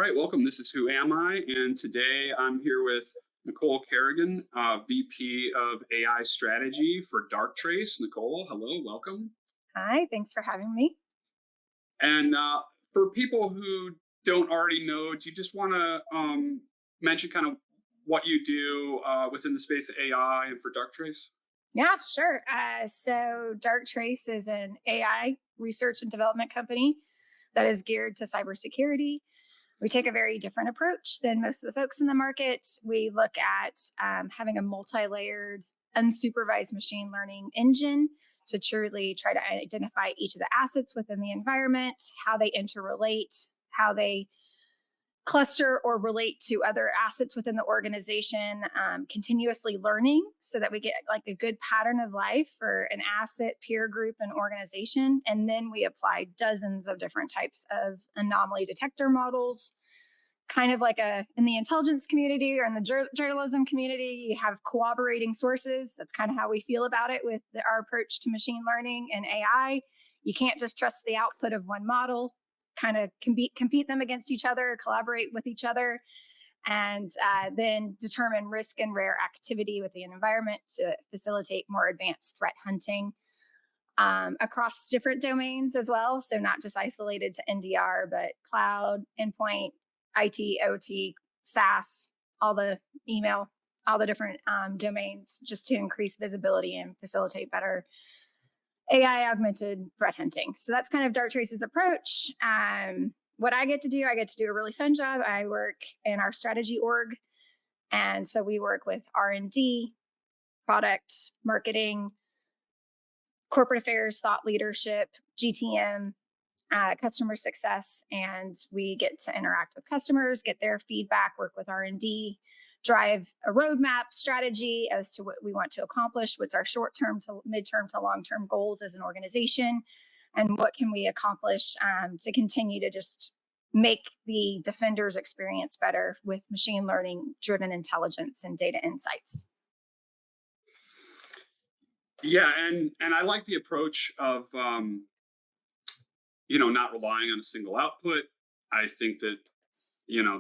right, welcome. This is Who Am I? And today I'm here with Nicole Carignan, VP of AI Strategy for Darktrace. Nicole, hello, welcome. Hi, thanks for having me. And for people who don't already know, do you just want to mention kind of what you do within the space of AI and for Darktrace? Yeah, sure. So Darktrace is an AI research and development company that is geared to cybersecurity. We take a very different approach than most of the folks in the market. We look at having a multi-layered, unsupervised machine learning engine to truly try to identify each of the assets within the environment, how they interrelate, how they cluster or relate to other assets within the organization, continuously learning so that we get like a good pattern of life for an asset, peer group, and organization. And then we apply dozens of different types of anomaly detector models, kind of like in the intelligence community or in the journalism community, you have cooperating sources. That's kind of how we feel about it with our approach to machine learning and AI. You can't just trust the output of one model, kind of compete them against each other, collaborate with each other, and then determine risk and rare activity within the environment to facilitate more advanced threat hunting across different domains as well. So not just isolated to NDR, but cloud, endpoint, IT, OT, SaaS, all the email, all the different domains, just to increase visibility and facilitate better AI augmented threat hunting. So that's kind of Darktrace's approach. What I get to do a really fun job. I work in our strategy org. And so we work with R&D, product, marketing, corporate affairs, thought leadership, GTM, customer success. And we get to interact with customers, get their feedback, work with R&D, drive a roadmap strategy as to what we want to accomplish, what's our short-term to mid-term to long-term goals as an organization, and what can we accomplish to continue to just make the defender's experience better with machine learning driven intelligence and data insights. Yeah, and I like the approach of not relying on a single output. I think that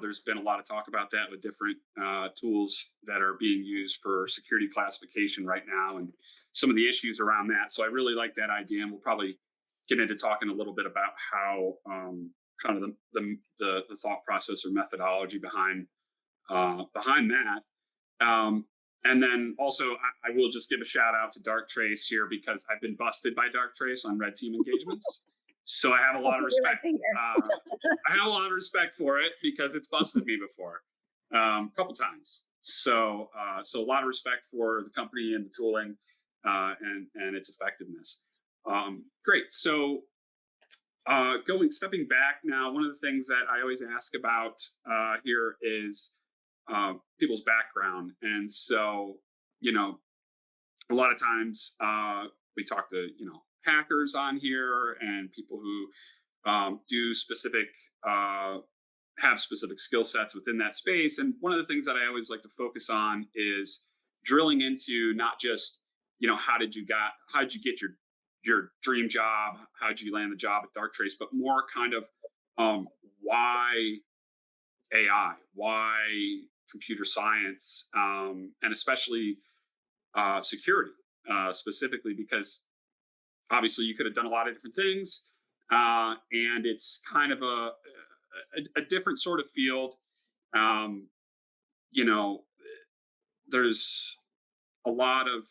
there's been a lot of talk about that with different tools that are being used for security classification right now and some of the issues around that. So I really like that idea, and we'll probably get into talking a little bit about how kind of the thought process or methodology behind that. And then also, I will just give a shout out to Darktrace here because I've been busted by Darktrace on red team engagements. So I have a lot of respect. I have a lot of respect for it because it's busted me before a couple times. So a lot of respect for the company and the tooling and its effectiveness. Great. So stepping back now, one of the things that I always ask about here is people's background. And so, a lot of times we talk to, hackers on here and people who do specific have specific skill sets within that space. And one of the things that I always like to focus on is drilling into not just how did you get your dream job, how did you land the job at Darktrace, but more kind of why AI, why computer science, and especially security specifically, because obviously you could have done a lot of different things, and it's kind of a different sort of field. There's a lot of,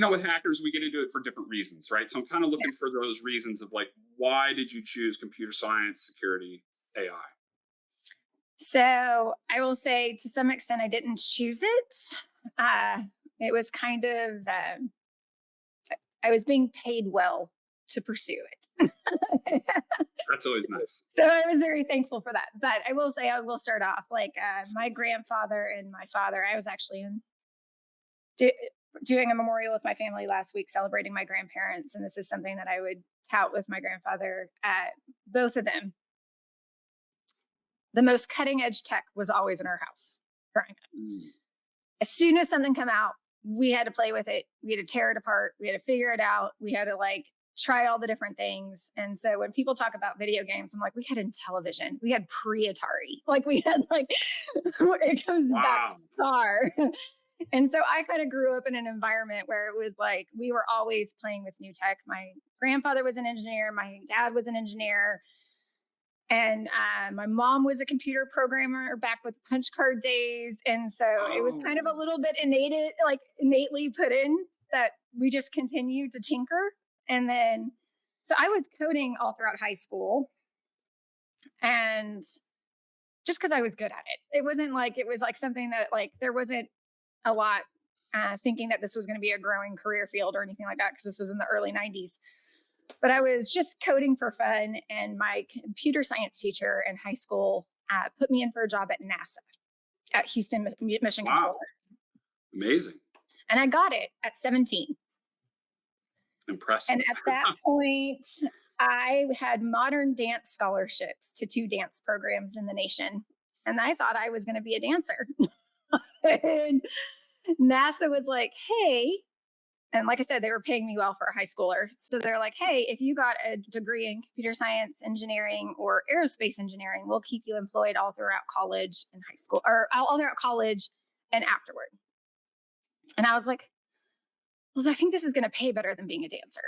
with hackers, we get into it for different reasons, right? So I'm kind of looking for those reasons of like, why did you choose computer science, security, AI? So I will say to some extent, I didn't choose it. It was kind of, I was being paid well to pursue it. That's always nice. So I was very thankful for that. But I will say, I will start off like my grandfather and my father. I was actually doing a memorial with my family last week, celebrating my grandparents. And this is something that I would tout with my grandfather. Both of them, the most cutting edge tech was always in our house growing up. As soon as something came out, we had to play with it. We had to tear it apart. We had to figure it out. We had to try all the different things. And so when people talk about video games, I'm like, we had Intellivision, we had pre-Atari, like we had like it goes back Wow. far. And so I kind of grew up in an environment where it was like we were always playing with new tech. My grandfather was an engineer, my dad was an engineer, and my mom was a computer programmer back with punch card days. And so it was kind of a Oh, little bit innately put in that we just continued to tinker. And then, so I was coding all throughout high school, and just because I was good at it, it wasn't like it was like something that like there wasn't a lot thinking that this was going to be a growing career field or anything like that, because this was in the early 90s. But I was just coding for fun. And my computer science teacher in high school put me in for a job at NASA at Houston Mission wow. Control. Amazing. And I got it at 17. Impressive. And at that point, I had modern dance scholarships to 2 dance programs in the nation. And I thought I was going to be a dancer. And NASA was like, hey, and like I said, they were paying me well for a high schooler. So they're like, hey, if you got a degree in computer science, engineering, or aerospace engineering, we'll keep you employed all throughout college and high school, or all throughout college and afterward. And I was like, well, I think this is going to pay better than being a dancer.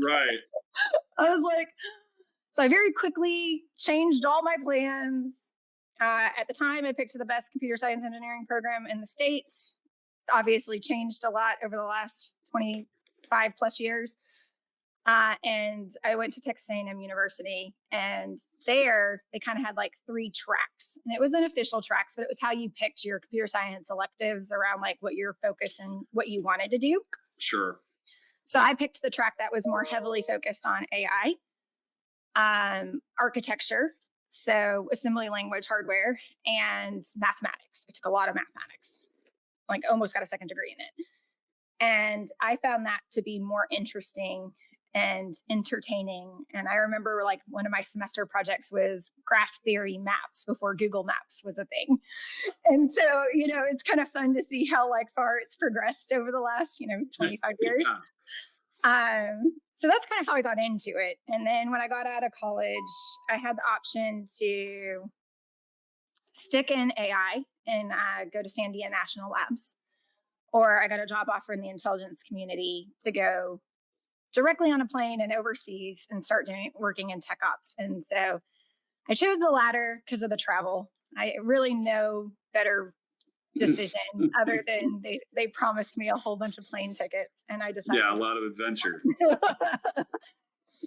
Right. I was like, so I very quickly changed all my plans. At the time, I picked the best computer science engineering program in the state. Obviously changed a lot over the last 25 plus years. And I went to Texas A&M University, and there they kind of had like 3 tracks, and it wasn't official tracks, but it was how you picked your computer science electives around like what your focus and what you wanted to do. Sure. So I picked the track that was more heavily focused on AI, architecture, so assembly language, hardware, and mathematics. I took a lot of mathematics, like almost got a second degree in it. And I found that to be more interesting and entertaining. And I remember like one of my semester projects was graph theory maps before Google Maps was a thing. And so, it's kind of fun to see how like far it's progressed over the last, 25 years. Yeah. So that's kind of how I got into it. And then when I got out of college, I had the option to stick in AI and go to Sandia National Labs, or I got a job offer in the intelligence community to go directly on a plane and overseas and start working in tech ops. And so I chose the latter because of the travel. I really no better decision other than they promised me a whole bunch of plane tickets, and I decided. Yeah, a lot of adventure.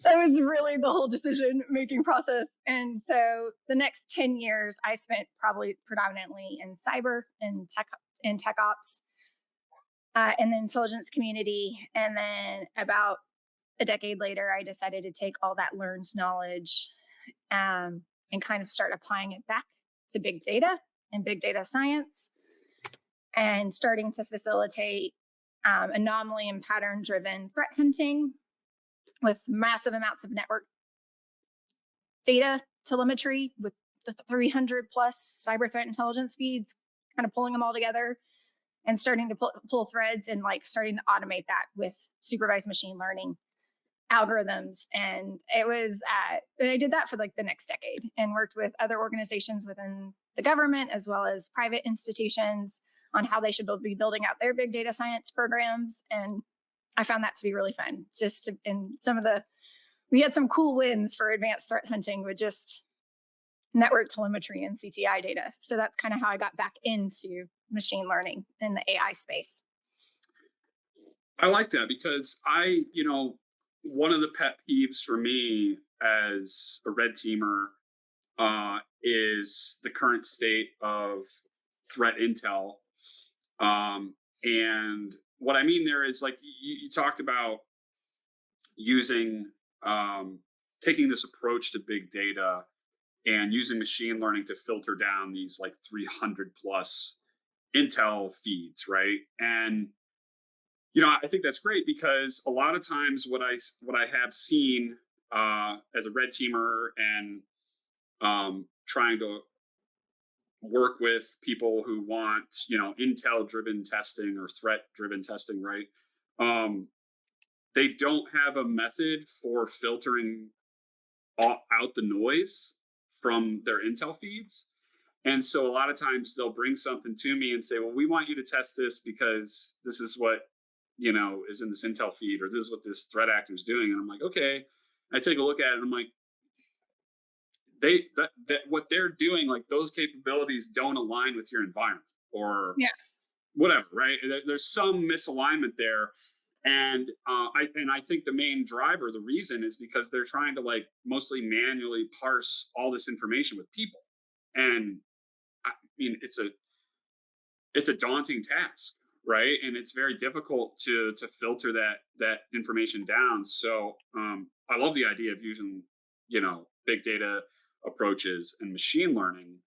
That was really the whole decision making process. And so the next 10 years I spent probably predominantly in cyber and tech ops, in the intelligence community. And then about a decade later, I decided to take all that learned knowledge and kind of start applying it back to big data and big data science, and starting to facilitate anomaly and pattern driven threat hunting with massive amounts of network data telemetry with the 300 plus cyber threat intelligence feeds, kind of pulling them all together and starting to pull threads, and like starting to automate that with supervised machine learning algorithms. And it was and I did that for like the next decade, and worked with other organizations within the government as well as private institutions on how they should be building out their big data science programs. And I found that to be really fun. We had some cool wins for advanced threat hunting with just network telemetry and CTI data. So that's kind of how I got back into machine learning in the AI space. I like that because one of the pet peeves for me as a red teamer is the current state of threat intel. And what I mean there is like you talked about using taking this approach to big data and using machine learning to filter down these like 300 plus intel feeds, right? And I think that's great because a lot of times what I have seen as a red teamer and trying to work with people who want intel driven testing or threat driven testing, right? um, they don't have a method for filtering out the noise from their intel feeds. And so a lot of times they'll bring something to me and say, well, we want you to test this because this is what, is in this intel feed, or this is what this threat actor is doing. And I'm like, okay. I take a look at it and I'm like, that what they're doing, like those capabilities don't align with your environment or Yeah. whatever, right? There's some misalignment there. And I think the main driver, the reason is because they're trying to like mostly manually parse all this information with people. And I mean, it's a daunting task, right? And it's very difficult to filter that information down. So I love the idea of using, big data approaches and machine learning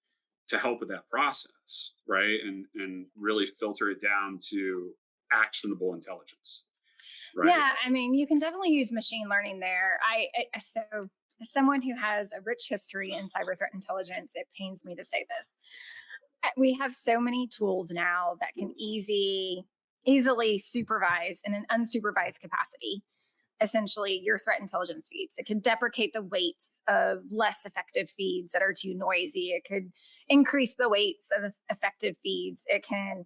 to help with that process, right? And really filter it down to actionable intelligence, right? Yeah, I mean, you can definitely use machine learning there. So as someone who has a rich history in cyber threat intelligence, it pains me to say this. We have so many tools now that can easily supervise in an unsupervised capacity essentially your threat intelligence feeds. It could deprecate the weights of less effective feeds that are too noisy. It could increase the weights of effective feeds. It can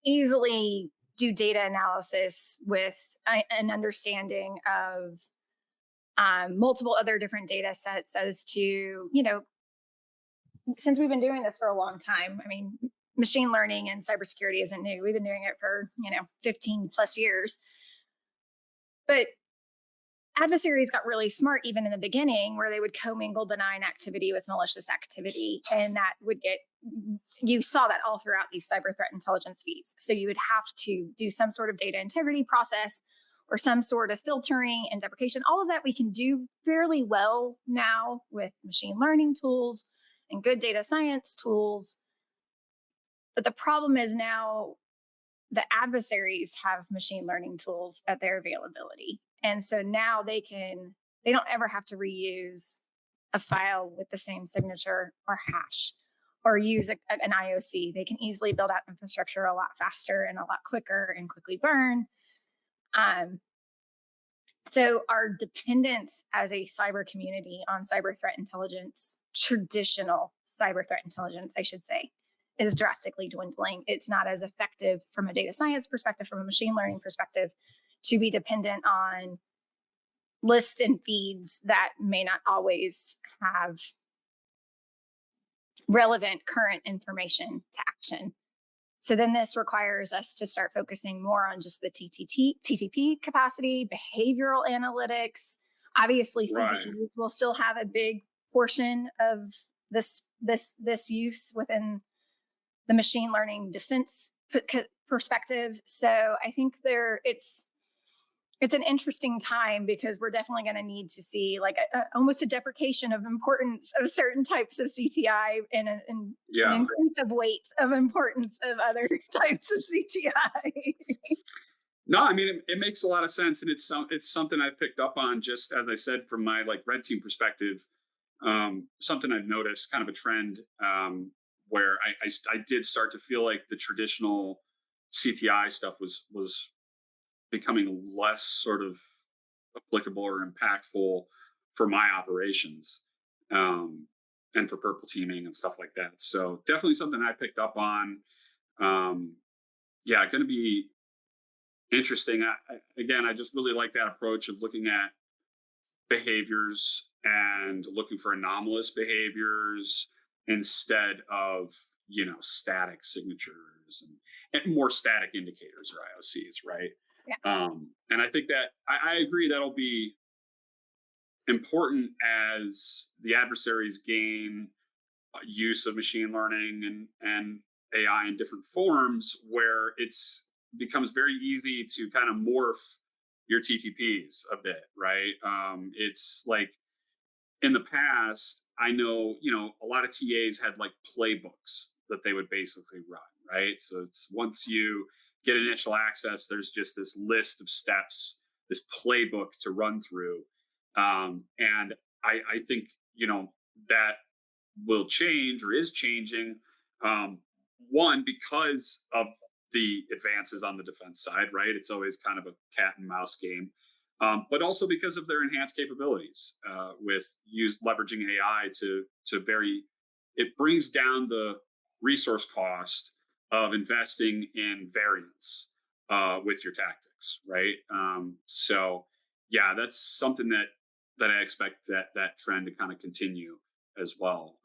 easily do data analysis with an understanding of multiple other different data sets as to, since we've been doing this for a long time. I mean, machine learning and cybersecurity isn't new. We've been doing it for, 15 plus years. But adversaries got really smart even in the beginning, where they would commingle benign activity with malicious activity. And that would you saw that all throughout these cyber threat intelligence feeds. So you would have to do some sort of data integrity process or some sort of filtering and deprecation. All of that we can do fairly well now with machine learning tools and good data science tools. But the problem is now the adversaries have machine learning tools at their availability. And so now they don't ever have to reuse a file with the same signature or hash or use an IOC. They can easily build out infrastructure a lot faster and a lot quicker and quickly burn. So our dependence as a cyber community on cyber threat intelligence, traditional cyber threat intelligence, I should say, is drastically dwindling. It's not as effective from a data science perspective, from a machine learning perspective, to be dependent on lists and feeds that may not always have relevant current information to action. So then this requires us to start focusing more on just the TTP capacity, behavioral analytics. Obviously, Right. CVEs will still have a big portion of this use within the machine learning defense perspective. So I think it's an interesting time, because we're definitely going to need to see like almost a deprecation of importance of certain types of CTI and an Yeah. increase of weight of importance of other types of CTI. No, I mean it makes a lot of sense, and it's something I've picked up on, just as I said, from my like red team perspective. Something I've noticed, kind of a trend, where I did start to feel like the traditional CTI stuff was becoming less sort of applicable or impactful for my operations, and for purple teaming and stuff like that. So definitely something I picked up on. Yeah, going to be interesting. Again, I just really like that approach of looking at behaviors and looking for anomalous behaviors instead of static signatures and more static indicators or IOCs, right? Yeah. And I think that I agree that'll be important as the adversaries gain use of machine learning and AI in different forms, where it's becomes very easy to kind of morph your TTPs a bit, right? It's like in the past, I know, a lot of TAs had like playbooks that they would basically run, right? So it's once you get initial access, there's just this list of steps, this playbook to run through. And I think, that will change or is changing. One, because of the advances on the defense side, right? It's always kind of a cat and mouse game. But also because of their enhanced capabilities with leveraging AI it brings down the resource cost of investing in variance with your tactics, right? So yeah, that's something that I expect that trend to kind of continue as well.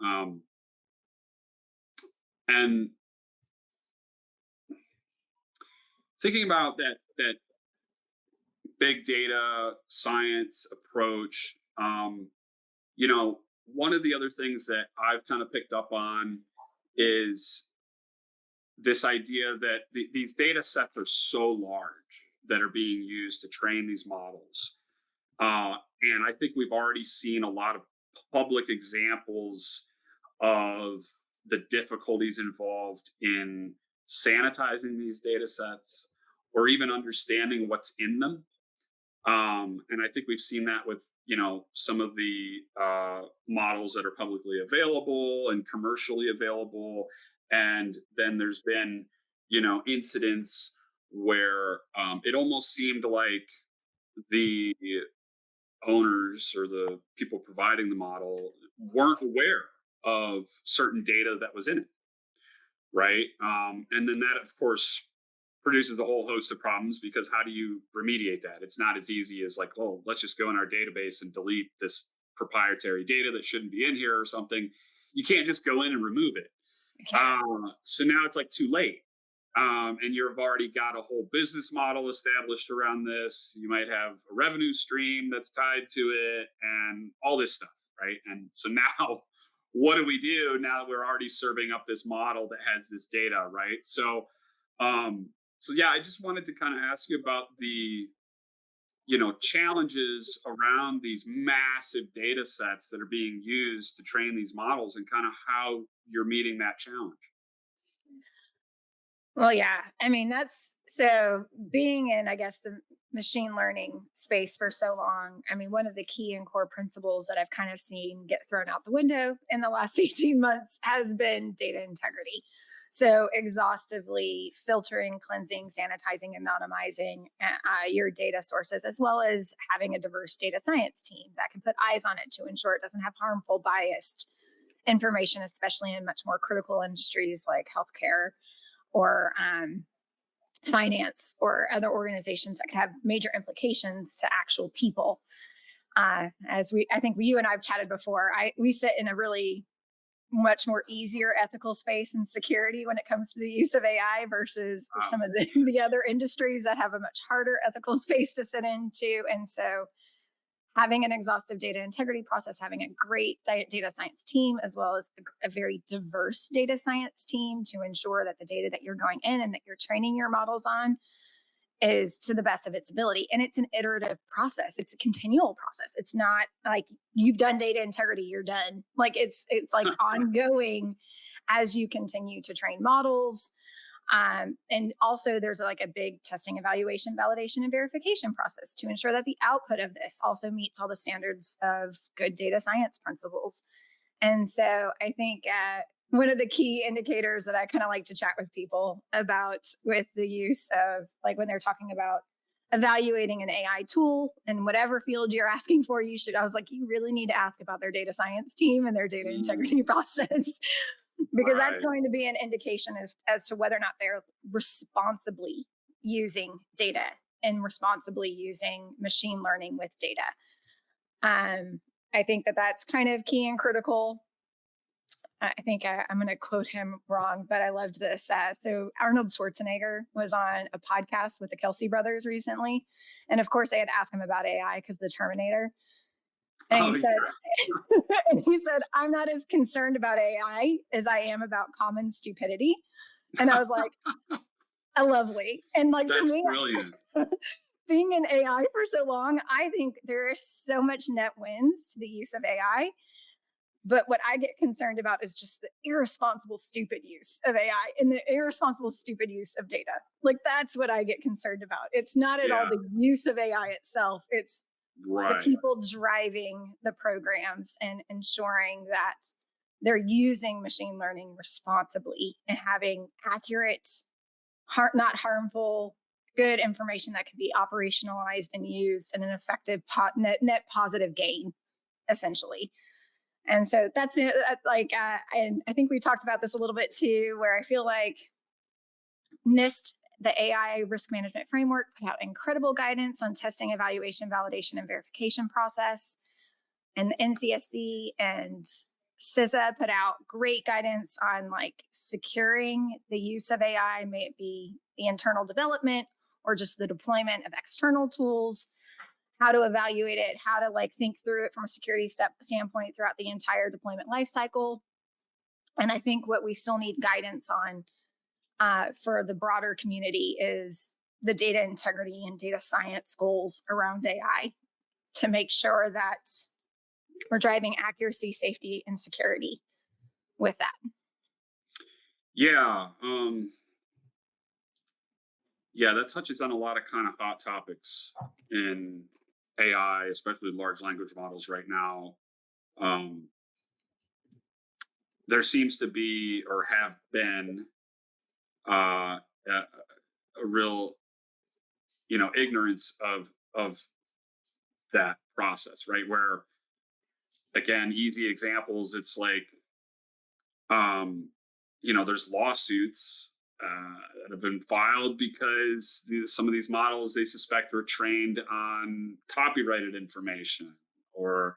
And thinking about that big data science approach, one of the other things that I've kind of picked up on is this idea that these data sets are so large that are being used to train these models. And I think we've already seen a lot of public examples of the difficulties involved in sanitizing these data sets or even understanding what's in them. And I think we've seen that with, some of the models that are publicly available and commercially available. And then there's been, incidents where it almost seemed like the owners or the people providing the model weren't aware of certain data that was in it, right? And then that, of course, produces a whole host of problems because how do you remediate that? It's not as easy as like, oh, let's just go in our database and delete this proprietary data that shouldn't be in here or something. You can't just go in and remove it. So now it's like too late. And you've already got a whole business model established around this. You might have a revenue stream that's tied to it and all this stuff, right? And so now what do we do now that we're already serving up this model that has this data, right? So yeah, I just wanted to kind of ask you about the, challenges around these massive data sets that are being used to train these models and kind of how you're meeting that challenge. Well, yeah. I mean, that's so being in, I guess, the machine learning space for so long. I mean, one of the key and core principles that I've kind of seen get thrown out the window in the last 18 months has been data integrity. So, exhaustively filtering, cleansing, sanitizing, anonymizing your data sources, as well as having a diverse data science team that can put eyes on it to ensure it doesn't have harmful, biased information, especially in much more critical industries like healthcare or finance or other organizations that could have major implications to actual people. I think you and I've chatted before, we sit in a really much more easier ethical space and security when it comes to the use of AI versus some of the other industries that have a much harder ethical space to sit into. And so having an exhaustive data integrity process, having a great data science team, as well as a very diverse data science team to ensure that the data that you're going in and that you're training your models on is to the best of its ability. And it's an iterative process. It's a continual process. It's not like you've done data integrity, you're done. Like it's like ongoing as you continue to train models. And also there's like a big testing, evaluation, validation, and verification process to ensure that the output of this also meets all the standards of good data science principles. And so I think one of the key indicators that I kind of like to chat with people about with the use of, like, when they're talking about evaluating an AI tool in whatever field you're asking for, I was like, you really need to ask about their data science team and their data integrity process. Because that's going to be an indication as to whether or not they're responsibly using data and responsibly using machine learning with data. I think that's kind of key and critical. I think I'm going to quote him wrong, but I loved this. So Arnold Schwarzenegger was on a podcast with the Kelsey brothers recently. And of course, I had to ask him about AI because the Terminator. And he said, I'm not as concerned about AI as I am about common stupidity. And I was like, lovely. And like, that's for me, brilliant. Being in AI for so long, I think there is so much net wins to the use of AI. But what I get concerned about is just the irresponsible, stupid use of AI and the irresponsible, stupid use of data. Like, that's what I get concerned about. It's not at all the use of AI itself. It's the people driving the programs and ensuring that they're using machine learning responsibly and having accurate, not harmful, good information that can be operationalized and used in an effective net positive gain, essentially. And so that's it. And I think we talked about this a little bit too, where I feel like NIST, the AI risk management framework, put out incredible guidance on testing, evaluation, validation, and verification process. And the NCSC and CISA put out great guidance on like securing the use of AI, may it be the internal development or just the deployment of external tools, how to evaluate it, how to like think through it from a security standpoint throughout the entire deployment lifecycle. And I think what we still need guidance on for the broader community is the data integrity and data science goals around AI to make sure that we're driving accuracy, safety, and security with that. Yeah. Yeah, that touches on a lot of kind of hot topics in AI, especially large language models right now. Um, there seems to be or have been a real, ignorance of that process, right? Where again, easy examples, it's like, there's lawsuits that have been filed because some of these models they suspect were trained on copyrighted information or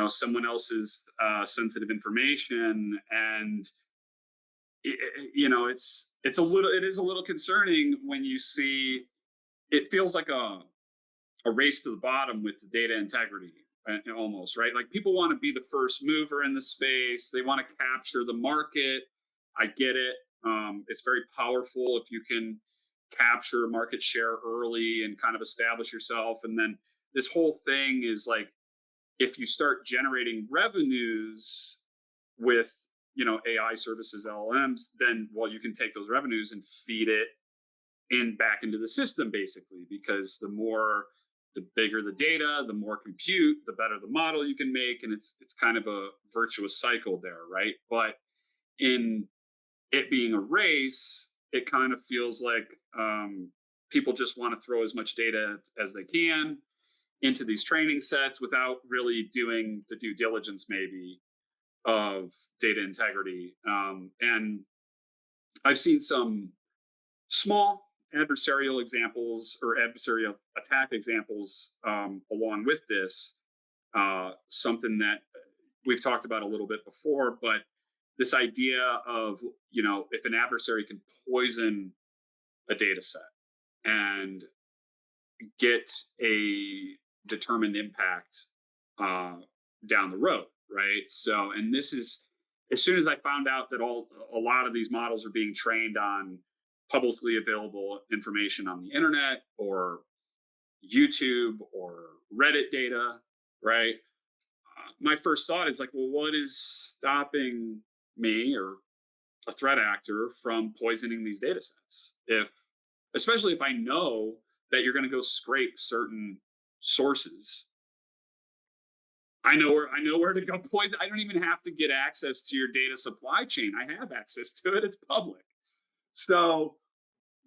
someone else's sensitive information, and it is a little concerning when you see it feels like a race to the bottom with the data integrity, almost, right? Like people want to be the first mover in the space, they want to capture the market. I get it. It's very powerful if you can capture market share early and kind of establish yourself. And then this whole thing is like, if you start generating revenues with, AI services, LLMs, then, well, you can take those revenues and feed it back into the system, basically, because the bigger the data, the more compute, the better the model you can make. And it's kind of a virtuous cycle there, right? But in it being a race, it kind of feels like people just want to throw as much data as they can into these training sets without really doing the due diligence, maybe, of data integrity. And I've seen some small adversarial examples or adversarial attack examples along with this. Something that we've talked about a little bit before, but this idea of, if an adversary can poison a data set and get a determined impact down the road, right? So, and this is, as soon as I found out that a lot of these models are being trained on publicly available information on the internet or YouTube or Reddit data, right? My first thought is like, well, what is stopping me or a threat actor from poisoning these data sets? Especially if I know that you're going to go scrape certain sources, I know where to go poison. I don't even have to get access to your data supply chain. I have access to it. It's public. So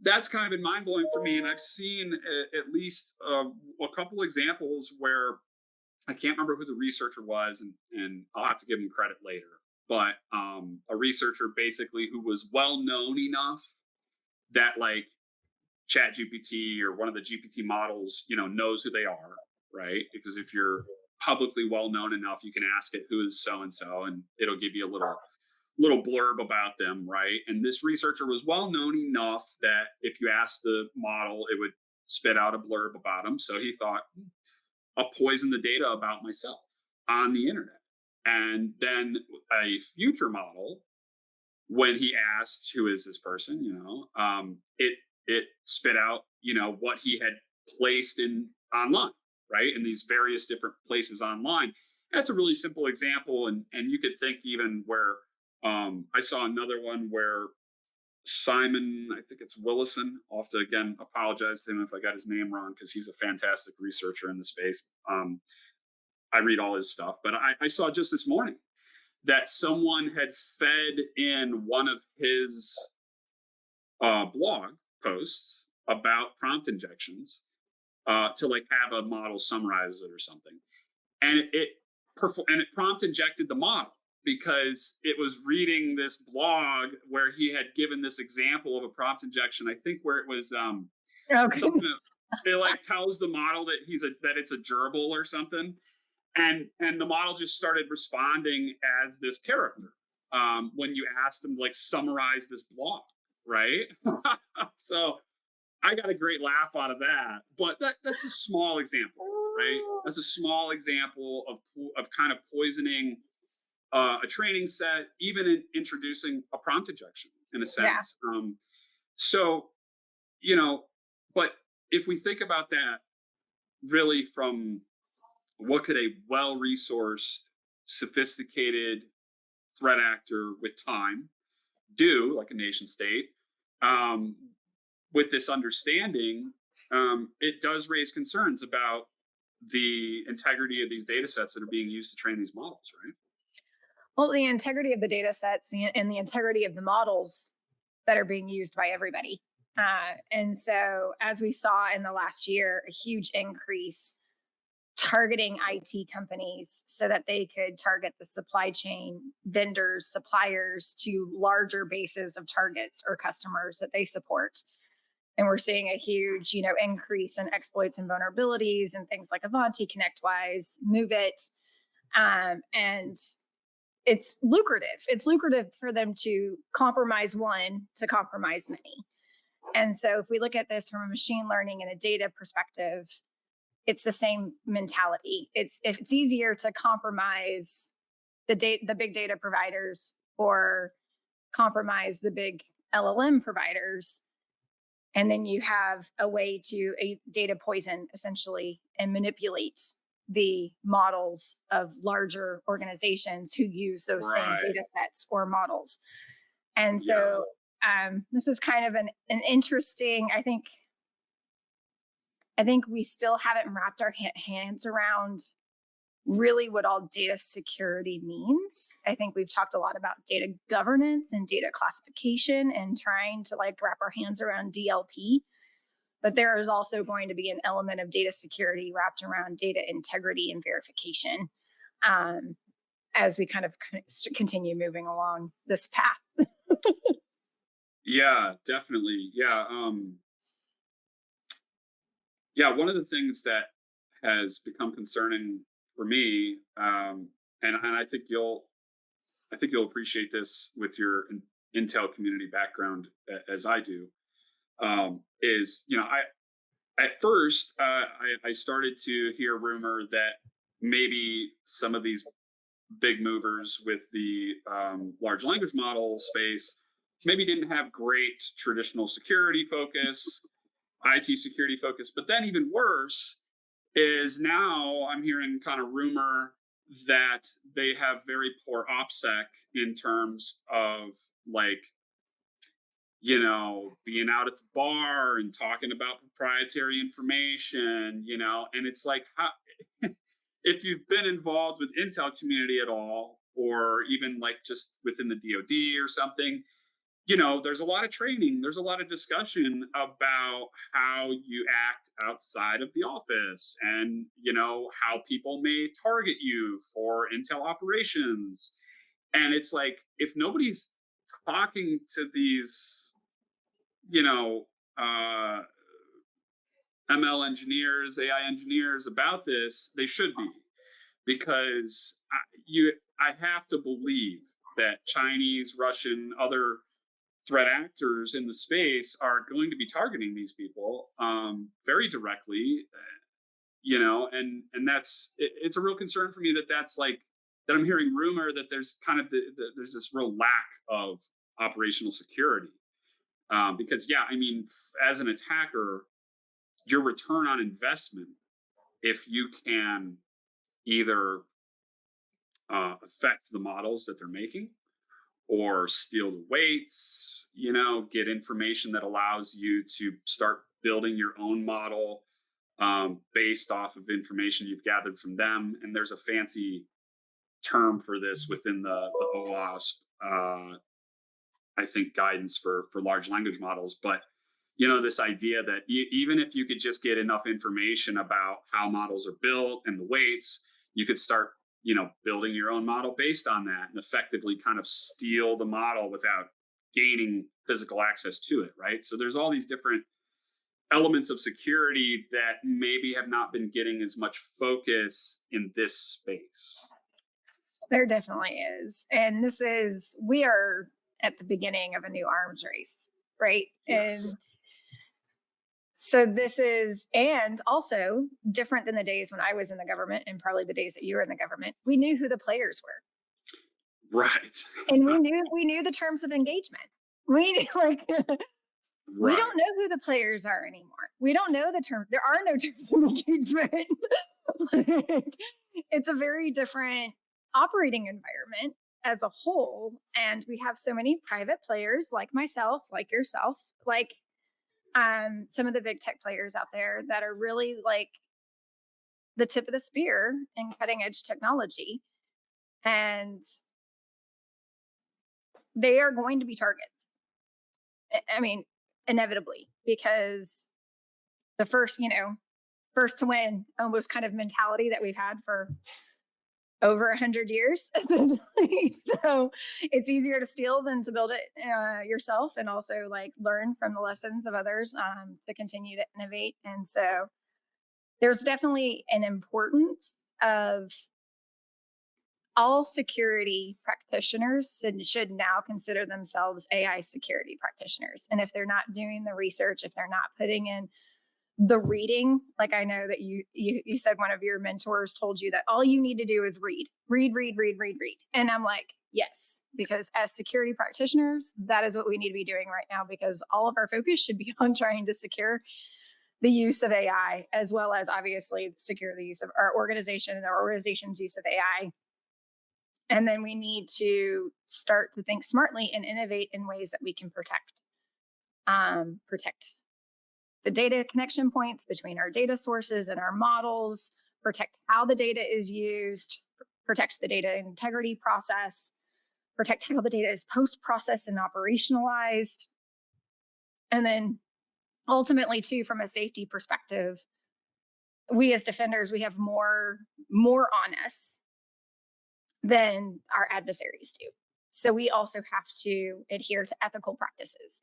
that's kind of been mind blowing for me. And I've seen at least a couple examples where I can't remember who the researcher was, and I'll have to give him credit later. But a researcher basically who was well known enough that like ChatGPT or one of the GPT models, knows who they are, right? Because if you're publicly well known enough, you can ask it who is so and so, and it'll give you a little blurb about them, right? And this researcher was well known enough that if you asked the model, it would spit out a blurb about him. So he thought, I'll poison the data about myself on the internet. And then a future model, when he asked, who is this person, it spit out, what he had placed in online, right? In these various different places online. That's a really simple example. And you could think even where I saw another one where Simon, I think it's Willison. I'll have to again apologize to him if I got his name wrong, because he's a fantastic researcher in the space. I read all his stuff, but I saw just this morning that someone had fed in one of his blog posts about prompt injections to like have a model summarize it or something, and it prompt injected the model because it was reading this blog where he had given this example of a prompt injection. I think where it was Okay. something that it like tells the model that that it's a gerbil or something, and the model just started responding as this character when you asked them to like summarize this blog, right? So I got a great laugh out of that, but that's a small example, right? That's a small example of kind of poisoning a training set, even in introducing a prompt injection in a Yeah. sense. So you know, but if we think about that really from what could a well-resourced, sophisticated threat actor with time do, like a nation state, um, with this understanding, it does raise concerns about the integrity of these data sets that are being used to train these models, right? Well, the integrity of the data sets and the integrity of the models that are being used by everybody. And so, as we saw in the last year, a huge increase targeting IT companies so that they could target the supply chain vendors, suppliers to larger bases of targets or customers that they support. And we're seeing a huge, increase in exploits and vulnerabilities and things like Avanti, ConnectWise, Move It, and it's lucrative. It's lucrative for them to compromise one to compromise many. And so if we look at this from a machine learning and a data perspective, it's the same mentality. It's easier to compromise the big data providers or compromise the big LLM providers. And then you have a way to a data poison essentially and manipulate the models of larger organizations who use those same Right. data sets or models. And Yeah. so this is kind of an interesting, I think we still haven't wrapped our hands around really what all data security means. I think we've talked a lot about data governance and data classification and trying to like wrap our hands around DLP. But there is also going to be an element of data security wrapped around data integrity and verification as we kind of continue moving along this path. Yeah, definitely. Yeah, one of the things that has become concerning for me, and I think you'll appreciate this with your Intel community background as I do, is I at first I started to hear rumor that maybe some of these big movers with the large language model space maybe didn't have great traditional security focus, IT security focus. But then even worse is now I'm hearing kind of rumor that they have very poor OPSEC in terms of like, being out at the bar and talking about proprietary information, and it's like, how, if you've been involved with Intel community at all, or even like just within the DoD or something, there's a lot of training, there's a lot of discussion about how you act outside of the office and, how people may target you for Intel operations. And it's like, if nobody's talking to these, you know, uh, ML engineers, AI engineers about this, they should be, because I have to believe that Chinese, Russian, other threat actors in the space are going to be targeting these people very directly, and it's a real concern for me that's like that I'm hearing rumor that there's kind of there's this real lack of operational security because yeah, I mean, as an attacker, your return on investment, if you can either affect the models that they're making or steal the weights, get information that allows you to start building your own model based off of information you've gathered from them. And there's a fancy term for this within the OWASP I think, guidance for large language models. But this idea that even if you could just get enough information about how models are built and the weights, you could start building your own model based on that and effectively kind of steal the model without gaining physical access to it, right? So there's all these different elements of security that maybe have not been getting as much focus in this space. There definitely is. And we are at the beginning of a new arms race, right? Yes. And so and also different than the days when I was in the government and probably the days that you were in the government. We knew who the players were, Right. and we knew the terms of engagement. We like we Right. don't know who the players are anymore. We don't know the term. There are no terms of engagement. Like, it's a very different operating environment as a whole, and we have so many private players like myself, like yourself, like some of the big tech players out there that are really like the tip of the spear in cutting edge technology. And they are going to be targets. I mean, inevitably, because the first to win almost kind of mentality that we've had for over 100 years, essentially. So it's easier to steal than to build it yourself, and also like learn from the lessons of others to continue to innovate. And so there's definitely an importance of all security practitioners should now consider themselves AI security practitioners. And if they're not doing the research, if they're not putting in the reading, like I know that you said one of your mentors told you that all you need to do is read. And I'm like, yes, because as security practitioners, that is what we need to be doing right now, because all of our focus should be on trying to secure the use of AI, as well as obviously secure the use of our organization and our organization's use of AI. And then we need to start to think smartly and innovate in ways that we can protect the data connection points between our data sources and our models, protect how the data is used, protect the data integrity process, protect how the data is post-processed and operationalized. And then ultimately, too, from a safety perspective, we as defenders, we have more on us than our adversaries do. So we also have to adhere to ethical practices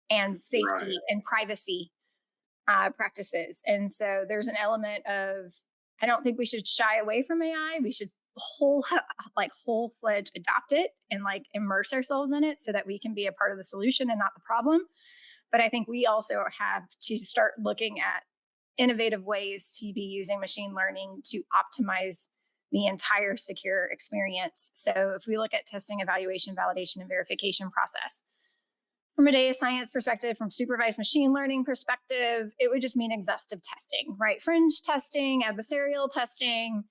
and safety Right. and privacy practices. And so there's an element of, I don't think we should shy away from AI. We should whole-fledged adopt it and like immerse ourselves in it so that we can be a part of the solution and not the problem. But I think we also have to start looking at innovative ways to be using machine learning to optimize the entire secure experience. So if we look at testing, evaluation, validation, and verification process, from a data science perspective, from supervised machine learning perspective, it would just mean exhaustive testing, right? Fringe testing, adversarial testing,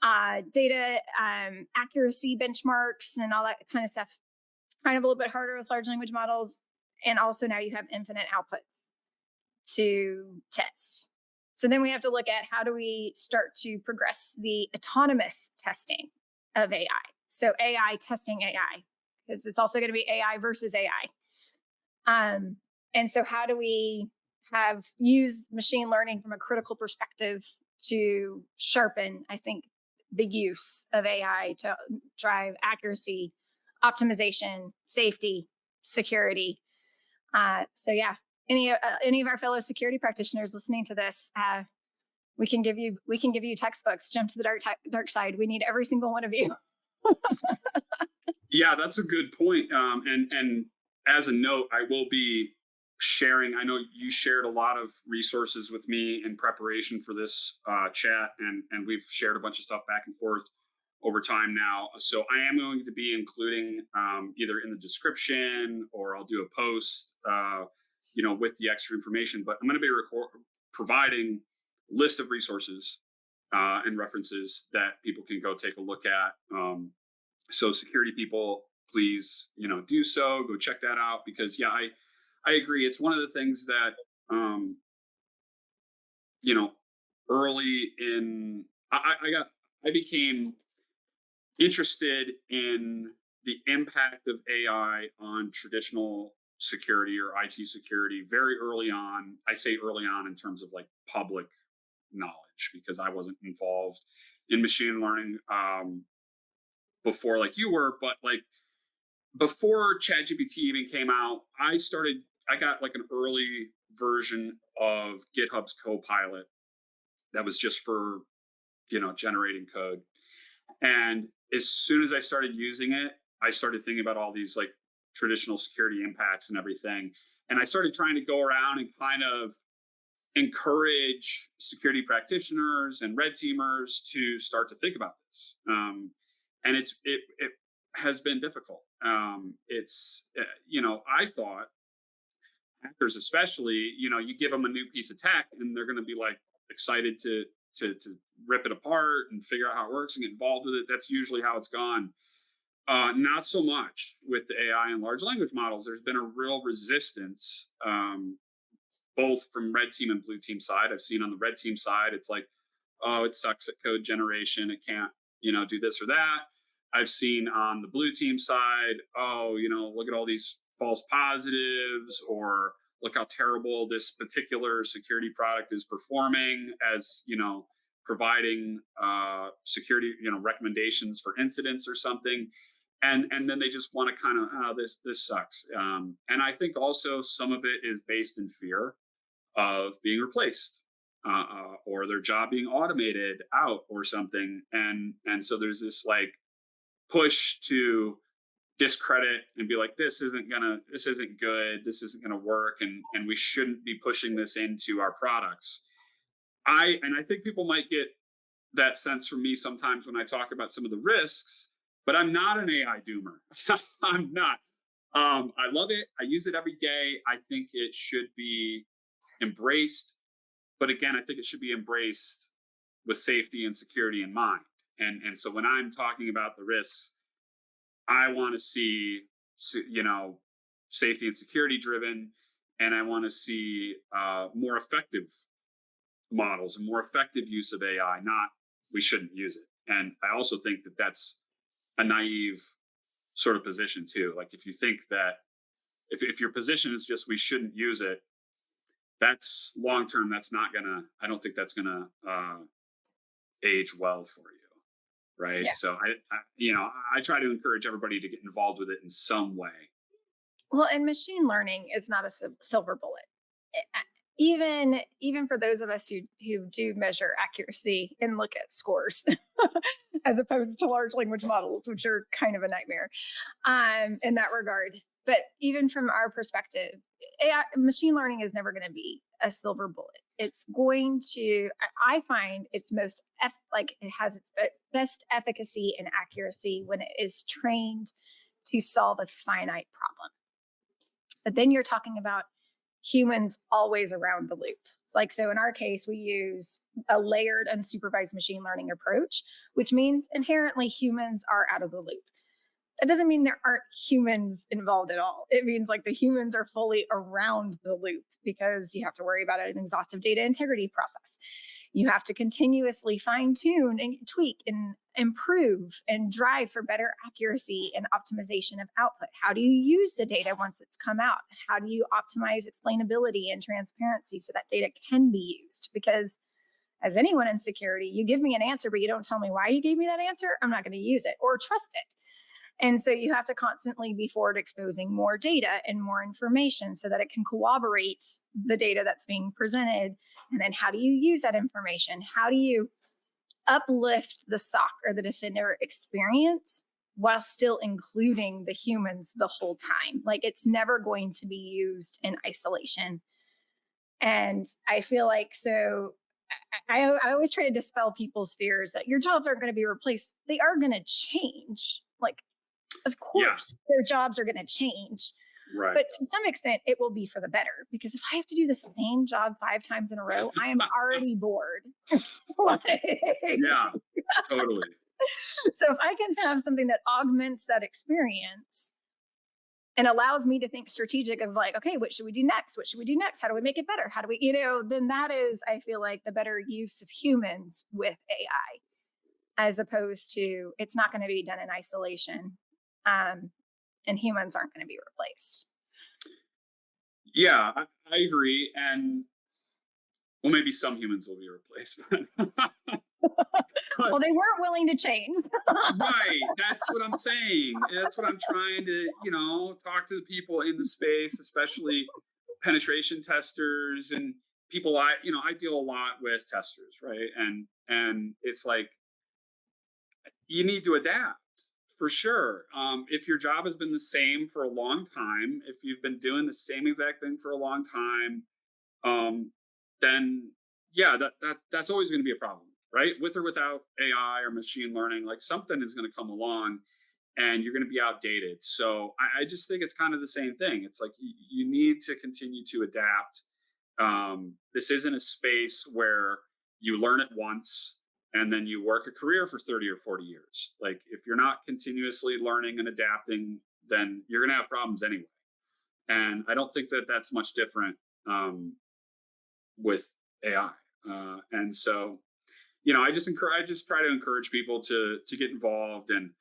data accuracy benchmarks, and all that kind of stuff. Kind of a little bit harder with large language models. And also now you have infinite outputs to test. So then we have to look at how do we start to progress the autonomous testing of AI. So AI testing AI, because it's also going to be AI versus AI. And so how do we use machine learning from a critical perspective to sharpen, I think, the use of AI to drive accuracy, optimization, safety, security. So yeah, any of our fellow security practitioners listening to this, we can give you textbooks. Jump to the dark side. We need every single one of you. Yeah, that's a good point. And as a note, I will be sharing. I know you shared a lot of resources with me in preparation for this chat, and we've shared a bunch of stuff back and forth over time now. So I am going to be including either in the description or I'll do a post, with the extra information. But I'm going to be providing a list of resources and references that people can go take a look at. So security people, please, do so. Go check that out, because yeah, I agree. It's one of the things that early in I became interested in the impact of AI on traditional security or IT security very early on. I say early on in terms of like public knowledge because I wasn't involved in machine learning before like you were, but like before ChatGPT even came out, I got like an early version of GitHub's Copilot that was just for, generating code. And as soon as I started using it, I started thinking about all these like traditional security impacts and everything. And I started trying to go around and kind of encourage security practitioners and red teamers to start to think about this. And it has been difficult. I thought hackers, especially, you give them a new piece of tech and they're going to be like excited to rip it apart and figure out how it works and get involved with it. That's usually how it's gone. Not so much with the AI and large language models. There's been a real resistance, both from red team and blue team side. I've seen on the red team side, it's like, oh, it sucks at code generation. It can't, do this or that. I've seen on the blue team side, oh, look at all these false positives, or look how terrible this particular security product is performing as, providing security, recommendations for incidents or something. And then they just want to kind of, oh, this sucks. And I think also some of it is based in fear of being replaced, or their job being automated out or something. And so there's this like push to discredit and be like, this isn't good, this isn't gonna work, and we shouldn't be pushing this into our products. I think people might get that sense from me sometimes when I talk about some of the risks, but I'm not an AI doomer. I'm not. I love it. I use it every day. I think it should be embraced, but again, I think it should be embraced with safety and security in mind. And so when I'm talking about the risks, I want to see, safety and security driven, and I want to see more effective models and more effective use of AI, not we shouldn't use it. And I also think that that's a naive sort of position too. Like if you think that if your position is just we shouldn't use it, that's long term, I don't think that's gonna age well for you. Right. Yeah. So I try to encourage everybody to get involved with it in some way. Well, and machine learning is not a silver bullet. Even for those of us who do measure accuracy and look at scores, as opposed to large language models, which are kind of a nightmare in that regard. But even from our perspective, machine learning is never going to be a silver bullet. It's going to, I find it's it has its best efficacy and accuracy when it is trained to solve a finite problem. But then you're talking about humans always around the loop. So in our case, we use a layered unsupervised machine learning approach, which means inherently humans are out of the loop. That doesn't mean there aren't humans involved at all. It means like the humans are fully around the loop because you have to worry about an exhaustive data integrity process. You have to continuously fine tune and tweak and improve and drive for better accuracy and optimization of output. How do you use the data once it's come out? How do you optimize explainability and transparency so that data can be used? Because as anyone in security, you give me an answer, but you don't tell me why you gave me that answer, I'm not going to use it or trust it. And so you have to constantly be forward exposing more data and more information so that it can corroborate the data that's being presented. And then how do you use that information? How do you uplift the SOC or the defender experience while still including the humans the whole time? Like it's never going to be used in isolation. And I feel like I always try to dispel people's fears that your jobs aren't going to be replaced. They are going to change. Like, of course, their jobs are going to change. Right. But to some extent, it will be for the better. Because if I have to do the same job 5 times in a row, I am already bored. Yeah, totally. So if I can have something that augments that experience and allows me to think strategic of like, okay, what should we do next? What should we do next? How do we make it better? How do we, then that is, I feel like, the better use of humans with AI, as opposed to it's not going to be done in isolation. and humans aren't going to be replaced. Yeah, I agree. And well, maybe some humans will be replaced. Well, they weren't willing to change. Right. That's what I'm saying. That's what I'm trying to, talk to the people in the space, especially penetration testers and people I deal a lot with testers, right? And it's like you need to adapt for sure. If your job has been the same for a long time, if you've been doing the same exact thing for a long time, um, then yeah, that's always going to be a problem, right? With or without AI or machine learning, like something is going to come along and you're going to be outdated. So I just think it's kind of the same thing. It's like you need to continue to adapt. This isn't a space where you learn it once and then you work a career for 30 or 40 years. Like if you're not continuously learning and adapting, then you're going to have problems anyway. And I don't think that that's much different with AI. And so, I just try to encourage people to get involved and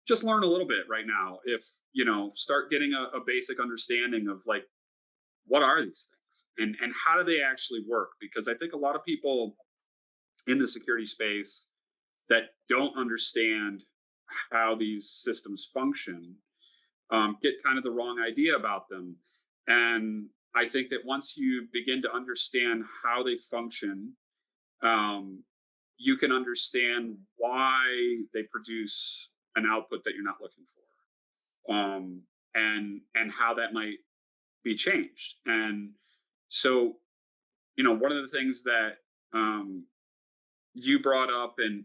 just learn a little bit right now. If start getting a basic understanding of like what are these things and how do they actually work? Because I think a lot of people in the security space that don't understand how these systems function get kind of the wrong idea about them. And I think that once you begin to understand how they function, you can understand why they produce an output that you're not looking for, and how that might be changed. And so, one of the things that you brought up and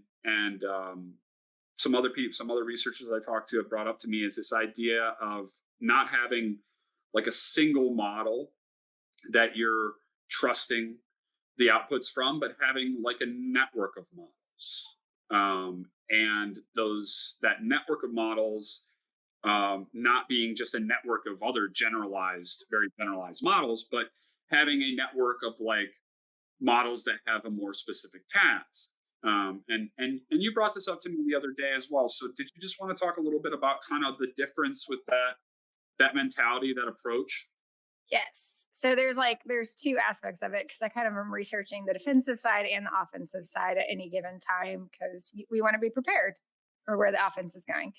some other people, some other researchers that I talked to have brought up to me is this idea of not having like a single model that you're trusting the outputs from, but having like a network of models. And that network of models not being just a network of other very generalized models, but having a network of like models that have a more specific task. And you brought this up to me the other day as well. So did you just want to talk a little bit about kind of the difference with that mentality, that approach? Yes. So there's two aspects of it because I kind of am researching the defensive side and the offensive side at any given time because we want to be prepared for where the offense is going.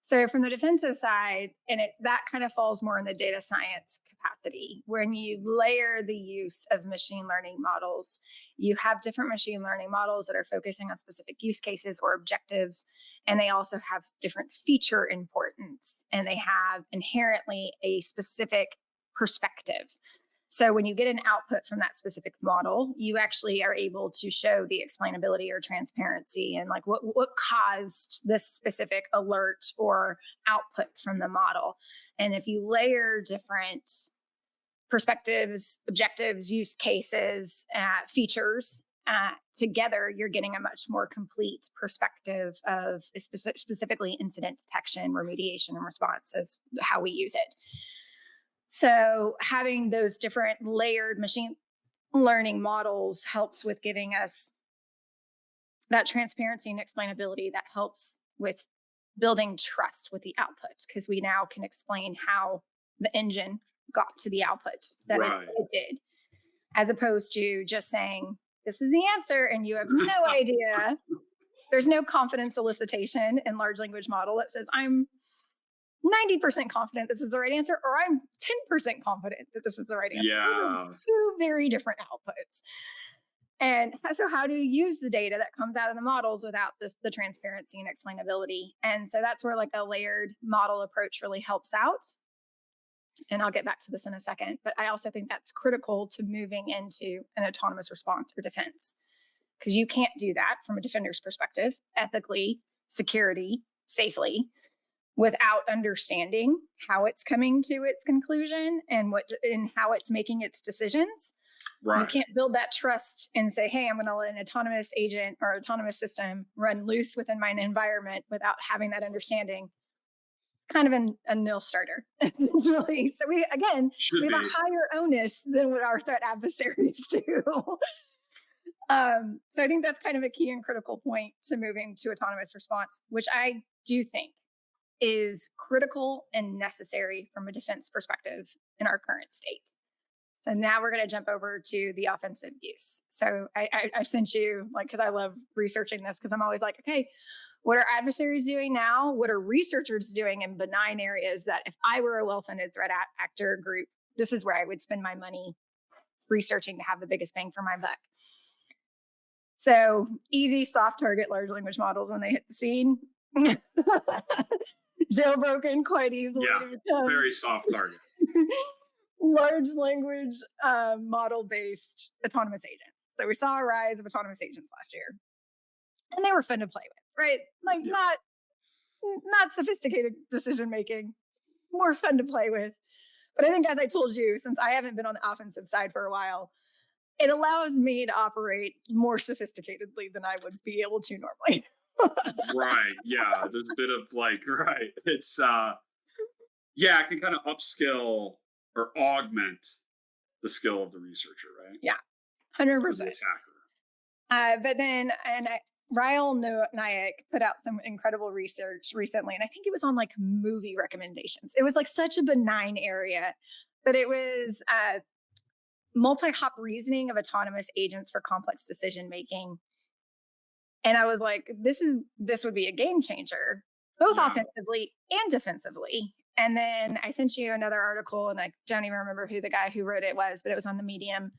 So from the defensive side, and that kind of falls more in the data science capacity. When you layer the use of machine learning models, you have different machine learning models that are focusing on specific use cases or objectives, and they also have different feature importance, and they have inherently a specific perspective. So when you get an output from that specific model, you actually are able to show the explainability or transparency and like what caused this specific alert or output from the model. And if you layer different perspectives, objectives, use cases, features together, you're getting a much more complete perspective of specifically incident detection, remediation, and response as how we use it. So having those different layered machine learning models helps with giving us that transparency and explainability that helps with building trust with the output because we now can explain how the engine got to the output that it did, as opposed to just saying, this is the answer and you have no idea. There's no confidence elicitation in large language model that says, I'm 90% confident this is the right answer, or I'm 10% confident that this is the right answer. Yeah. Two very different outputs. And so how do you use the data that comes out of the models without the transparency and explainability? And so that's where like a layered model approach really helps out. And I'll get back to this in a second, but I also think that's critical to moving into an autonomous response or defense, because you can't do that from a defender's perspective, ethically, security, safely, without understanding how it's coming to its conclusion and how it's making its decisions. Right. You can't build that trust and say, hey, I'm going to let an autonomous agent or autonomous system run loose within my environment without having that understanding. It's kind of a nil starter, essentially. So we have a higher onus than what our threat adversaries do. So I think that's kind of a key and critical point to moving to autonomous response, which I do think is critical and necessary from a defense perspective in our current state. So now we're going to jump over to the offensive use. So I sent you, like, because I love researching this, because I'm always like, okay, what are adversaries doing now? What are researchers doing in benign areas that if I were a well-funded threat actor group, this is where I would spend my money researching to have the biggest bang for my buck. So easy, soft target large language models when they hit the scene. Jailbroken quite easily. Yeah, very soft target. Large language model-based autonomous agents. So we saw a rise of autonomous agents last year, and they were fun to play with, right? Like not sophisticated decision making, more fun to play with. But I think, as I told you, since I haven't been on the offensive side for a while, it allows me to operate more sophisticatedly than I would be able to normally. Right. Yeah. There's a bit of like, right. It's yeah, it can kind of upskill or augment the skill of the researcher, right? Yeah, Or 100%. the attacker. But then, Ryle Nayak put out some incredible research recently, and I think it was on like movie recommendations. It was like such a benign area, but it was multi-hop reasoning of autonomous agents for complex decision making. And I was like, this would be a game changer, both offensively and defensively. And then I sent you another article, and I don't even remember who the guy who wrote it was, but it was on the Medium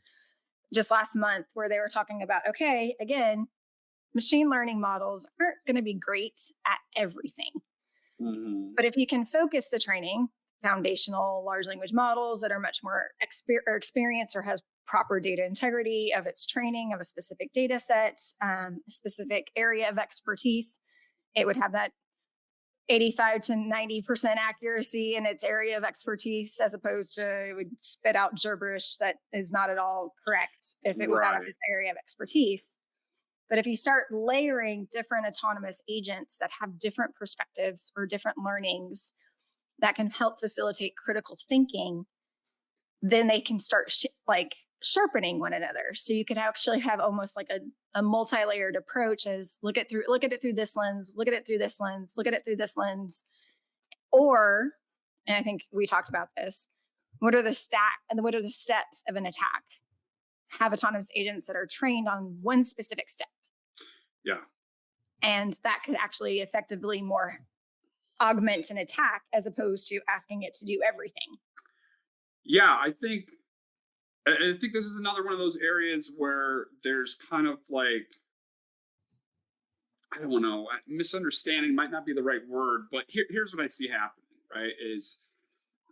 just last month, where they were talking about, okay, again, machine learning models aren't going to be great at everything. Mm-hmm. But if you can focus the training, foundational large language models that are much more experienced or have proper data integrity of its training of a specific data set, a specific area of expertise, it would have that 85 to 90% accuracy in its area of expertise, as opposed to it would spit out gibberish that is not at all correct if it was out of its area of expertise. But if you start layering different autonomous agents that have different perspectives or different learnings that can help facilitate critical thinking, then they can start sharpening one another. So you could actually have almost like a multi-layered approach, as look at it through this lens, look at it through this lens, look at it through this lens. Or, and I think we talked about this, what are the steps of an attack? Have autonomous agents that are trained on one specific step. Yeah. And that could actually effectively more augment an attack, as opposed to asking it to do everything. Yeah, I think this is another one of those areas where there's kind of like, I don't know, misunderstanding might not be the right word, but here's what I see happening, right? Is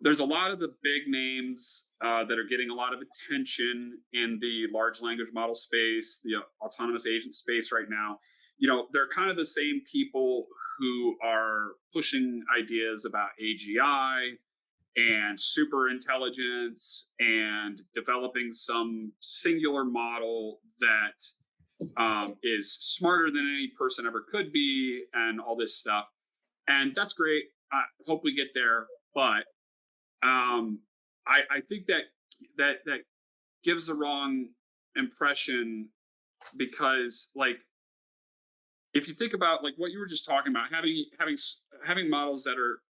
there's a lot of the big names that are getting a lot of attention in the large language model space, the autonomous agent space right now. You know, they're kind of the same people who are pushing ideas about AGI and super intelligence and developing some singular model that is smarter than any person ever could be, and all this stuff. And that's great. I hope we get there. But I think that gives the wrong impression, because, like, if you think about like what you were just talking about, having models that are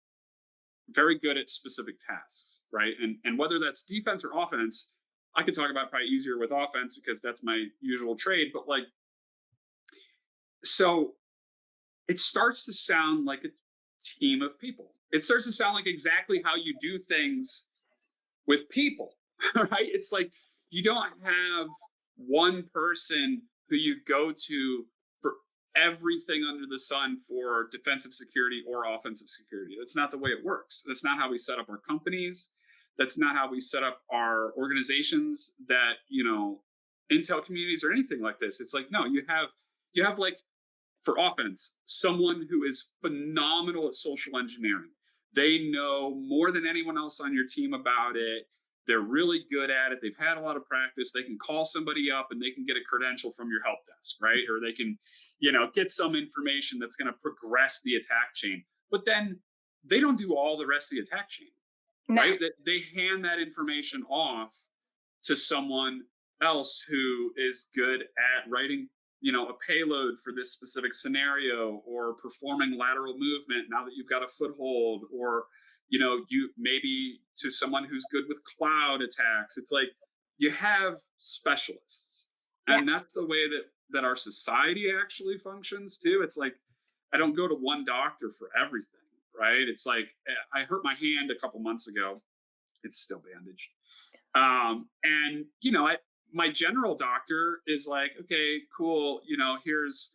very good at specific tasks, right? And whether that's defense or offense, I could talk about probably easier with offense because that's my usual trade. But like, so it starts to sound like a team of people. It starts to sound like exactly how you do things with people, right? It's like you don't have one person who you go to for everything under the sun for defensive security or offensive security. That's not the way it works. That's not how we set up our companies. That's not how we set up our organizations that, you know, intel communities or anything like this. It's like, no, you have like, for offense, someone who is phenomenal at social engineering. They know more than anyone else on your team about it. They're really good at it. They've had a lot of practice. They can call somebody up and they can get a credential from your help desk, right? Or they can, you know, get some information that's going to progress the attack chain. But then they don't do all the rest of the attack chain, right? They hand that information off to someone else who is good at writing a payload for this specific scenario, or performing lateral movement now that you've got a foothold, or you maybe to someone who's good with cloud attacks. It's like you have specialists, Yeah. and that's the way that our society actually functions too. It's like I don't go to one doctor for everything, right? It's like I hurt my hand a couple months ago. It's still bandaged. And my general doctor is like, okay, cool. Here's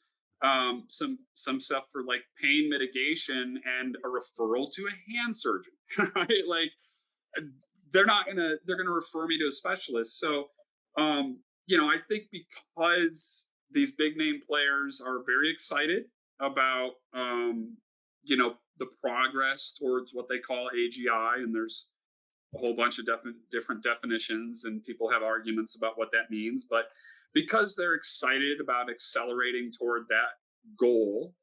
some stuff for like pain mitigation and a referral to a hand surgeon, right? Like they're gonna refer me to a specialist. So, I think because these big name players are very excited about, the progress towards what they call AGI, and there's a whole bunch of different definitions, and people have arguments about what that means. But because they're excited about accelerating toward that goal,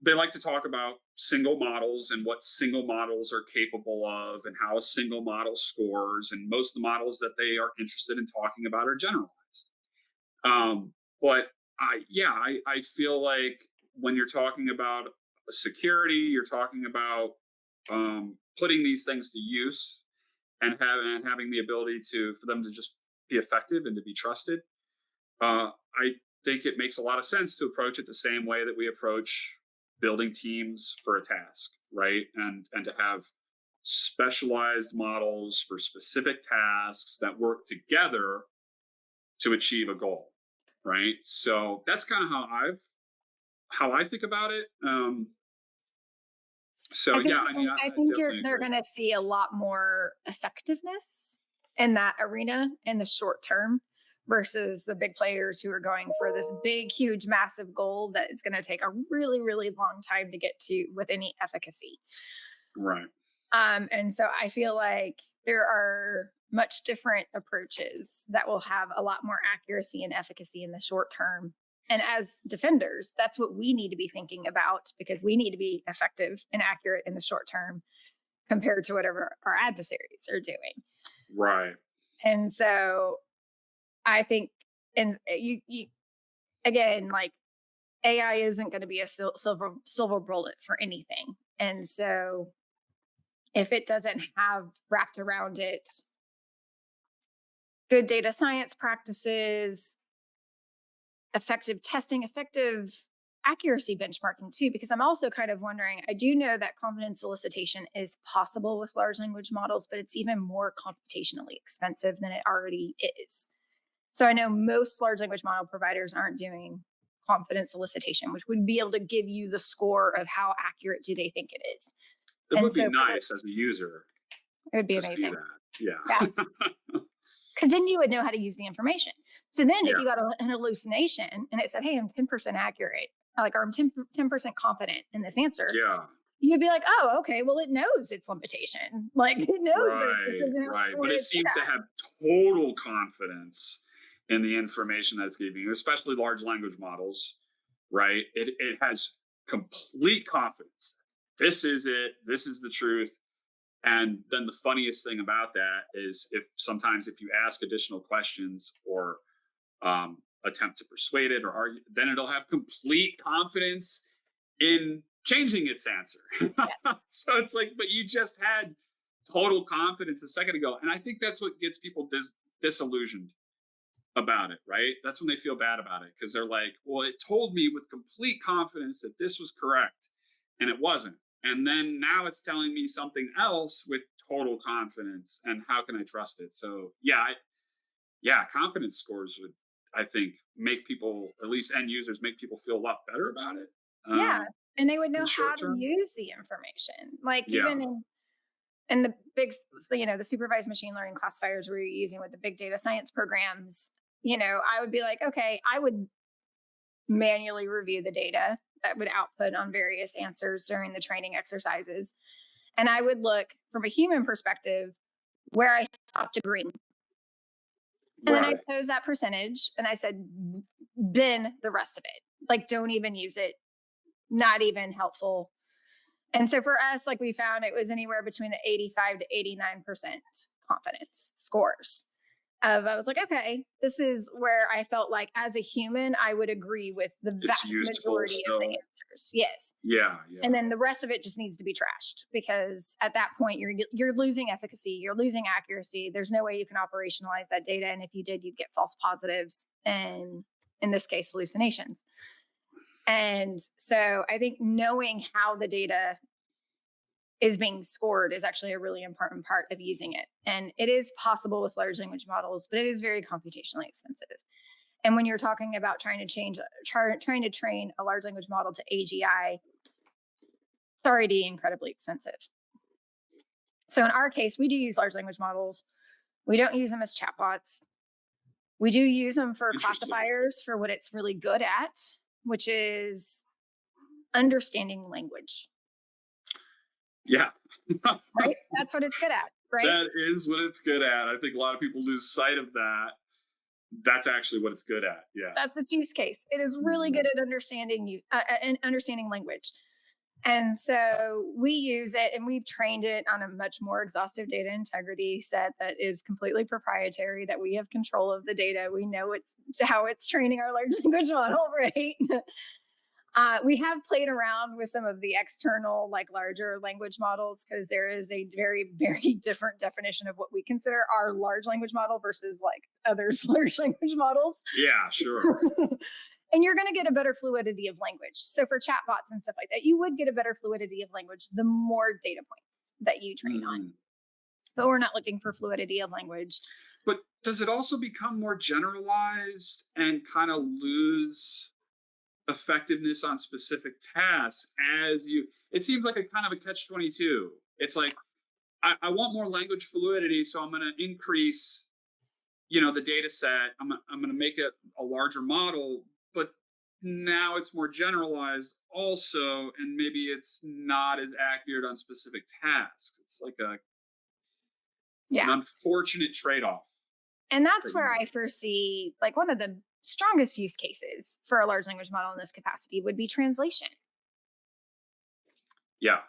they like to talk about single models and what single models are capable of and how a single model scores. And most of the models that they are interested in talking about are generalized. But I feel like when you're talking about security, you're talking about putting these things to use and having the ability for them to just be effective and to be trusted. I think it makes a lot of sense to approach it the same way that we approach building teams for a task, right? And to have specialized models for specific tasks that work together to achieve a goal, right? So that's kind of how I think about it. So I think, yeah, I mean, I I think definitely they're agree. going to see a lot more effectiveness in that arena in the short term versus the big players who are going for this big, huge, massive goal that it's going to take a really, really long time to get to with any efficacy. Right. And so I feel like there are much different approaches that will have a lot more accuracy and efficacy in the short term. And as defenders, that's what we need to be thinking about, because we need to be effective and accurate in the short term compared to whatever our adversaries are doing. Right. And so I think, and you again, like AI isn't going to be a silver bullet for anything. And so if it doesn't have wrapped around it good data science practices, effective testing, effective accuracy benchmarking too, because I'm also kind of wondering, I do know that confidence solicitation is possible with large language models, but it's even more computationally expensive than it already is. So I know most large language model providers aren't doing confidence solicitation, which would be able to give you the score of how accurate do they think it is. It And would be so nice as a user it would be to see amazing. that. Yeah. Yeah. Because then you would know how to use the information. So then if Yeah. you got an hallucination and it said, hey, I'm 10% accurate, like, or I'm 10% confident in this answer, Yeah. you'd be like, oh, okay, well, it knows its limitation. Like, it knows that it Right. doesn't have Right. what But it it's good seems to at. have total confidence in the information that's giving you, especially large language models, right? It has complete confidence. This is it. This is the truth. And then the funniest thing about that is if you ask additional questions or attempt to persuade it or argue, then it'll have complete confidence in changing its answer. Yes. So it's like, but you just had total confidence a second ago. And I think that's what gets people disillusioned about it, right? That's when they feel bad about it, because they're like, well, it told me with complete confidence that this was correct and it wasn't. And then now it's telling me something else with total confidence. And how can I trust it? So yeah, confidence scores would, I think, make people, at least end users, make people feel a lot better about it. Yeah. And they would In know the how short to term. use the information. Like, Yeah. even in the big, the supervised machine learning classifiers we're using with the big data science programs, I would be like, okay, I would manually review the data that would output on various answers during the training exercises. And I would look from a human perspective where I stopped agreeing. And then I Right. chose that percentage and I said, bin the rest of it. Like, don't even use it. Not even helpful. And so for us, like, we found it was anywhere between the 85 to 89% confidence scores. I was like, okay, this is where I felt like as a human, I would agree with the It's vast useful majority of the still. answers. Yes. Yeah, And yeah. then the rest of it just needs to be trashed because at that point you're losing efficacy, you're losing accuracy. There's no way you can operationalize that data. And if you did, you'd get false positives and in this case, hallucinations. And so I think knowing how the data is being scored is actually a really important part of using it. And it is possible with large language models, but it is very computationally expensive. And when you're talking about trying to train a large language model to AGI, it's already incredibly expensive. So in our case, we do use large language models. We don't use them as chatbots. We do use them for Interesting. classifiers for what it's really good at, which is understanding language. Yeah. Right? That's what it's good at, right? That is what it's good at. I think a lot of people lose sight of that. That's actually what it's good at. Yeah. That's its use case. It is really good at understanding language. And so we use it and we've trained it on a much more exhaustive data integrity set that is completely proprietary, that we have control of the data. We know how it's training our large language model, right? We have played around with some of the external, like larger language models, because there is a very, very different definition of what we consider our large language model versus like others' large language models. Yeah, sure. And you're going to get a better fluidity of language. So for chatbots and stuff like that, you would get a better fluidity of language the more data points that you train on. But we're not looking for fluidity of language. But does it also become more generalized and kind of lose effectiveness on specific tasks it seems like a kind of a catch-22. It's like, I want more language fluidity, so I'm going to increase, the data set. I'm going to make it a larger model, but now it's more generalized also, and maybe it's not as accurate on specific tasks. It's like an unfortunate trade-off. And that's where I foresee like one of the strongest use cases for a large language model in this capacity would be translation. Yeah.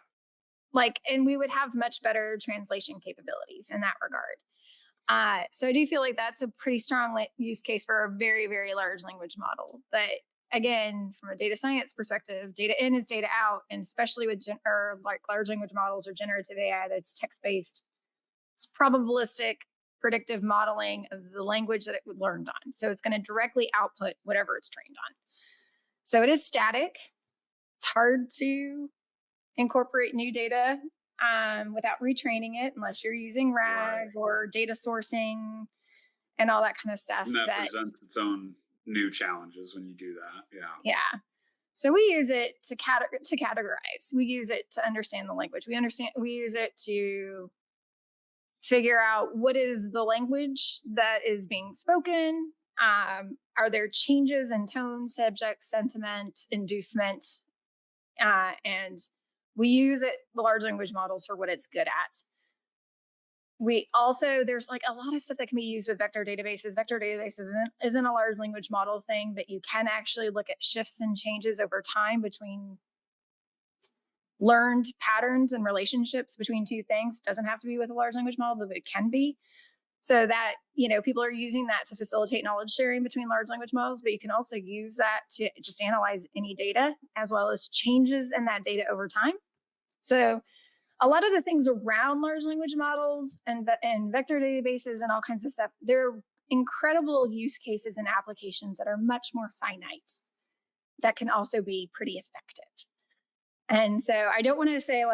And we would have much better translation capabilities in that regard. So I do feel like that's a pretty strong use case for a very, very large language model. But again, from a data science perspective, data in is data out, and especially with large language models or generative AI that's text-based, it's probabilistic predictive modeling of the language that it would learned on. So it's going to directly output whatever it's trained on. So it is static. It's hard to incorporate new data without retraining it unless you're using RAG or data sourcing and all that kind of stuff. And that presents its own new challenges when you do that. Yeah. Yeah. So we use it to categorize. We use it to understand the language. We use it to figure out what is the language that is being spoken. Are there changes in tone, subject, sentiment, inducement? And we use the large language models for what it's good at. There's like a lot of stuff that can be used with vector databases. Vector databases isn't a large language model thing, but you can actually look at shifts and changes over time between learned patterns and relationships between two things. It doesn't have to be with a large language model, but it can be. So that, people are using that to facilitate knowledge sharing between large language models, but you can also use that to just analyze any data as well as changes in that data over time. So a lot of the things around large language models and vector databases and all kinds of stuff, they're incredible use cases and applications that are much more finite that can also be pretty effective. And so I don't want to say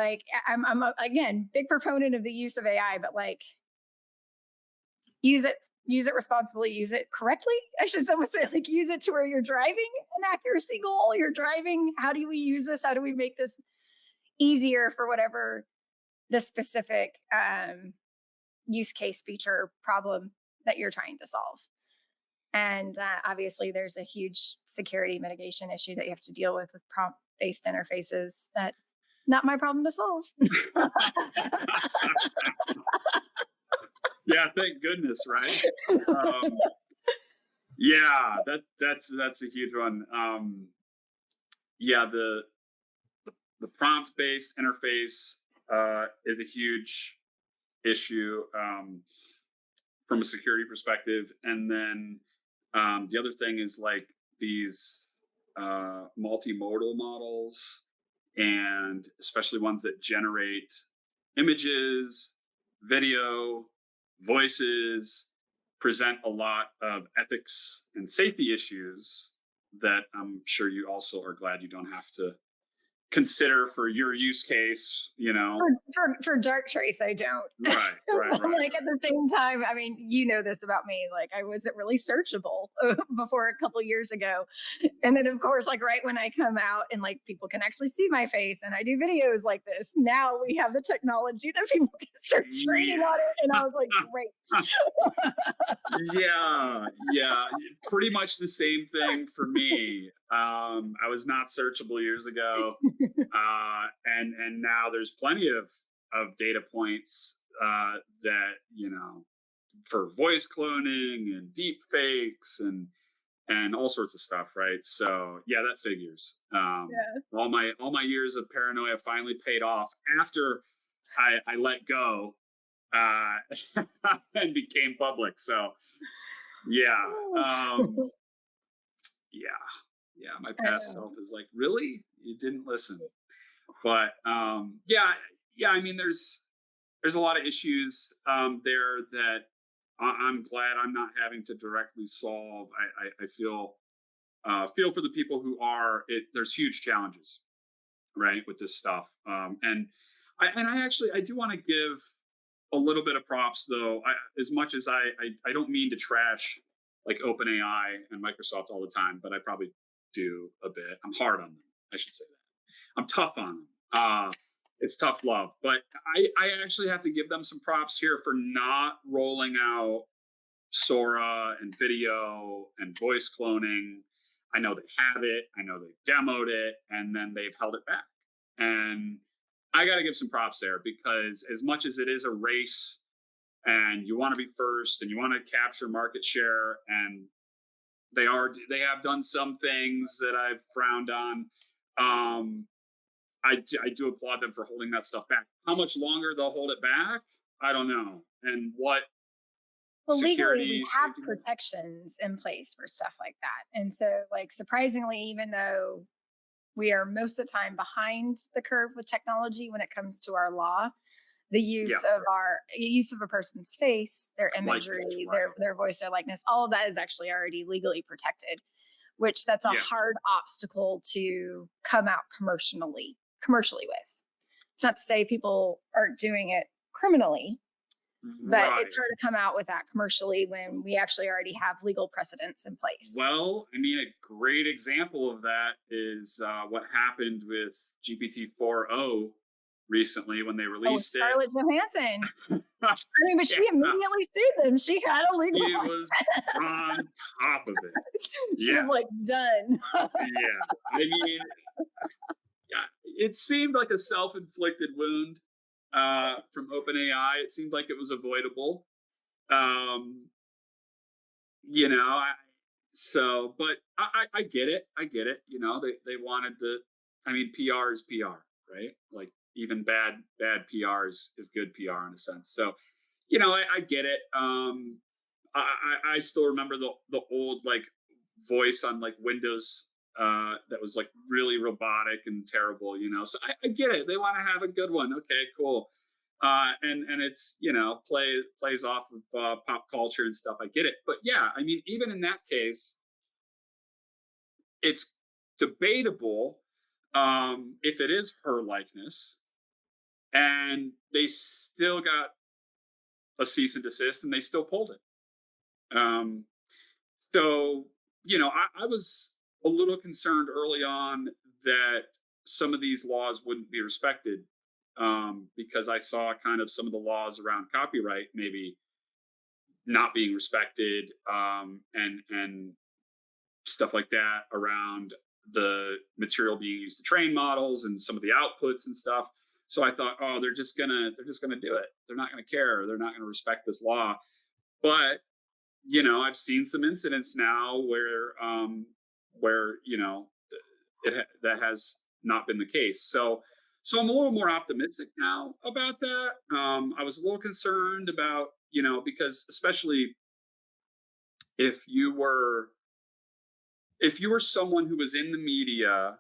I'm again, big proponent of the use of AI, but use it responsibly, use it correctly. I should almost say use it to where you're driving an accuracy goal. You're driving, how do we use this? How do we make this easier for whatever the specific use case, feature, problem that you're trying to solve? And obviously there's a huge security mitigation issue that you have to deal with prompt-based interfaces. That's not my problem to solve. Yeah, thank goodness, right? Yeah, that's a huge one. Yeah, the prompt-based interface is a huge issue. from a security perspective. And then the other thing is like these multimodal models, and especially ones that generate images, video, voices, present a lot of ethics and safety issues that I'm sure you also are glad you don't have to consider for your use case, you know? For Darktrace, I don't. Right, right, right, Like at the same time, I mean, you know this about me. Like I wasn't really searchable before a couple years ago, and then of course, like right when I come out and like people can actually see my face and I do videos like this, now we have the technology that people can start trading on it, and I was like, great. yeah, yeah, pretty much the same thing for me. I was not searchable years ago, and now there's plenty of data points that for voice cloning and deep fakes and all sorts of stuff, right? So yeah, that figures. Yeah. All my years of paranoia finally paid off after I let go uh, and became public. So yeah, yeah, yeah. My I past know. self is like, really, you didn't listen. But yeah, yeah. I mean, there's a lot of issues there that I'm glad I'm not having to directly solve. I feel for the people who are. There's huge challenges, right, with this stuff. And I actually I do want to give a little bit of props though. As much as I don't mean to trash like OpenAI and Microsoft all the time, but I probably do a bit. I'm hard on them. I should say that. I'm tough on them. It's tough love, but I actually have to give them some props here for not rolling out Sora and video and voice cloning. I know they have it. I know they've demoed it, and then they've held it back. And I got to give some props there because as much as it is a race, and you want to be first, and you want to capture market share, and they have done some things that I've frowned on. Um, I do applaud them for holding that stuff back. How much longer they'll hold it back, I don't know. And what Well, legally, we security have safety? protections in place for stuff like that. And so, like, surprisingly, even though we are most of the time behind the curve with technology when it comes to our law, the Yeah, use of a person's face, their likeness, imagery, right? their voice, their likeness, all of that is actually already legally protected, which that's a Yeah, hard obstacle to come out commercially with. It's not to say people aren't doing it criminally, but it's right. hard to come out with that commercially when we actually already have legal precedents in place. Well, I mean, a great example of that is what happened with GPT-4o recently when they Oh, with released it. Scarlett Johansson. I mean, but she Yeah, immediately sued them. She had a legal. he was on top of it. She was Yeah, like, done. yeah. I mean, yeah, it seemed like a self-inflicted wound from OpenAI. It seemed like it was avoidable. Um, I, but I get it. I get it. They wanted the. I mean, PR is PR, right? Like even bad PR is good PR in a sense. So, I get it. I still remember the old like voice on like Windows that was like really robotic and terrible. So I get it. They want to have a good one. Okay, cool. And it's plays off of pop culture and stuff. I get it, but yeah, I mean, even in that case, it's debatable if it is her likeness, and they still got a cease and desist, and they still pulled it. Um, so I was a little concerned early on that some of these laws wouldn't be respected because I saw kind of some of the laws around copyright maybe not being respected, and stuff like that around the material being used to train models and some of the outputs and stuff. So I thought, oh, they're just gonna do it. They're not gonna care. They're not gonna respect this law. But I've seen some incidents now where that has not been the case. So I'm a little more optimistic now about that. I was a little concerned about because especially if you were someone who was in the media,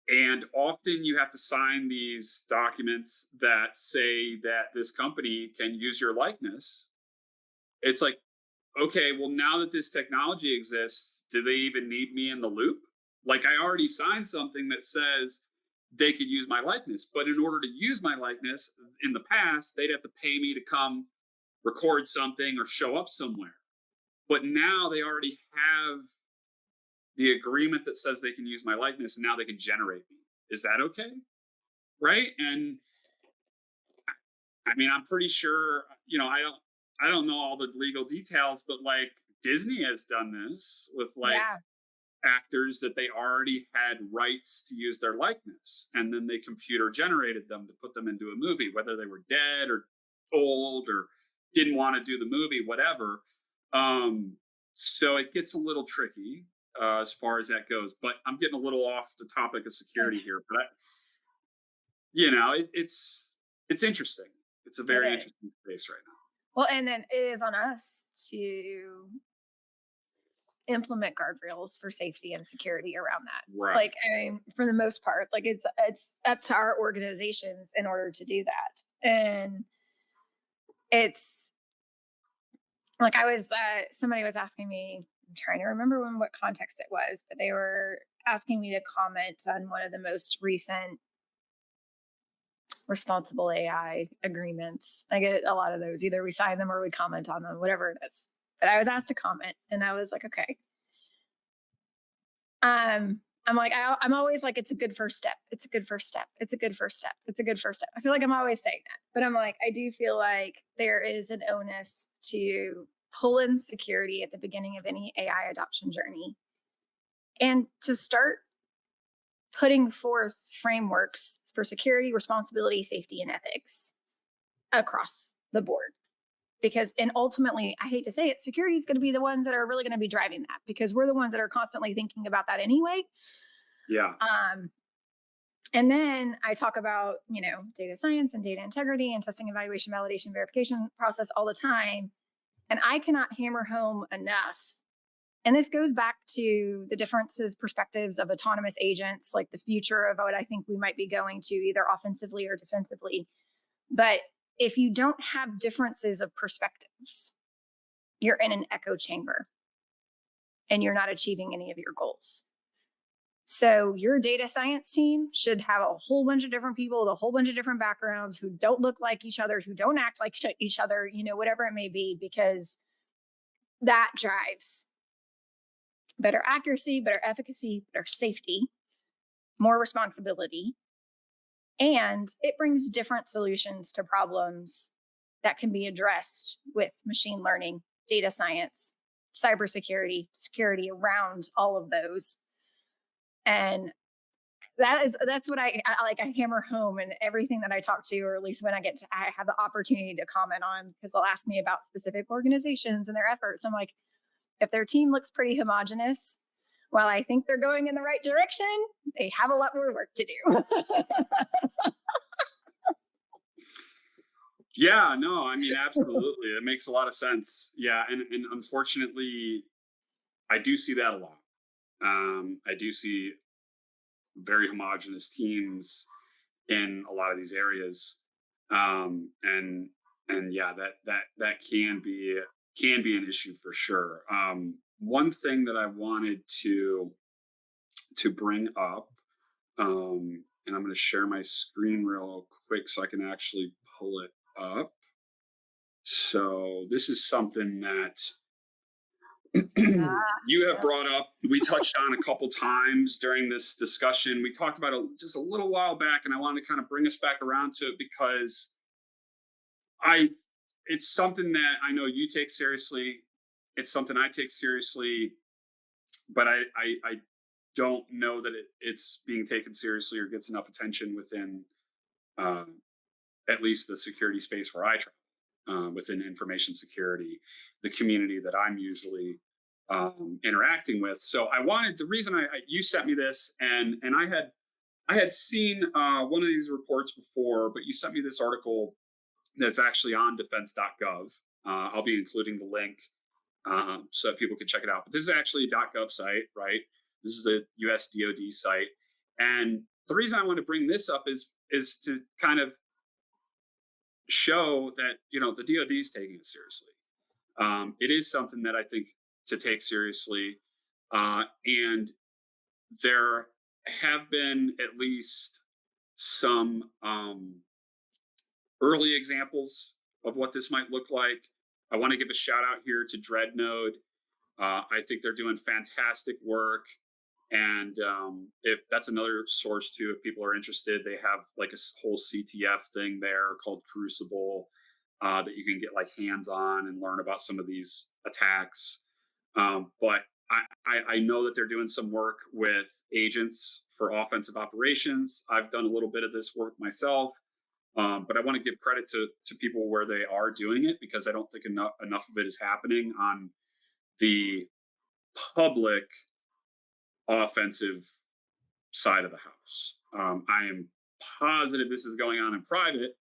and often you have to sign these documents that say that this company can use your likeness. It's like, okay, well, now that this technology exists, do they even need me in the loop? Like, I already signed something that says they could use my likeness, but in order to use my likeness in the past, they'd have to pay me to come record something or show up somewhere. But now they already have the agreement that says they can use my likeness, and now they can generate me. Is that okay? Right? And I mean, I'm pretty sure, I don't know all the legal details, but like Disney has done this with like Yeah. actors that they already had rights to use their likeness, and then they computer generated them to put them into a movie, whether they were dead or old or didn't want to do the movie, whatever. So it gets a little tricky as far as that goes, but I'm getting a little off the topic of security here. But it's interesting. It's a It very is. interesting space right now. Well, and then it is on us to implement guardrails for safety and security around that. Right. Like, I mean, for the most part, like it's up to our organizations in order to do that. And it's like somebody was asking me, I'm trying to remember what context it was, but they were asking me to comment on one of the most recent responsible AI agreements. I get a lot of those. Either we sign them or we comment on them, whatever it is. But I was asked to comment, and I was like, okay. I'm like, I'm always like, it's a good first step. It's a good first step. It's a good first step. It's a good first step. I feel like I'm always saying that, but I'm like, I do feel like there is an onus to pull in security at the beginning of any AI adoption journey, and to start putting forth frameworks for security, responsibility, safety, and ethics across the board. Because, and ultimately, I hate to say it, security is going to be the ones that are really going to be driving that, because we're the ones that are constantly thinking about that anyway. Yeah. And then I talk about, data science and data integrity and testing, evaluation, validation, verification process all the time. And I cannot hammer home enough. And this goes back to the differences, perspectives of autonomous agents, like the future of what I think we might be going to, either offensively or defensively. But if you don't have differences of perspectives, you're in an echo chamber and you're not achieving any of your goals. So your data science team should have a whole bunch of different people with a whole bunch of different backgrounds who don't look like each other, who don't act like each other, whatever it may be, because that drives better accuracy, better efficacy, better safety, more responsibility. And it brings different solutions to problems that can be addressed with machine learning, data science, cybersecurity, security around all of those. And that's what I like. I hammer home in everything that I talk to, or at least when I have the opportunity to comment on, because they'll ask me about specific organizations and their efforts. I'm like, if their team looks pretty homogenous, while I think they're going in the right direction, they have a lot more work to do. Yeah, no, I mean, absolutely. It makes a lot of sense. Yeah. And unfortunately, I do see that a lot. I do see very homogenous teams in a lot of these areas. And yeah, that can be an issue for sure. One thing that I wanted to bring up, and I'm going to share my screen real quick so I can actually pull it up. So this is something that you have brought up. We touched on a couple times during this discussion. We talked about it just a little while back, and I wanted to kind of bring us back around to it because it's something that I know you take seriously. It's something I take seriously, but I don't know that it's being taken seriously or gets enough attention within at least the security space where I travel, within information security, the community that I'm usually interacting with. So the reason you sent me this, and I had seen one of these reports before, but you sent me this article that's actually on defense.gov. I'll be including the link so that people can check it out. But this is actually a .gov site, right? This is a US DoD site, and the reason I want to bring this up is to kind of show that the DoD is taking it seriously. It is something that I think to take seriously, and there have been at least some early examples of what this might look like. I want to give a shout out here to Dreadnode. I think they're doing fantastic work. And if that's another source too, if people are interested, they have like a whole CTF thing there called Crucible that you can get like hands on and learn about some of these attacks. But I know that they're doing some work with agents for offensive operations. I've done a little bit of this work myself. But I want to give credit to people where they are doing it, because I don't think enough of it is happening on the public offensive side of the house. I am positive this is going on in private.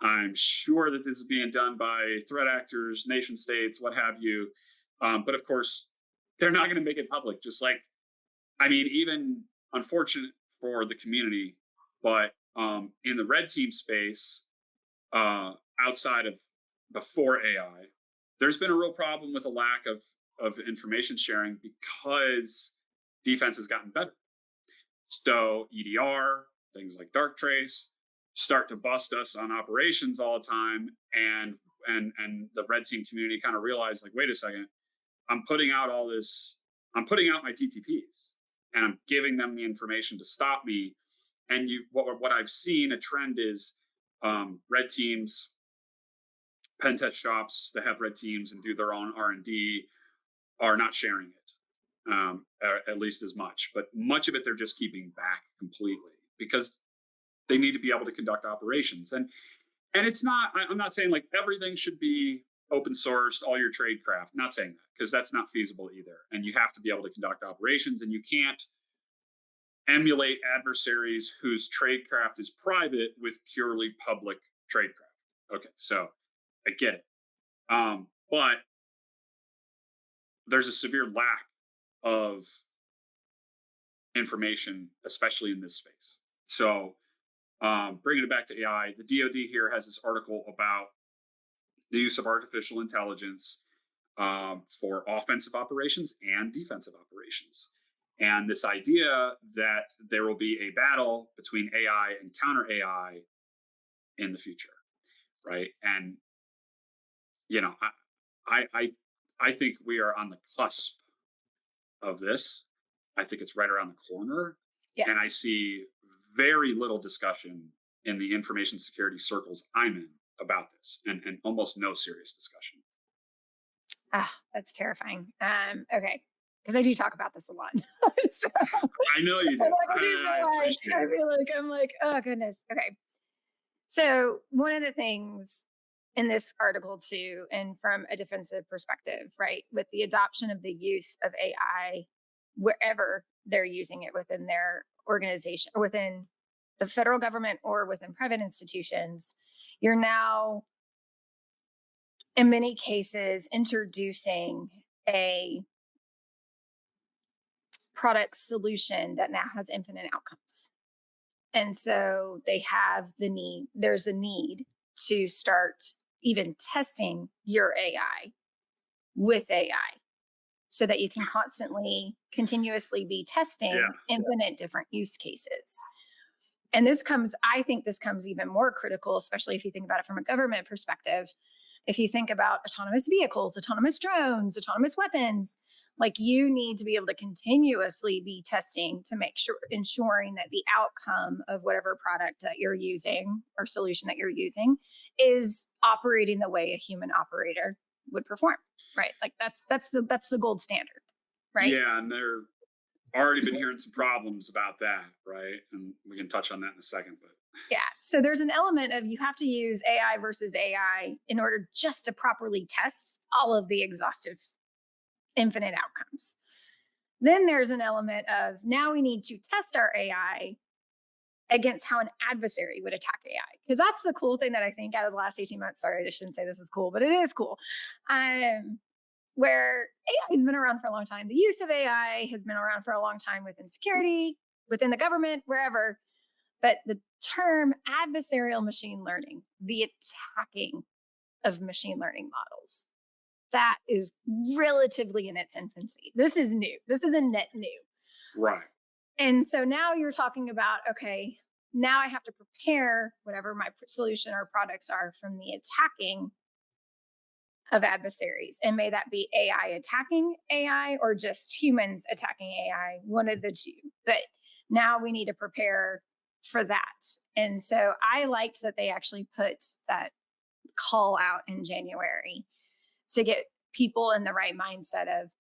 I'm sure that this is being done by threat actors, nation states, what have you. But of course, they're not going to make it public. Just like, I mean, even unfortunate for the community, but in the red team space, outside of before AI, there's been a real problem with a lack of information sharing because defense has gotten better. So EDR, things like Darktrace, start to bust us on operations all the time, and the red team community kind of realized, like, wait a second, I'm putting out my TTPs, and I'm giving them the information to stop me. And what I've seen a trend is red teams, pen test shops that have red teams and do their own R&D are not sharing it, at least as much. But much of it they're just keeping back completely because they need to be able to conduct operations. And it's not, I'm not saying like everything should be open sourced, all your trade craft. Not saying that, because that's not feasible either. And you have to be able to conduct operations, and you can't emulate adversaries whose tradecraft is private with purely public tradecraft. Okay, so I get it. But there's a severe lack of information, especially in this space. So bringing it back to AI, the DoD here has this article about the use of artificial intelligence for offensive operations and defensive operations. And this idea that there will be a battle between AI and counter AI in the future, right? And I think we are on the cusp of this. I think it's right around the corner. Yes. And I see very little discussion in the information security circles I'm in about this, and almost no serious discussion. That's terrifying. Okay. Because I do talk about this a lot. So, I know you do. I'm like, oh goodness. Okay. So one of the things in this article too, and from a defensive perspective, right, with the adoption of the use of AI, wherever they're using it within their organization, or within the federal government or within private institutions, you're now, in many cases, introducing a product solution that now has infinite outcomes. And so there's a need to start even testing your AI with AI so that you can continuously be testing infinite different use cases. And I think this comes even more critical, especially if you think about it from a government perspective. If you think about autonomous vehicles, autonomous drones, autonomous weapons, like, you need to be able to continuously be testing to make sure, ensuring that the outcome of whatever product that you're using or solution that you're using is operating the way a human operator would perform, right? Like that's the gold standard, right? Yeah, and they're already been hearing some problems about that, right? And we can touch on that in a second, but yeah. So there's an element of, you have to use AI versus AI in order just to properly test all of the exhaustive infinite outcomes. Then there's an element of, now we need to test our AI against how an adversary would attack AI. Because that's the cool thing that I think out of the last 18 months. Sorry, I shouldn't say this is cool, but it is cool. Where AI has been around for a long time. The use of AI has been around for a long time within security, within the government, wherever. But the term adversarial machine learning, the attacking of machine learning models, that is relatively in its infancy. This is new. This is a net new. Right. And so now you're talking about, okay, now I have to prepare whatever my solution or products are from the attacking of adversaries. And may that be AI attacking AI or just humans attacking AI, one of the two. But now we need to prepare for that. And so I liked that they actually put that call out in January to get people in the right mindset of,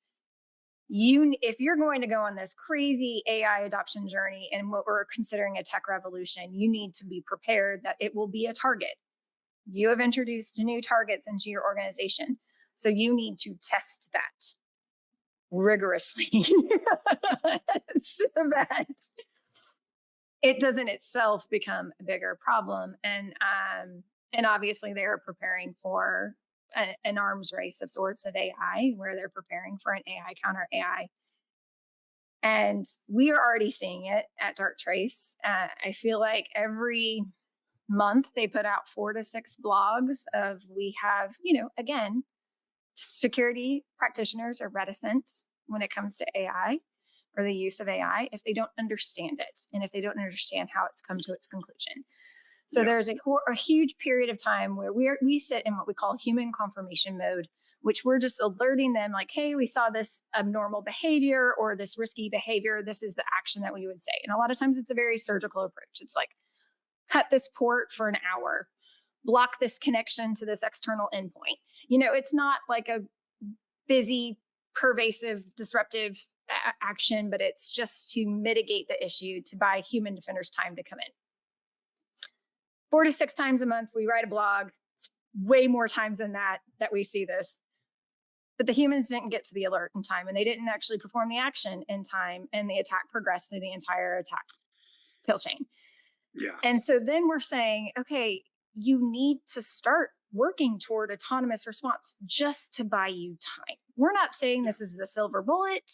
if you're going to go on this crazy AI adoption journey and what we're considering a tech revolution, you need to be prepared that it will be a target. You have introduced new targets into your organization, so you need to test that rigorously so that it doesn't itself become a bigger problem. And obviously they're preparing for an arms race of sorts of AI, where they're preparing for an AI counter AI. And we are already seeing it at Darktrace. I feel like every month they put out 4 to 6 blogs of, we have, again, security practitioners are reticent when it comes to AI or the use of AI if they don't understand it and if they don't understand how it's come to its conclusion. So there's a huge period of time where we sit in what we call human confirmation mode, which we're just alerting them like, hey, we saw this abnormal behavior or this risky behavior. This is the action that we would say. And a lot of times it's a very surgical approach. It's like, cut this port for an hour, block this connection to this external endpoint. It's not like a busy, pervasive, disruptive action, but it's just to mitigate the issue, to buy human defenders time to come in. 4 to 6 times a month, we write a blog. It's way more times than that we see this. But the humans didn't get to the alert in time, and they didn't actually perform the action in time, and the attack progressed through the entire attack kill chain. Yeah. And so then we're saying, okay, you need to start working toward autonomous response just to buy you time. We're not saying this is the silver bullet.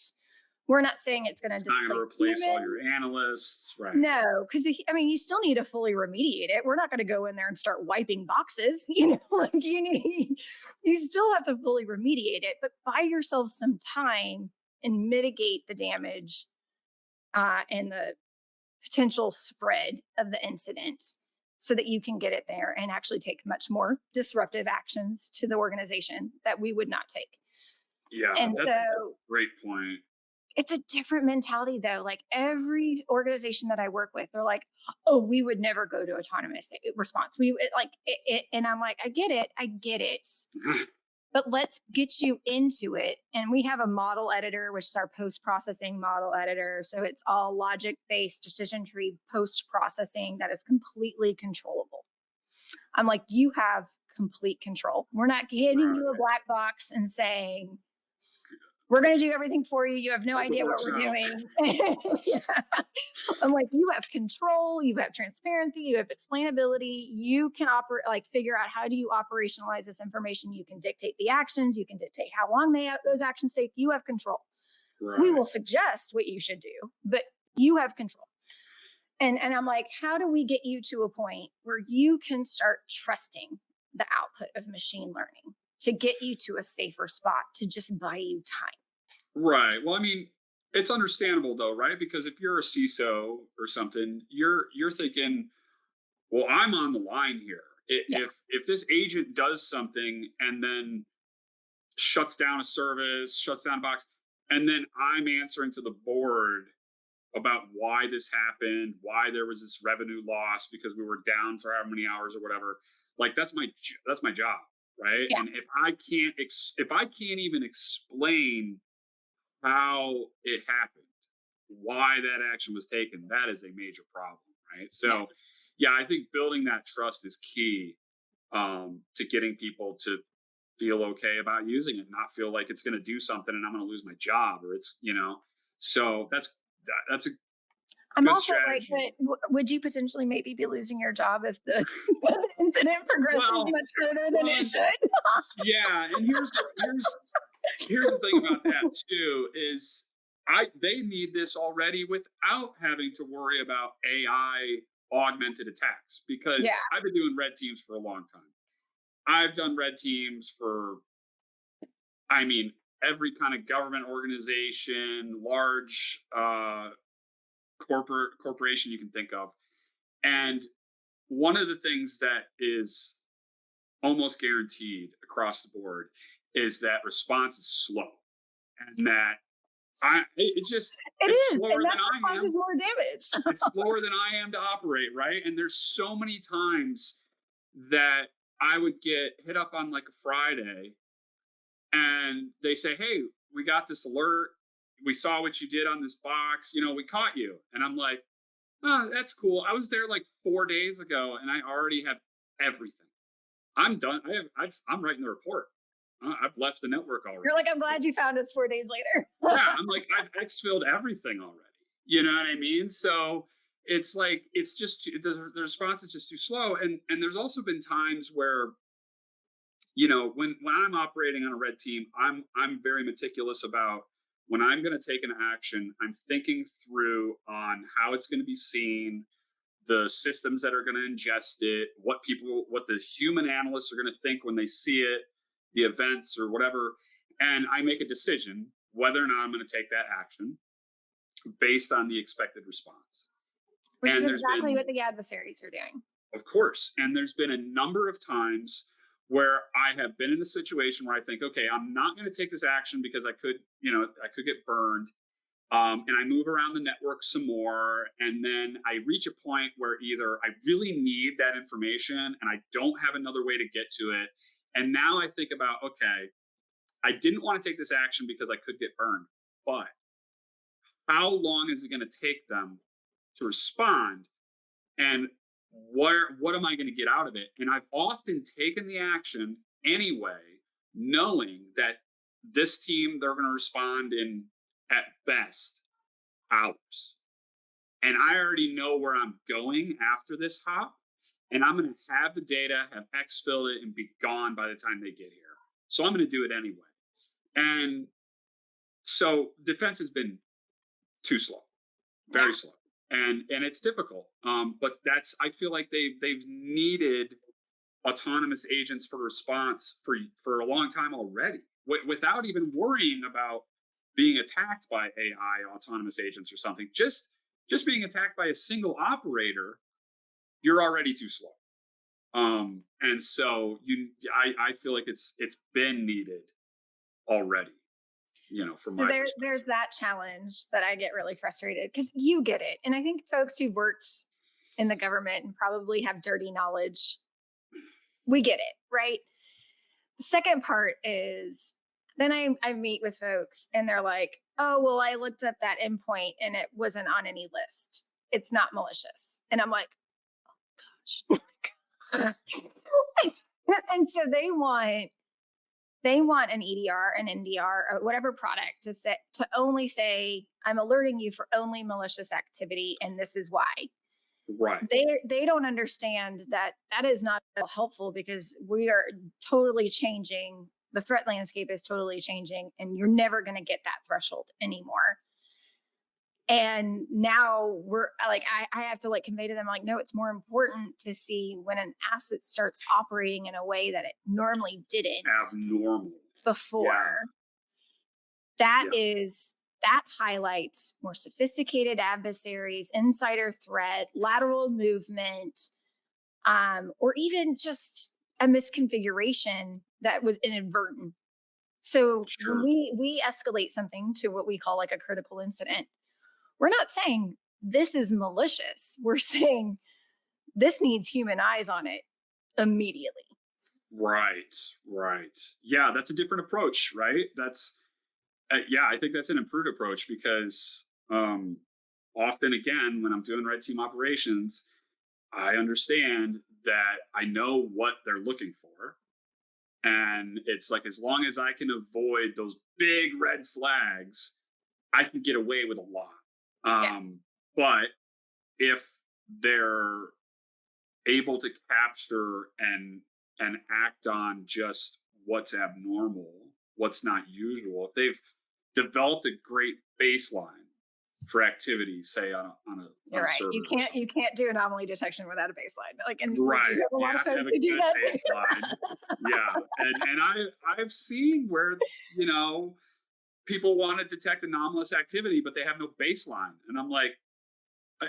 We're not saying it's going to replace all your analysts, right? No, because you still need to fully remediate it. We're not going to go in there and start wiping boxes. You still have to fully remediate it, but buy yourself some time and mitigate the damage and the potential spread of the incident, so that you can get it there and actually take much more disruptive actions to the organization that we would not take. Yeah, and that's so a great point. It's a different mentality, though. Like every organization that I work with, they're like, "Oh, we would never go to autonomous response." And I'm like, I get it, but let's get you into it. And we have a model editor, which is our post-processing model editor. So it's all logic-based decision tree post-processing that is completely controllable. I'm like, you have complete control. We're not handing you a black box and saying, we're going to do everything for you. You have no idea what we're doing. Yeah. I'm like, you have control, you have transparency, you have explainability. You can figure out, how do you operationalize this information? You can dictate the actions. You can dictate how long those actions take. You have control. Right. We will suggest what you should do, but you have control. And I'm like, how do we get you to a point where you can start trusting the output of machine learning to get you to a safer spot, to just buy you time? Right. Well, it's understandable though, right? Because if you're a CISO or something, you're thinking, well, I'm on the line here. If this agent does something and then shuts down a service, shuts down a box, and then I'm answering to the board about why this happened, why there was this revenue loss because we were down for how many hours or whatever, like that's my job, right? Yeah. And if I can't even explain how it happened, why that action was taken, that is a major problem, right? So yeah, I think building that trust is key to getting people to feel okay about using it, not feel like it's going to do something and I'm going to lose my job, or it's, so that's a I'm Good also like, strategy. but would you potentially maybe be losing your job if the the incident progresses Well, much further than well, it should? yeah, and here's the thing about that too is they need this already without having to worry about AI augmented attacks Yeah. because I've been doing red teams for a long time. I've done red teams for, I mean, every kind of government organization, large corporation you can think of. And one of the things that is almost guaranteed across the board is that response is slow and that It it's is, and slower than that's what I causes am. more damage. It's slower than I am to operate, right? And there's so many times that I would get hit up on like a Friday and they say, "Hey, we got this alert. We saw what you did on this box. You know, we caught you." And I'm like, "Oh, that's cool. I was there like 4 days ago and I already have everything. I'm done. I'm writing the report. I've left the network You're already." like, "I'm glad you found us 4 days later." Yeah, I'm like, I've exfilled everything already. You know what I mean? So it's like it's just the response is just too slow. And there's also been times where when I'm operating on a red team, I'm very meticulous about when I'm going to take an action. I'm thinking through on how it's going to be seen, the systems that are going to ingest it, what the human analysts are going to think when they see it, the events or whatever, and I make a decision whether or not I'm going to take that action based on the expected response. Which is And there's exactly been, what the adversaries are doing. of course, and there's been a number of times where I have been in a situation where I think, okay, I'm not going to take this action because I could get burned. And I move around the network some more. And then I reach a point where either I really need that information and I don't have another way to get to it. And now I think about, okay, I didn't want to take this action because I could get burned, but how long is it going to take them to respond? And what am I going to get out of it? And I've often taken the action anyway, knowing that this team, they're going to respond in at best hours. And I already know where I'm going after this hop. And I'm going to have the data, have exfilled it, and be gone by the time they get here. So I'm going to do it anyway. And so defense has been too slow, Yeah. very slow. And it's difficult. But I feel like they've needed autonomous agents for response for a long time already, without even worrying about being attacked by AI autonomous agents or something. Just being attacked by a single operator, you're already too slow. And so I feel like it's been needed already. From So my perspective. there's that challenge that I get really frustrated because you get it. And I think folks who've worked in the government and probably have dirty knowledge, we get it, right? The second part is then I meet with folks and they're like, "Oh, well, I looked up that endpoint and it wasn't on any list. It's not malicious." And I'm like, "Oh gosh." And so they want an EDR, an NDR, or whatever product to only say, "I'm alerting you for only malicious activity, and this is why." Right. They don't understand that that is not helpful because we are totally changing. The threat landscape is totally changing, and you're never going to get that threshold anymore. And now we're like, I have to like convey to them like, no, it's more important to see when an asset starts operating in a way that it normally didn't Abnormal. before. Yeah. That highlights more sophisticated adversaries, insider threat, lateral movement, or even just a misconfiguration that was inadvertent. So Sure. when we escalate something to what we call like a critical incident, we're not saying this is malicious. We're saying this needs human eyes on it immediately. Right. Yeah, that's a different approach, right? I think that's an improved approach because often, again, when I'm doing red team operations, I understand that I know what they're looking for. And it's like, as long as I can avoid those big red flags, I can get away with a lot. Yeah. But if they're able to capture and act on just what's abnormal, what's not usual, if they've developed a great baseline for activity, say on You're a right. server You or can't something. you can't do anomaly detection without a baseline. Like, and we do Right. have a You lot of have to folks have a who do good that. baseline. Yeah. And I've seen where, you know, people want to detect anomalous activity, but they have no baseline. And I'm like, "Uh,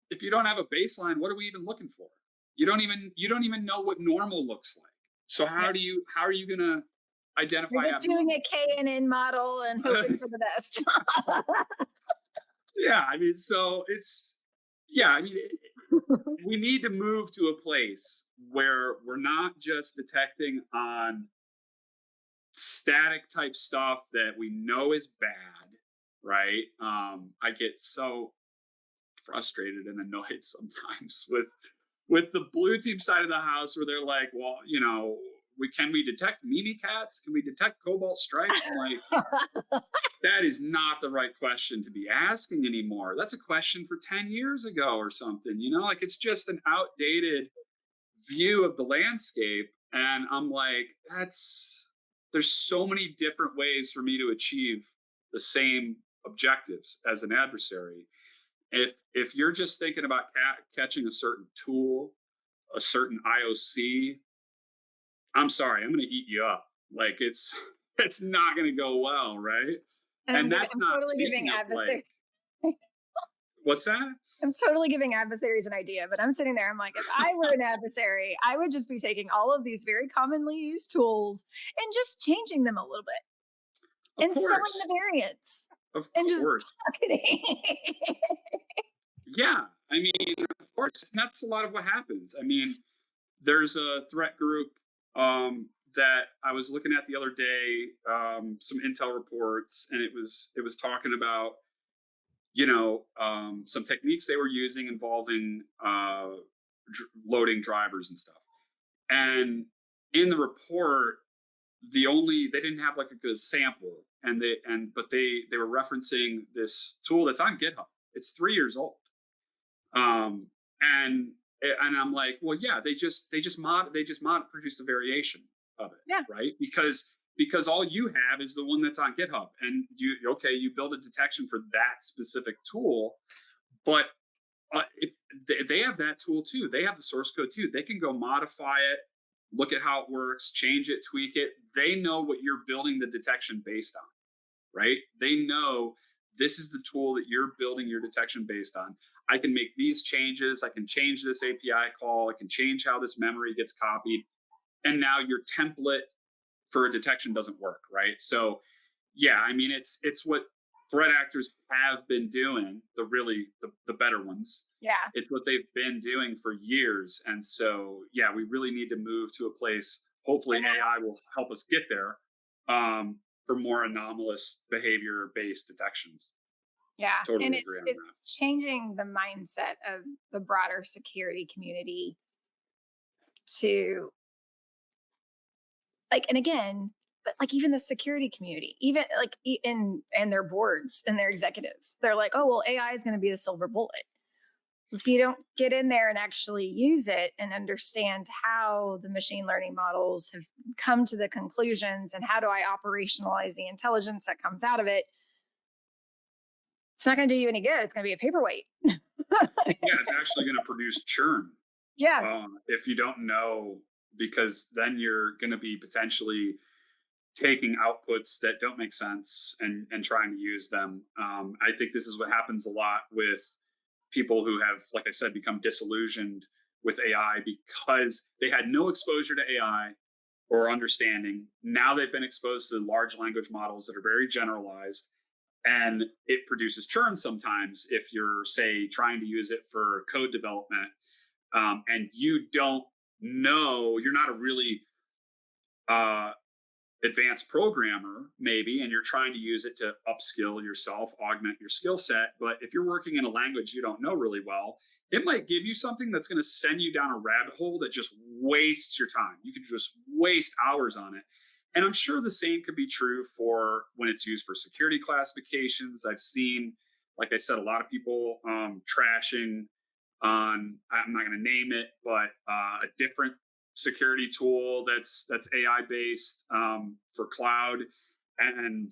if you don't have a baseline, what are we even looking for? You don't even know what normal looks like. So Yeah. how are you gonna You're identify just doing a abnormal? KNN model and hoping for the best. Yeah, I mean, so it's yeah, I mean, we need to move to a place where we're not just detecting on static type stuff that we know is bad, right? I get so frustrated and annoyed sometimes with the blue team side of the house where they're like, well, we detect Mimi cats? Can we detect cobalt stripes? I'm like, that is not the right question to be asking anymore. That's a question for 10 years ago or something, like it's just an outdated view of the landscape. And I'm like, there's so many different ways for me to achieve the same objectives as an adversary. If you're just thinking about catching a certain tool, a certain IOC, I'm sorry, I'm going to eat you up. Like it's not going to go well, right? And And that's I'm not totally giving speaking of like adversaries. what's that? I'm totally giving adversaries an idea, but I'm sitting there. I'm like, if I were an adversary, I would just be taking all of these very commonly used tools and just changing them a little bit Of and selling course, the variants of and just course, pocketing. yeah. I mean, of course, and that's a lot of what happens. I mean, there's a threat group that I was looking at the other day, some intel reports, and it was talking about some techniques they were using involving loading drivers and stuff. And in the report, they didn't have like a good sample, but they were referencing this tool that's on GitHub. It's 3 years old, um, and and I'm like, well, yeah, they just produced a variation of it, Yeah. right? Because all you have is the one that's on GitHub, and you build a detection for that specific tool, but if they have that tool too, they have the source code too. They can go modify it, look at how it works, change it, tweak it. They know what you're building the detection based on, right? They know this is the tool that you're building your detection based on. I can make these changes. I can change this API call. I can change how this memory gets copied. And now your template for a detection doesn't work, right? So, yeah, I mean, it's what threat actors have been doing, the better ones. Yeah. It's what they've been doing for years. And so, yeah, we really need to move to a place. Hopefully, And now, AI will help us get there, for more anomalous behavior based detections. yeah. And Totally agree on that. it's changing the mindset of the broader security community to like, and again, but like even the security community, even like and their boards and their executives, they're like, oh well, AI is going to be the silver bullet. If you don't get in there and actually use it and understand how the machine learning models have come to the conclusions and how do I operationalize the intelligence that comes out of it, it's not going to do you any good. It's going to be a paperweight. Yeah, it's actually going to produce churn, Yeah. if you don't know, because then you're going to be potentially taking outputs that don't make sense and trying to use them. I think this is what happens a lot with people who have, like I said, become disillusioned with AI because they had no exposure to AI or understanding. Now they've been exposed to large language models that are very generalized, and it produces churn sometimes if you're, say, trying to use it for code development, and you don't know, you're not a really uh, advanced programmer maybe, and you're trying to use it to upskill yourself, augment your skill set. But if you're working in a language you don't know really well, it might give you something that's going to send you down a rabbit hole that just wastes your time. You could just waste hours on it. And I'm sure the same could be true for when it's used for security classifications. I've seen, like I said, a lot of people trashing on, I'm not going to name it, but a different security tool that's AI based for cloud, and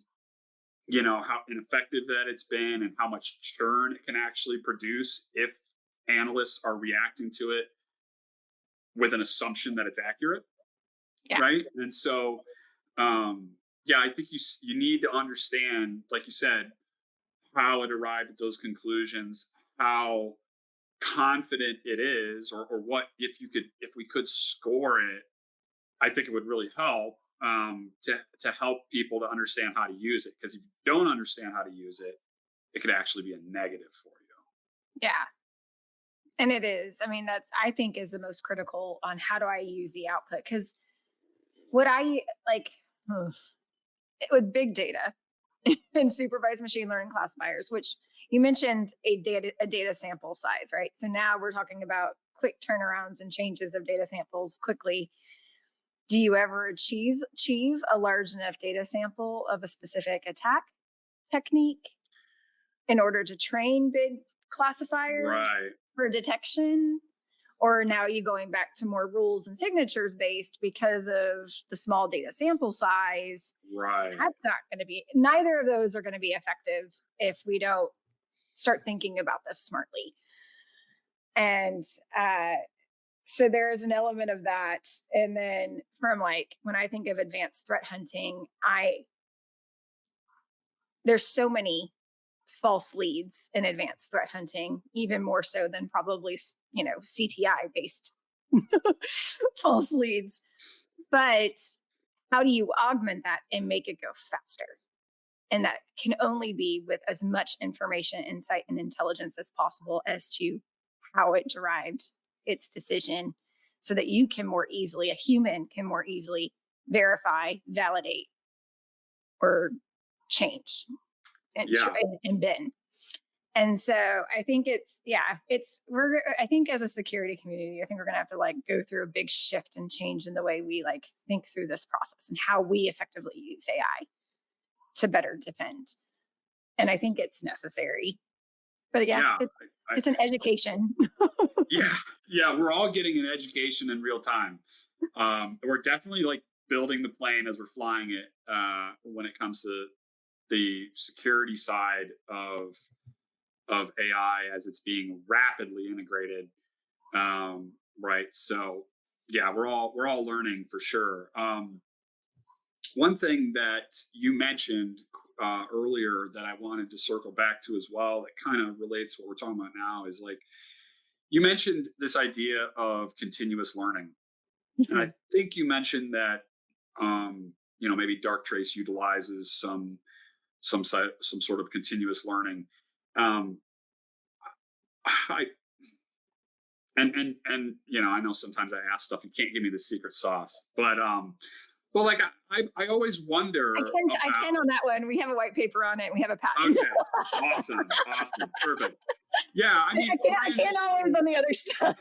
how ineffective that it's been and how much churn it can actually produce if analysts are reacting to it with an assumption that it's accurate, Yeah. right? And so, yeah, I think you need to understand, like you said, how it arrived at those conclusions, how confident it is, or what, if we could score it, I think it would really help, to help people to understand how to use it. Because if you don't understand how to use it, it could actually be a negative for you. Yeah. And it is. I mean, that's, I think, is the most critical on how do I use the output. Because what I like with big data and supervised machine learning classifiers, which you mentioned a data sample size, right? So now we're talking about quick turnarounds and changes of data samples quickly. Do you ever achieve a large enough data sample of a specific attack technique in order to train big classifiers Right. for detection? Or now you going back to more rules and signatures based because of the small data sample size? Right. That's not going to be, neither of those are going to be effective if we don't start thinking about this smartly. And so there's an element of that. And then from like, when I think of advanced threat hunting, there's so many false leads in advanced threat hunting, even more so than probably, CTI based false leads. But how do you augment that and make it go faster? And that can only be with as much information, insight, and intelligence as possible as to how it derived its decision, so that you can more easily, a human can more easily verify, validate, or change and, Yeah. and bend. And so I think I think as a security community, I think we're going to have to like go through a big shift and change in the way we like think through this process and how we effectively use AI to better defend. And I think it's necessary. But yeah, Yeah. it's an education. Yeah. Yeah. We're all getting an education in real time. We're definitely like building the plane as we're flying it, when it comes to the security side of AI as it's being rapidly integrated. Right. So yeah, we're all learning for sure. One thing that you mentioned earlier that I wanted to circle back to as well, that kind of relates to what we're talking about now, is like you mentioned this idea of continuous learning, and I think you mentioned that maybe Darktrace utilizes some sort of continuous learning. Um, I and I know sometimes I ask stuff, you can't give me the secret sauce, but well, like I always wonder I about. can on that one. We have a white paper on it and we have a patent. Okay, awesome, perfect. Yeah, I mean, I can't always on the other stuff.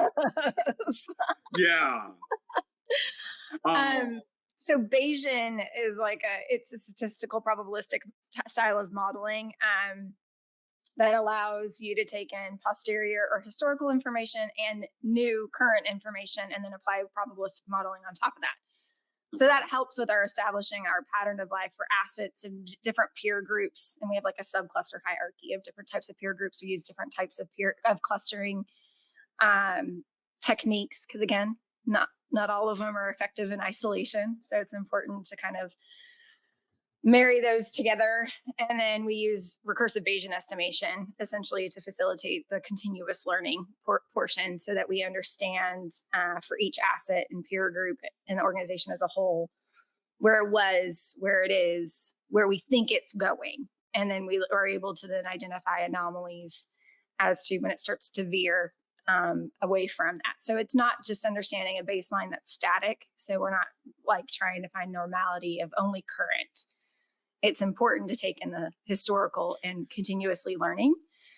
yeah. So Bayesian is like it's a statistical probabilistic style of modeling that allows you to take in posterior or historical information and new current information and then apply probabilistic modeling on top of that. So that helps with our establishing our pattern of life for assets and different peer groups. And we have like a subcluster hierarchy of different types of peer groups. We use different types of clustering techniques, because again, not all of them are effective in isolation. So it's important to kind of marry those together. And then we use recursive Bayesian estimation essentially to facilitate the continuous learning portion, so that we understand for each asset and peer group and the organization as a whole where it was, where it is, where we think it's going. And then we are able to then identify anomalies as to when it starts to veer away from that. So it's not just understanding a baseline that's static. So we're not like trying to find normality of only current. It's important to take in the historical and continuously learning.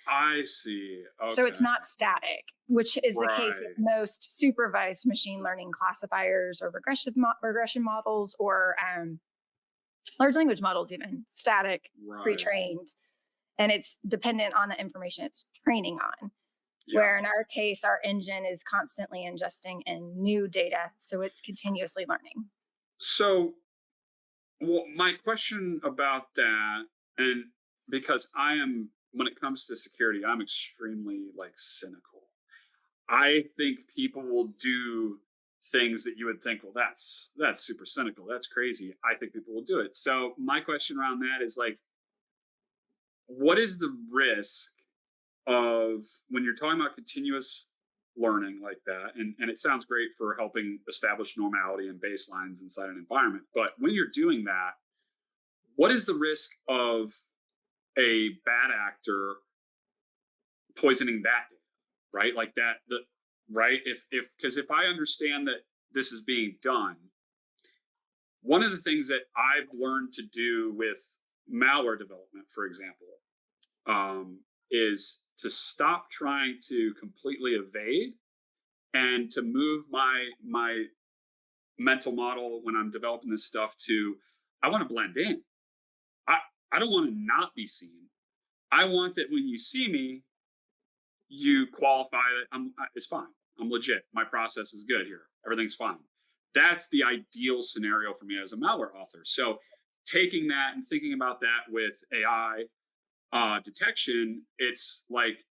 I see. Okay. So it's not static, which is the case with most supervised machine learning classifiers or regression models, or large language models, even static, pre-trained. And it's dependent on the information it's training on. Yeah. where in our case, our engine is constantly ingesting in new data. So it's continuously learning. So, well, my question about that, and because I am, when it comes to security, I'm extremely like cynical. I think people will do things that you would think, well, that's super cynical. That's crazy. I think people will do it. So my question around that is like, what is the risk of when you're talking about continuous learning like that? And it sounds great for helping establish normality and baselines inside an environment. But when you're doing that, what is the risk of a bad actor poisoning that data, right? Like that, the right. Because if I understand that this is being done, one of the things that I've learned to do with malware development, for example, is to stop trying to completely evade and to move my mental model when I'm developing this stuff to I want to blend in. I I don't want to not be seen. I want that when you see me, you qualify that it's fine. I'm legit. My process is good here. Everything's fine. That's the ideal scenario for me as a malware author. So taking that and thinking about that with AI detection, it's like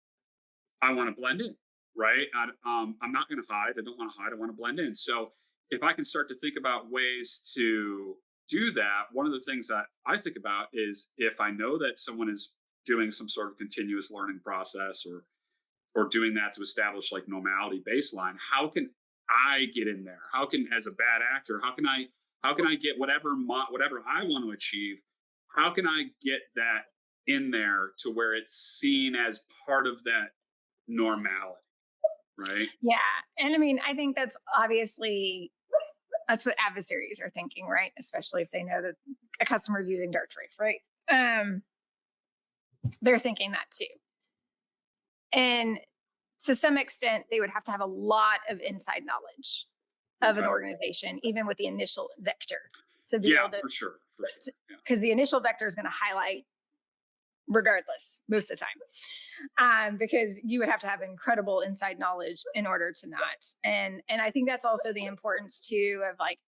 I want to blend in, right? I'm not going to hide. I don't want to hide. I want to blend in. So if I can start to think about ways to do that, one of the things that I think about is if I know that someone is doing some sort of continuous learning process or doing that to establish like normality baseline, how can I get in there? How can, as a bad actor, how can I get whatever I want to achieve? How can I get that in there to where it's seen as part of that normality, right? Yeah. And I mean, I think that's obviously that's what adversaries are thinking, right? Especially if they know that a customer is using Darktrace, right? They're thinking that too. And to some extent, they would have to have a lot of inside knowledge of an organization, even with the initial vector, to be able to, for sure. because the initial vector is going to highlight regardless most of the time, because you would have to have incredible inside knowledge in order to not. And I think that's also the importance too of like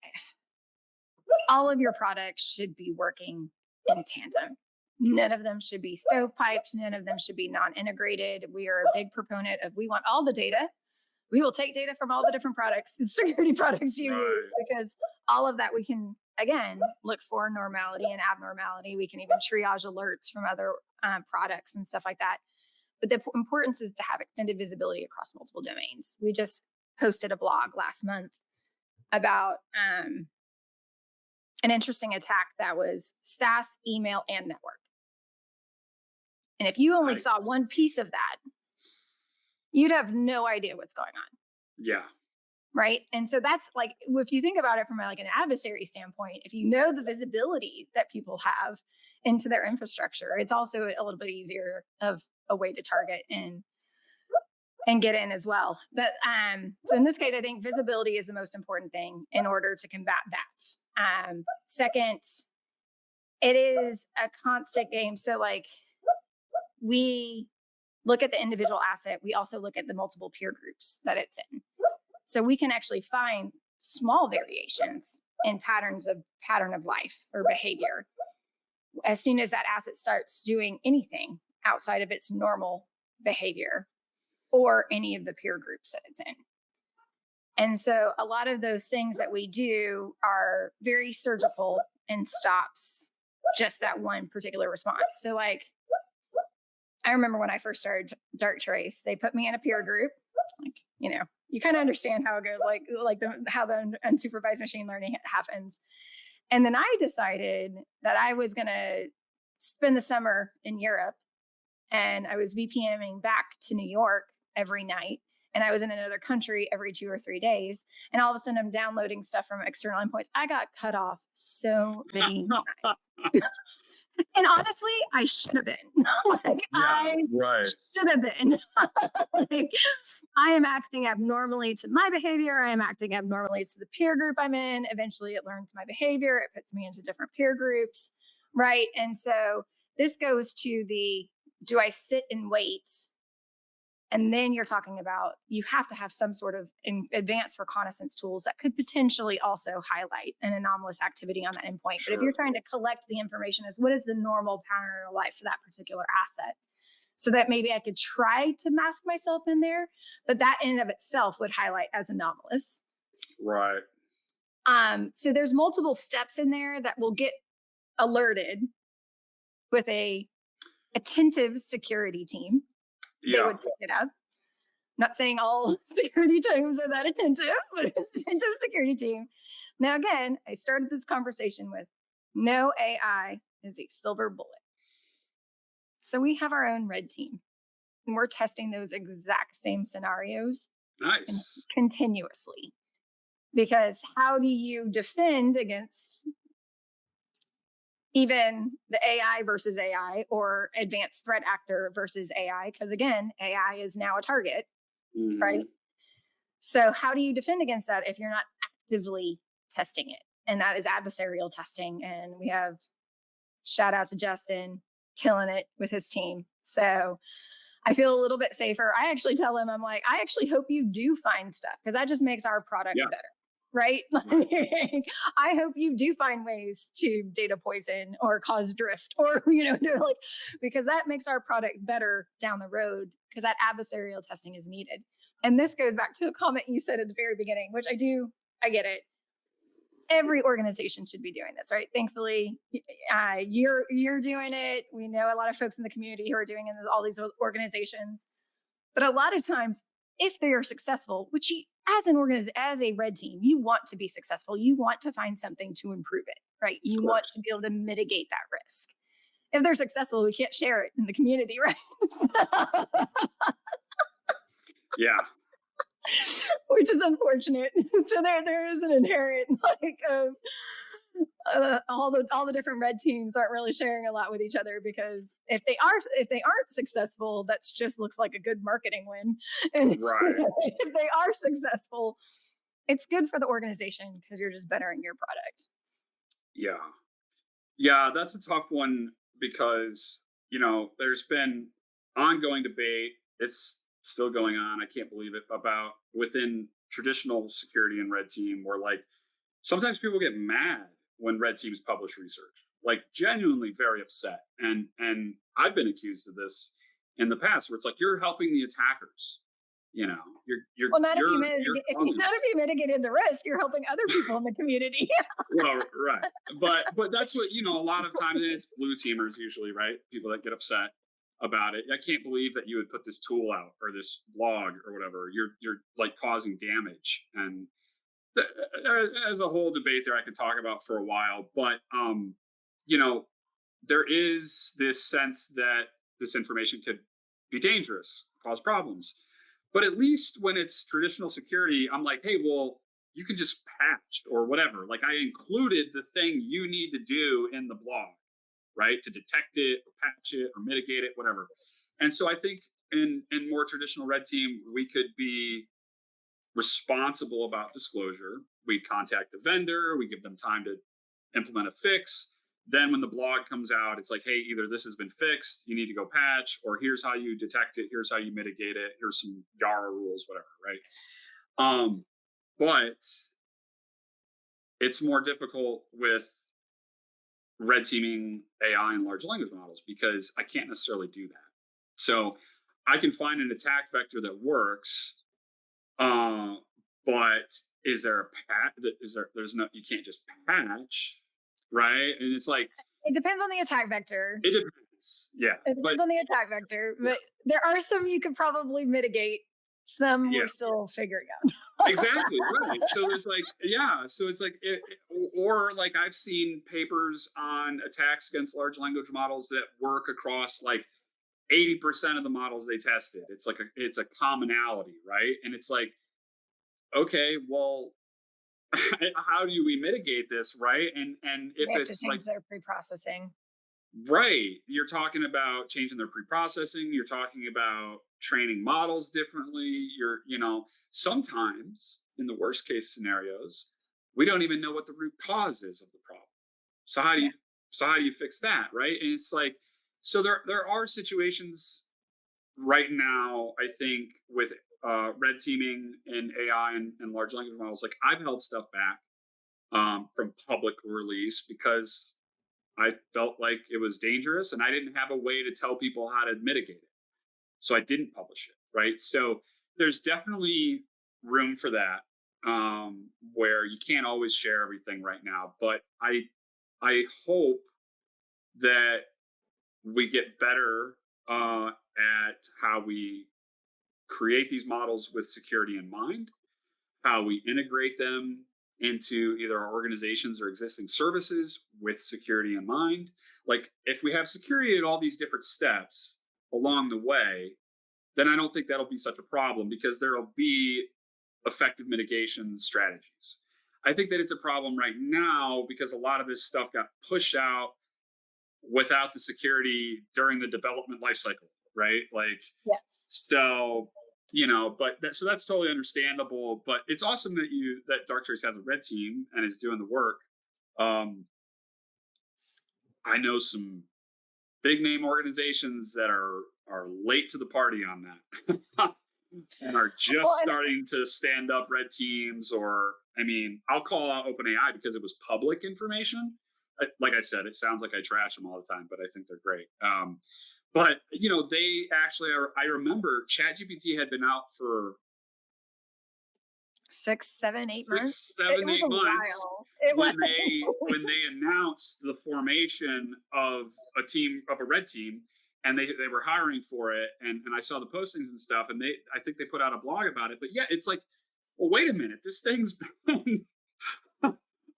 all of your products should be working in tandem. None of them should be stovepipes. None of them should be non-integrated. We are a big proponent of we want all the data. We will take data from all the different products and security products you use, because all of that we can, again, look for normality and abnormality. We can even triage alerts from other products and stuff like that. But the importance is to have extended visibility across multiple domains. We just posted a blog last month about an interesting attack that was SaaS, email, and network. And if you only saw one piece of that, you'd have no idea what's going on. Yeah. Right. And so that's like, if you think about it from like an adversary standpoint, if you know the visibility that people have into their infrastructure, it's also a little bit easier of a way to target and get in as well. But so in this case, I think visibility is the most important thing in order to combat that. Second, it is a constant game. So like we look at the individual asset. We also look at the multiple peer groups that it's in. So we can actually find small variations in pattern of life or behavior as soon as that asset starts doing anything outside of its normal behavior or any of the peer groups that it's in. And so a lot of those things that we do are very surgical and stops just that one particular response. So like, I remember when I first started Darktrace, they put me in a peer group. Like, you know, you kind of understand how it goes, how the unsupervised machine learning happens. And then I decided that I was going to spend the summer in Europe, and I was VPNing back to New York every night. And I was in another country every 2 or 3 days. And all of a sudden I'm downloading stuff from external endpoints. I got cut off so many times. And honestly, I should have been. I should have been. Like, I am acting abnormally to my behavior. I am acting abnormally to the peer group I'm in. Eventually, it learns my behavior. It puts me into different peer groups, right? And so this goes to do I sit and wait And then you're talking about you have to have some sort of advanced reconnaissance tools that could potentially also highlight an anomalous activity on that endpoint. But if you're Sure. trying to collect the information as what is the normal pattern of life for that particular asset, so that maybe I could try to mask myself in there, but that in and of itself would highlight as anomalous. Right. So there's multiple steps in there that will get alerted with a attentive security team. They Yeah. would pick it up. Not saying all security teams are that attentive, but it's an attentive security team. Now, again, I started this conversation with no AI is a silver bullet. So we have our own red team, and we're testing those exact same scenarios Nice. continuously. Because how do you defend against even the AI versus AI or advanced threat actor versus AI? Because again, AI is now a target, right? Mhm. So how do you defend against that if you're not actively testing it? And that is adversarial testing. And we have shout out to Justin killing it with his team. So I feel a little bit safer. I actually tell him, I'm like, I actually hope you do find stuff because that just makes our product Yeah. better. Right? Right. I hope you do find ways to data poison or cause drift or, like, because that makes our product better down the road because that adversarial testing is needed. And this goes back to a comment you said at the very beginning, which I get it. Every organization should be doing this, right? Thankfully, you're doing it. We know a lot of folks in the community who are doing it in all these organizations. But a lot of times, if they are successful, which you, as a red team, you want to be successful. You want to find something to improve it, right? You Of want course. to be able to mitigate that risk. If they're successful, we can't share it in the community, right? Yeah. Which is unfortunate. So there is an inherent all the different red teams aren't really sharing a lot with each other because if they aren't successful, that just looks like a good marketing win. And Right. if they are successful, it's good for the organization because you're just bettering your product. Yeah. Yeah, that's a tough one because, there's been ongoing debate. It's still going on. I can't believe it about within traditional security and red team where like sometimes people get mad when red teams publish research, like genuinely very upset. And I've been accused of this in the past where it's like you're helping the attackers. You know, you're Well, not if you you're causing not if you mitigated the risk, you're helping other people in the community. well, right. But that's what, a lot of times it's blue teamers usually, right? People that get upset about it. I can't believe that you would put this tool out or this blog or whatever. You're like causing damage. And there's a whole debate there I could talk about for a while, but you know, there is this sense that this information could be dangerous, cause problems. But at least when it's traditional security, I'm like, hey, well, you can just patch or whatever. Like I included the thing you need to do in the blog, right? To detect it or patch it or mitigate it, whatever. And so I think in more traditional red team, we could be responsible about disclosure. We contact the vendor, we give them time to implement a fix. Then when the blog comes out, it's like, hey, either this has been fixed, you need to go patch, or here's how you detect it, here's how you mitigate it, here's some Yara rules, whatever, right? But it's more difficult with red teaming AI and large language models because I can't necessarily do that. So I can find an attack vector that works, but is there a patch? There's no, you can't just patch, right? And it's like, It depends on the attack vector. it depends. Yeah. It But depends on the attack vector, but there are some you could probably mitigate. Some yeah, we're still figuring out. exactly. Right. So there's like, yeah. So it's like, or like I've seen papers on attacks against large language models that work across like 80% of the models they tested. It's like it's a commonality, right? And it's like, okay, well, how do we mitigate this, right? And They if have to it's like change their pre-processing. right, you're talking about changing their pre-processing, you're talking about training models differently, sometimes in the worst case scenarios, we don't even know what the root cause is of the problem. So how do Yeah. you so how do you fix that, right? And it's like so there are situations right now, I think with red teaming and AI and large language models, like I've held stuff back from public release because I felt like it was dangerous and I didn't have a way to tell people how to mitigate it. So I didn't publish it. Right. So there's definitely room for that, where you can't always share everything right now. But I hope that we get better at how we create these models with security in mind, how we integrate them into either our organizations or existing services with security in mind. Like if we have security at all these different steps along the way, then I don't think that'll be such a problem because there'll be effective mitigation strategies. I think that it's a problem right now because a lot of this stuff got pushed out without the security during the development life cycle, right? Like, Yes. so so that's totally understandable. But it's awesome that Darktrace has a red team and is doing the work. Um, I know some big name organizations that are late to the party on that and are just starting to stand up red teams. Or I mean, I'll call out OpenAI because it was public information. Like I said, it sounds like I trash them all the time, but I think they're great. But they actually are. I remember ChatGPT had been out for 6, 7, 8 months. 8 months when they announced the formation of a red team, and they were hiring for it, and I saw the postings and stuff, and I think they put out a blog about it. But yeah, it's like, well, wait a minute, this thing's been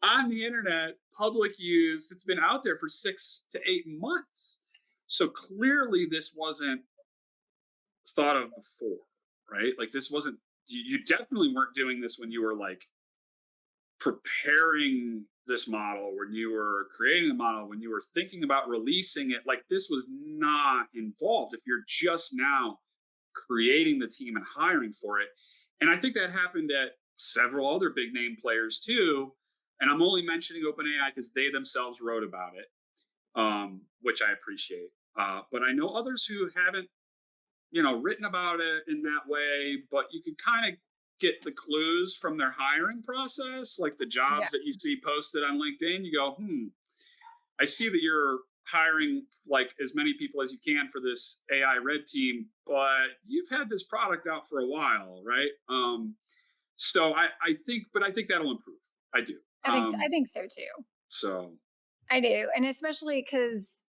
on the internet, public use. It's been out there for 6 to 8 months. So clearly this wasn't thought of before, right? Like this wasn't, you definitely weren't doing this when you were like preparing this model, when you were creating the model, when you were thinking about releasing it. Like this was not involved if you're just now creating the team and hiring for it. And I think that happened at several other big name players too. And I'm only mentioning OpenAI because they themselves wrote about it, which I appreciate. But I know others who haven't, written about it in that way, but you can kind of get the clues from their hiring process, like the jobs that you see posted on LinkedIn. You go, I see that you're hiring like as many people as you can for this AI red team, but you've had this product out for a while, right? So I think that'll improve. I do. I think so too. So I do. And especially because,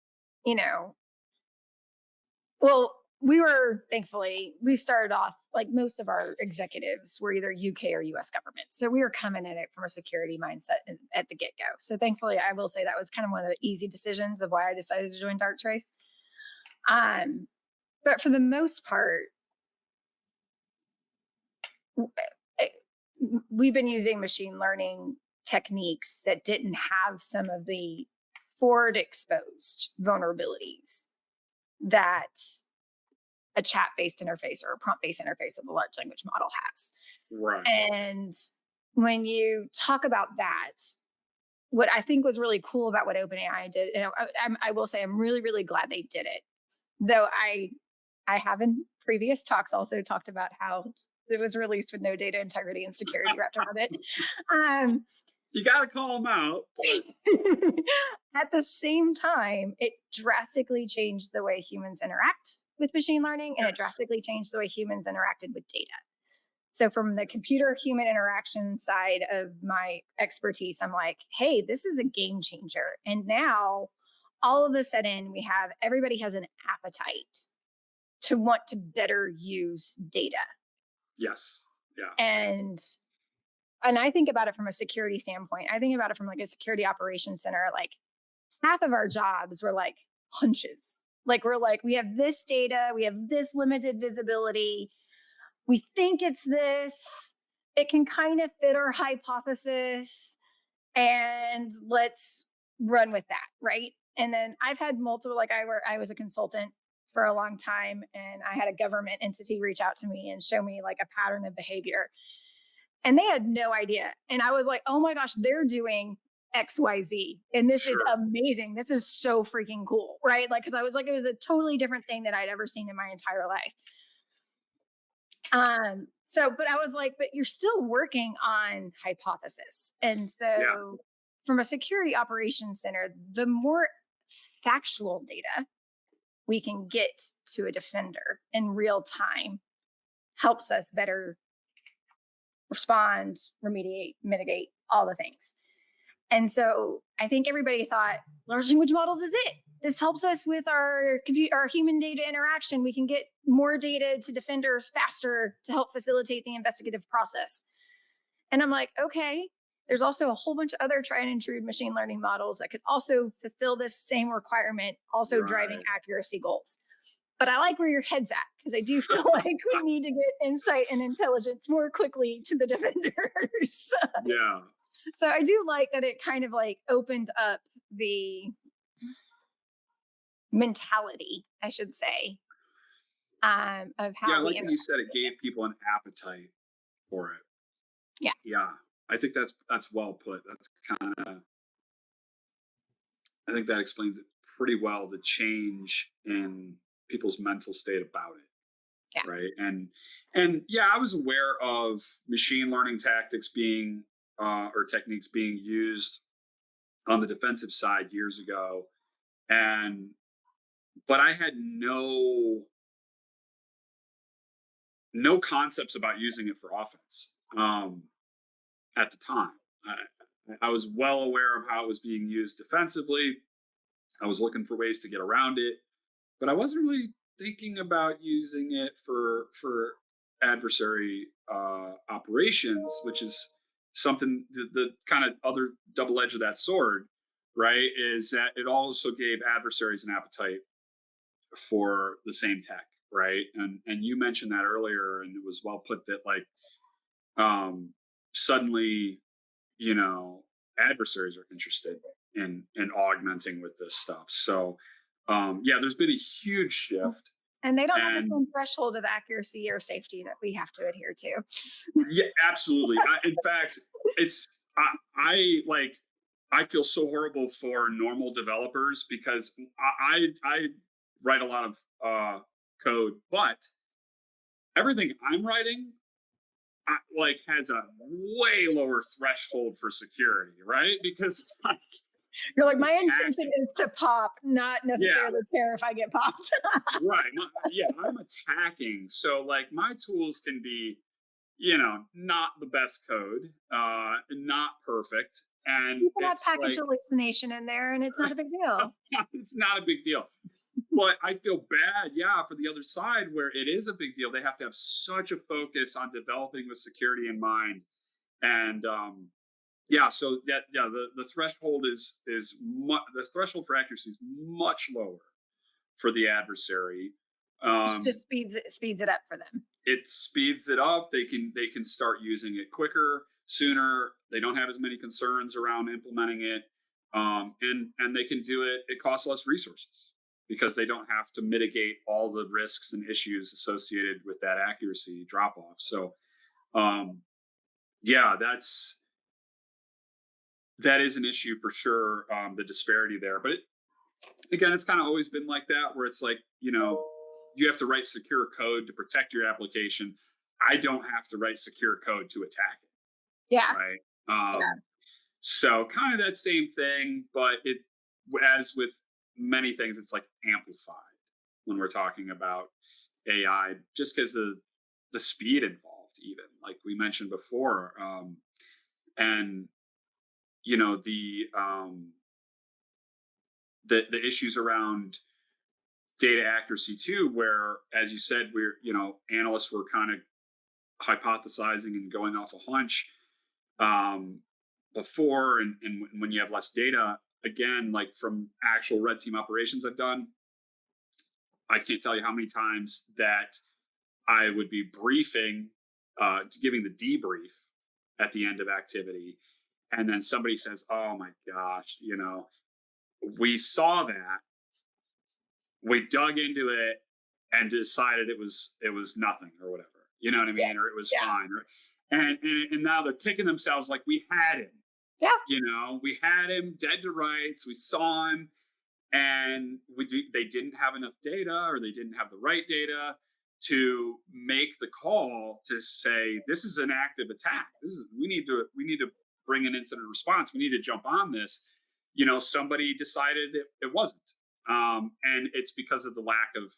well, we started off like most of our executives were either UK or US government. So we were coming at it from a security mindset at the get go. So thankfully, I will say that was kind of one of the easy decisions of why I decided to join Darktrace. But for the most part, we've been using machine learning techniques that didn't have some of the forward exposed vulnerabilities that a chat-based interface or a prompt-based interface of a large language model has. Right. And when you talk about that, what I think was really cool about what OpenAI did, and I will say I'm really, really glad they did it. Though I have in previous talks also talked about how it was released with no data integrity and security wrapped around it. You got to call them out. At the same time, it drastically changed the way humans interact with machine learning, and it drastically changed the way humans interacted with data. So from the computer-human interaction side of my expertise, I'm like, hey, this is a game changer. And now, all of a sudden, everybody has an appetite to want to better use data. Yes. Yeah. And I think about it from a security standpoint. I think about it from like a security operations center. Like half of our jobs were like hunches. Like we're like, we have this data, we have this limited visibility. We think it's this. It can kind of fit our hypothesis, and let's run with that, right? And then I've had multiple, like I was a consultant for a long time, and I had a government entity reach out to me and show me like a pattern of behavior. And they had no idea. And I was like, oh my gosh, they're doing XYZ. And this is Sure. amazing. This is so freaking cool. Right. Like, cause I was like, it was a totally different thing that I'd ever seen in my entire life. But I was like, but you're still working on hypothesis. And Yeah. so from a security operations center, the more factual data we can get to a defender in real time helps us better respond, remediate, mitigate, all the things. And so I think everybody thought large language models is it. This helps us with our human data interaction. We can get more data to defenders faster to help facilitate the investigative process. And I'm like, okay, there's also a whole bunch of other tried and true machine learning models that could also fulfill this same requirement, also driving accuracy goals. But I like where your head's at, because I do feel like we need to get insight and intelligence more quickly to the defenders. Yeah. So I do like that it kind of like opened up the mentality, I should say, of how Yeah, like when you said, it gave people an appetite for it. Yeah. Yeah. I think that's well put. That's kind of, I think that explains it pretty well, the change in people's mental state about it. Yeah. Right. And yeah, I was aware of machine learning tactics being or techniques being used on the defensive side years ago. But I had no concepts about using it for offense at the time. I was well aware of how it was being used defensively. I was looking for ways to get around it, but I wasn't really thinking about using it for adversary operations, which is something, the kind of other double edge of that sword, right? Is that it also gave adversaries an appetite for the same tech, right? And you mentioned that earlier, and it was well put that like suddenly, adversaries are interested in augmenting with this stuff. So yeah, there's been a huge shift. And they don't have the same threshold of accuracy or safety that we have to adhere to. Yeah, absolutely. In fact, I feel so horrible for normal developers, because I write a lot of code, but everything I'm writing has a way lower threshold for security, right? Because you're like, my intention is to pop, not necessarily care if I get popped. Right. I'm attacking. So like my tools can be, not the best code, not perfect. And you can have package hallucination in there, and it's not a big deal. It's not a big deal. But I feel bad, for the other side, where it is a big deal. They have to have such a focus on developing with security in mind. And so the threshold the threshold for accuracy is much lower for the adversary. It just speeds it up for them. It speeds it up. They can start using it quicker, sooner. They don't have as many concerns around implementing it, and they can do it. It costs less resources because they don't have to mitigate all the risks and issues associated with that accuracy drop off. So, that is an issue for sure. The disparity there, but again, it's kind of always been like that, where it's like, you have to write secure code to protect your application. I don't have to write secure code to attack it. Yeah. Right. So kind of that same thing, but as with many things, it's like amplified when we're talking about AI, just because the speed involved, even like we mentioned before, and the issues around data accuracy too, where, as you said, analysts were kind of hypothesizing and going off a hunch before, and when you have less data, again, like from actual red team operations I've done, I can't tell you how many times that I would be briefing, giving the debrief at the end of activity, and then somebody says, "Oh my gosh, we saw that, we dug into it and decided it was nothing or whatever, you know what I mean, or it was fine, or, and now they're kicking themselves like we had him, Yeah. We had him dead to rights. We saw him, and they didn't have enough data, or they didn't have the right data to make the call to say this is an active attack. We need to bring an incident response. We need to jump on this. Somebody decided it wasn't, and it's because of the lack of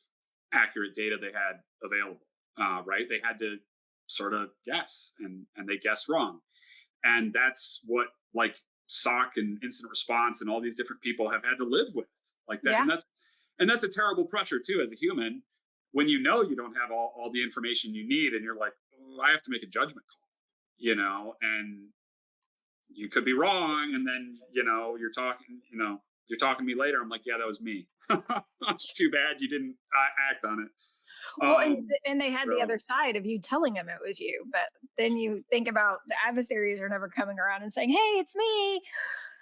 accurate data they had available. Right? They had to sort of guess, and they guessed wrong, and that's what like SOC and incident response and all these different people have had to live with, like that. Yeah. And that's a terrible pressure too, as a human, when you don't have all the information you need, and you're like, oh, I have to make a judgment call, and you could be wrong, and then you're talking to me later. I'm like, yeah, that was me. Too bad you didn't act on it. Well, and they had the So other side of you telling them it was you, but then you think about the adversaries are never coming around and saying, "Hey, it's me."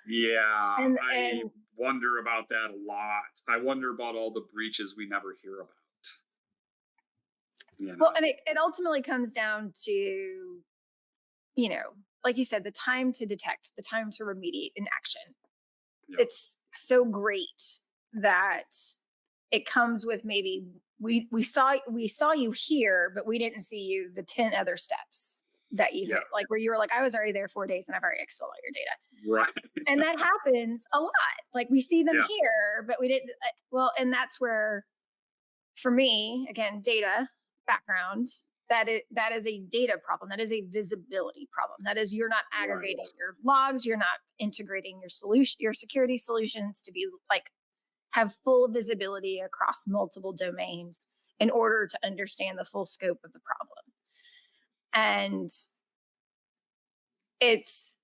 yeah, I And wonder about that a lot. I wonder about all the breaches we never hear about. You well, know, and it ultimately comes down to, like you said, the time to detect, the time to remediate in action. yeah, It's so great that it comes with maybe we saw you here, but we didn't see you the 10 other steps that you yeah, hit, like where you were like, I was already there 4 days and I've already exfilled all your data. right, And that happens a lot. Like we see them yeah, here, but we didn't. Well, and that's where, for me, again, data background, that is a data problem. That is a visibility problem. That is, you're not aggregating right, your logs. You're not integrating your security solutions to be like have full visibility across multiple domains in order to understand the full scope of the problem. And it's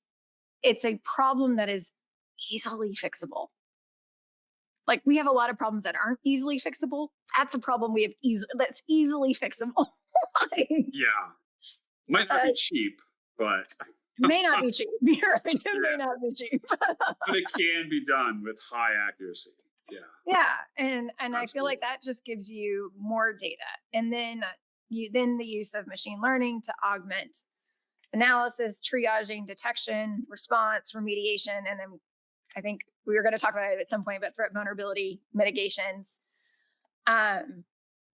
a problem that is easily fixable. Like we have a lot of problems that aren't easily fixable. That's a problem we have that's easily fixable. Like, yeah. Might not uh, be cheap, but may not be cheap. You're right. It may yeah, not be cheap. but it can be done with high accuracy. Yeah, Yeah, and I feel like absolutely. that just gives you more data, and then the use of machine learning to augment analysis, triaging, detection, response, remediation, and then I think we were going to talk about it at some point, but threat vulnerability mitigations. Um,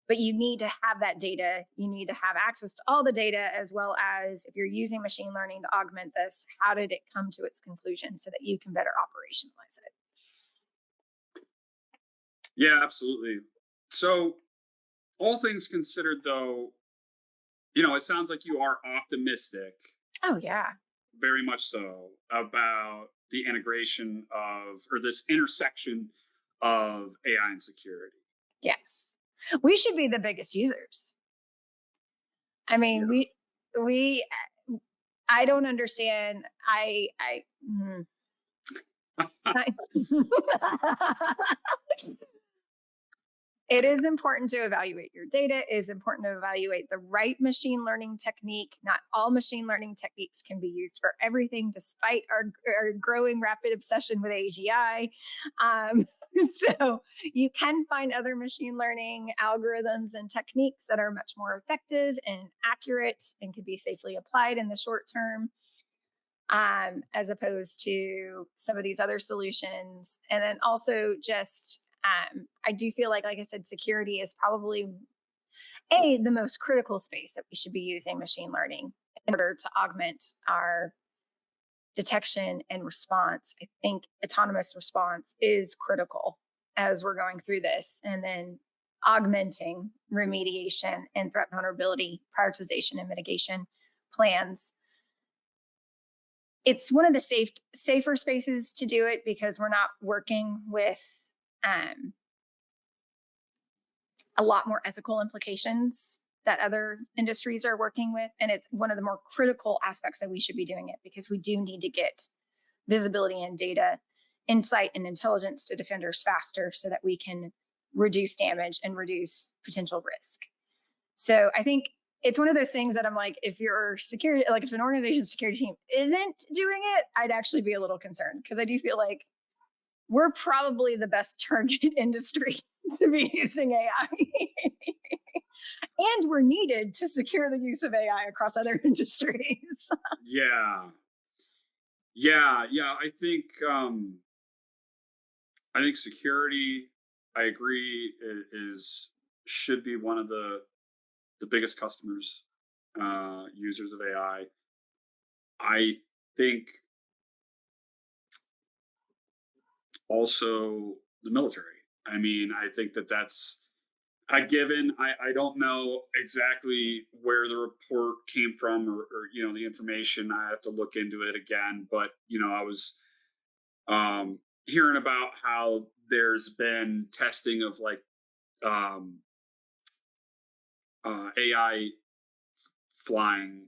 but you need to have that data. You need to have access to all the data, as well as if you're using machine learning to augment this, how did it come to its conclusion so that you can better operationalize it? Yeah, absolutely. So, all things considered, though, it sounds like you are optimistic, Oh yeah, very much so, about the integration of, or this intersection of AI and security. yes. We should be the biggest users. I Yeah. mean, we I don't understand. I mm, I It is important to evaluate your data. It is important to evaluate the right machine learning technique. Not all machine learning techniques can be used for everything, despite our growing rapid obsession with AGI. Um, so you can find other machine learning algorithms and techniques that are much more effective and accurate and can be safely applied in the short term, as opposed to some of these other solutions. And then also just, I do feel like I said, security is probably the most critical space that we should be using machine learning in order to augment our detection and response. I think autonomous response is critical as we're going through this, and then augmenting remediation and threat vulnerability prioritization and mitigation plans. It's one of the safer spaces to do it because we're not working with um, a lot more ethical implications that other industries are working with. And it's one of the more critical aspects that we should be doing it, because we do need to get visibility and data, insight and intelligence to defenders faster so that we can reduce damage and reduce potential risk. So I think it's one of those things that I'm like, if your security, like if an organization's security team isn't doing it, I'd actually be a little concerned, because I do feel like we're probably the best target industry to be using AI. And we're needed to secure the use of AI across other industries. Yeah. Yeah. I think security, I agree, is should be one of the biggest customers, users of AI. I think also the military. I mean, I think that that's a given. I don't know exactly where the report came from, or the information. I have to look into it again. But I was hearing about how there's been testing of like um, AI flying,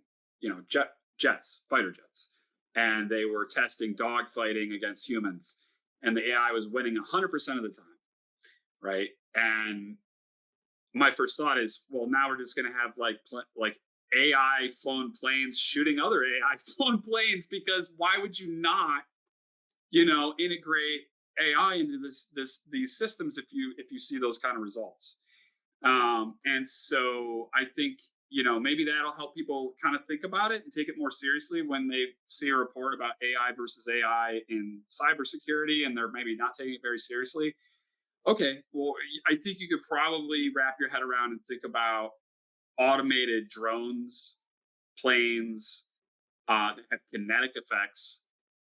jets, fighter jets, and they were testing dogfighting against humans, and the AI was winning 100% of the time, right? And my first thought is, well, now we're just going to have like AI flown planes shooting other AI flown planes, because why would you not, integrate AI into these systems if you see those kind of results? And so I think, maybe that'll help people kind of think about it and take it more seriously when they see a report about AI versus AI in cybersecurity, and they're maybe not taking it very seriously. Okay, well, I think you could probably wrap your head around and think about automated drones, planes, that have kinetic effects,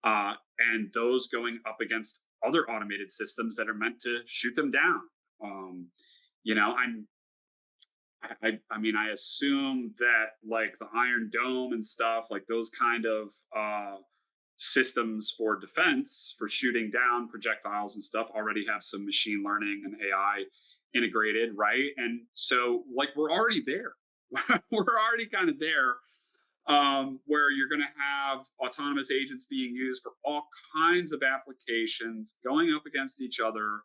and those going up against other automated systems that are meant to shoot them down. Um, you know, I'm I mean, I assume that like the Iron Dome and stuff, like those kind of systems for defense for shooting down projectiles and stuff, already have some machine learning and AI integrated, right? And so, like, we're already there. We're already kind of there, where you're going to have autonomous agents being used for all kinds of applications, going up against each other.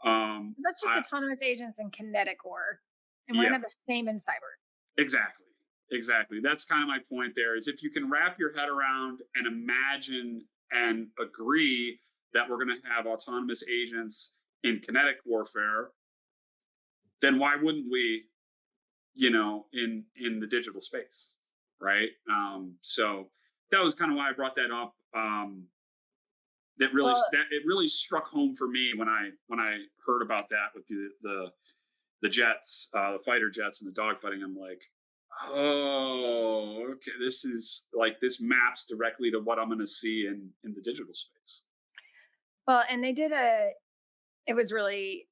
So that's just I, autonomous agents and kinetic war. And we're yeah, going to have the same in cyber. exactly. Exactly. That's kind of my point there, is if you can wrap your head around and imagine and agree that we're going to have autonomous agents in kinetic warfare, then why wouldn't we, in the digital space, right? So that was kind of why I brought that up. Well, That it really struck home for me when I heard about that with the jets, the fighter jets and the dogfighting. I'm like, oh, okay, this maps directly to what I'm going to see in the digital space. well, and they did it was really,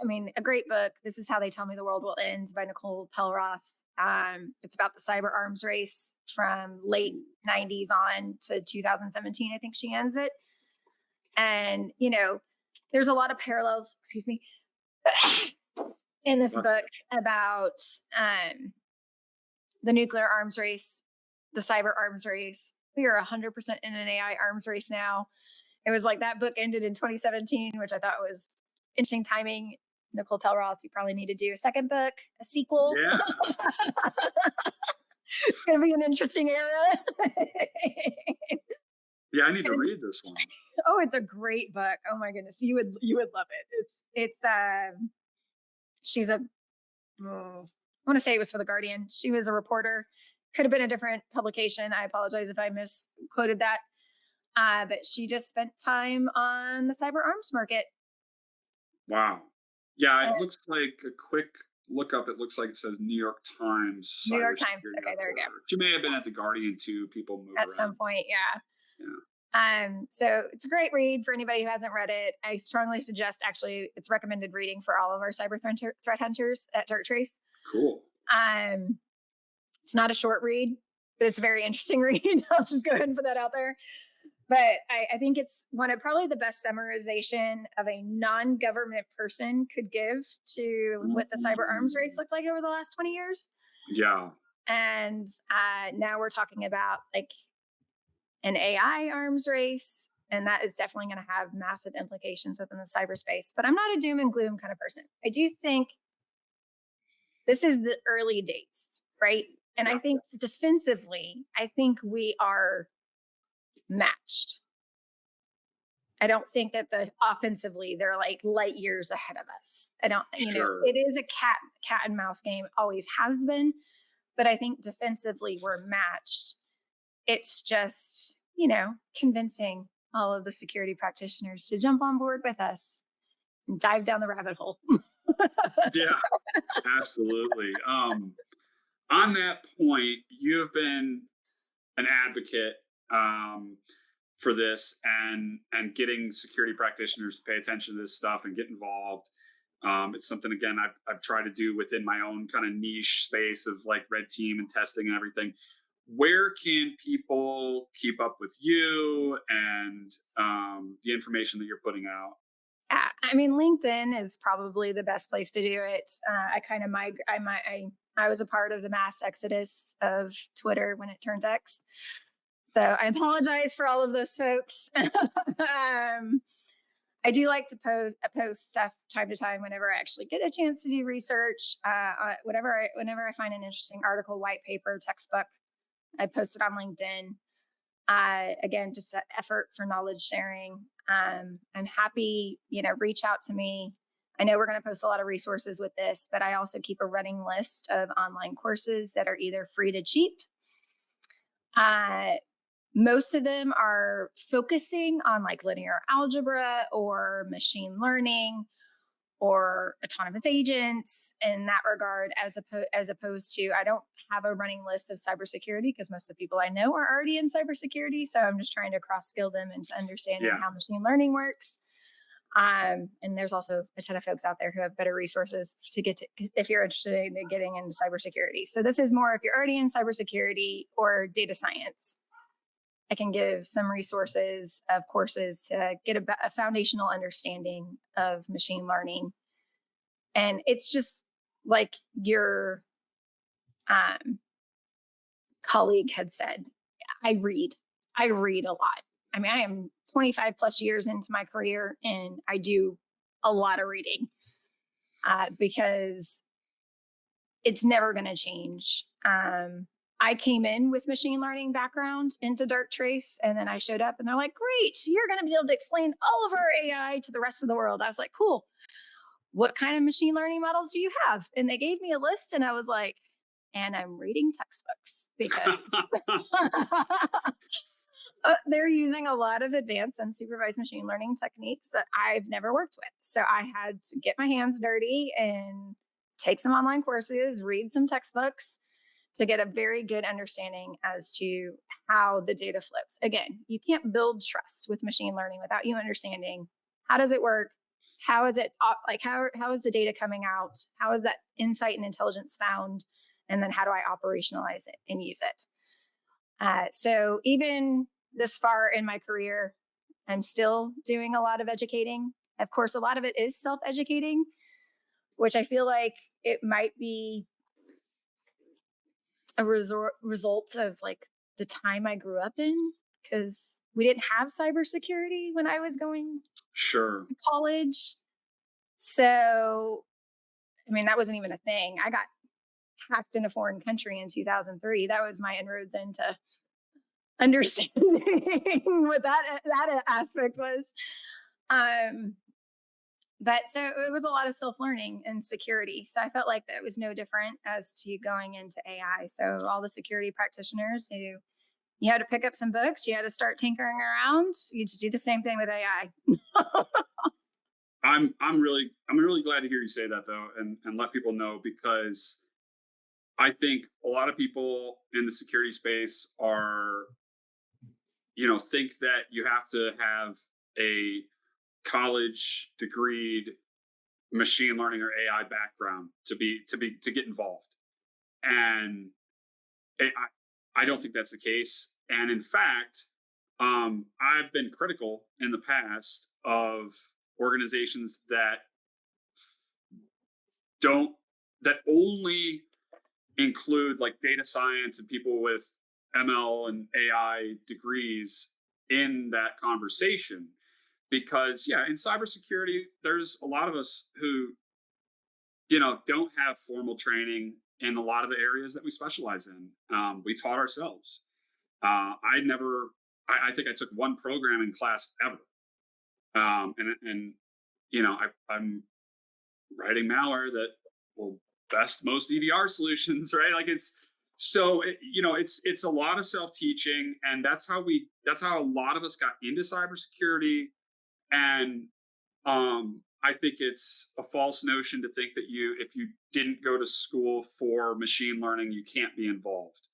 I mean, a great book. This is How They Tell Me the World Will End by Nicole Carignan. It's about the cyber arms race from late 90s on to 2017. I think she ends it. And, there's a lot of parallels, excuse me, in this That's book about the nuclear arms race, the cyber arms race. We are 100% in an AI arms race now. It was like that book ended in 2017, which I thought was interesting timing. Nicole Carignan, you probably need to do a second book, a sequel. yeah, It's going to be an interesting era. yeah. I need to read this one. Oh, it's a great book. Oh my goodness, you would love it. It's she's a I want to say it was for the Guardian. She was a reporter. Could have been a different publication. I apologize if I misquoted that. But she just spent time on the cyber arms market. Wow. Yeah, Uh, it looks like a quick lookup. It looks like it says New York Times New York Times. cybersecurity Okay, there we reporter. She may have been at the Guardian too. People move go. At some around. point, yeah. Yeah. So it's a great read for anybody who hasn't read it. I strongly suggest, actually, it's recommended reading for all of our cyber threat hunters at Darktrace. Cool. It's not a short read, but it's a very interesting read. I'll just go ahead and put that out there. But I think it's one of probably the best summarization of a non-government person could give to what the cyber arms race looked like over the last 20 years. Yeah. And now we're talking about like an AI arms race. And that is definitely going to have massive implications within the cyberspace. But I'm not a doom and gloom kind of person. I do think this is the early days, right? And I think defensively, I think we are matched. I don't think that offensively they're like light years ahead of us. I don't, Sure. it is a cat and mouse game, always has been, but I think defensively we're matched. It's just, convincing all of the security practitioners to jump on board with us and dive down the rabbit hole. Yeah, absolutely. On that point, you have been an advocate for this and getting security practitioners to pay attention to this stuff and get involved. It's something again I've tried to do within my own kind of niche space of like red team and testing and everything. Where can people keep up with you and the information that you're putting out? I mean, LinkedIn is probably the best place to do it. I kind of I was a part of the mass exodus of Twitter when it turned X. So I apologize for all of those folks. I do like to post stuff time to time whenever I actually get a chance to do research. Whenever I find an interesting article, white paper, textbook, I post it on LinkedIn. Again, just an effort for knowledge sharing. I'm happy, reach out to me. I know we're going to post a lot of resources with this, but I also keep a running list of online courses that are either free to cheap. Most of them are focusing on like linear algebra or machine learning or autonomous agents in that regard, as opposed to, I don't have a running list of cybersecurity because most of the people I know are already in cybersecurity. So I'm just trying to cross skill them into understanding how machine learning works. And there's also a ton of folks out there who have better resources to get to if you're interested in getting into cybersecurity. So this is more if you're already in cybersecurity or data science. I can give some resources of courses to get a foundational understanding of machine learning. And it's just like your colleague had said, I read a lot. I mean, I am 25 plus years into my career and I do a lot of reading because it's never going to change. I came in with machine learning background into Darktrace, and then I showed up and they're like, great, you're going to be able to explain all of our AI to the rest of the world. I was like, cool. What kind of machine learning models do you have? And they gave me a list and I was like, and I'm reading textbooks because they're using a lot of advanced unsupervised machine learning techniques that I've never worked with. So I had to get my hands dirty and take some online courses, read some textbooks to get a very good understanding as to how the data flows. Again, you can't build trust with machine learning without you understanding how does it work? How is it like how is the data coming out? How is that insight and intelligence found? And then how do I operationalize it and use it? So even this far in my career, I'm still doing a lot of educating. Of course, a lot of it is self-educating, which I feel like it might be a result of like the time I grew up in, because we didn't have cybersecurity when I was going Sure. to college. So, I mean, that wasn't even a thing. I got hacked in a foreign country in 2003. That was my inroads into understanding what that aspect was. But so it was a lot of self-learning and security. So I felt like that was no different as to going into AI. So all the security practitioners who you had to pick up some books, you had to start tinkering around, you just do the same thing with AI. I'm really glad to hear you say that though, and let people know, because I think a lot of people in the security space are, think that you have to have a college degreed machine learning or AI background to get involved, and I don't think that's the case. And in fact, I've been critical in the past of organizations that only include like data science and people with ML and AI degrees in that conversation. Because in cybersecurity, there's a lot of us who, don't have formal training in a lot of the areas that we specialize in. We taught ourselves. I think I took one programming class ever. I'm writing malware that will best most EDR solutions, right? Like So it's a lot of self-teaching, and that's how a lot of us got into cybersecurity. And I think it's a false notion to think that if you didn't go to school for machine learning, you can't be involved.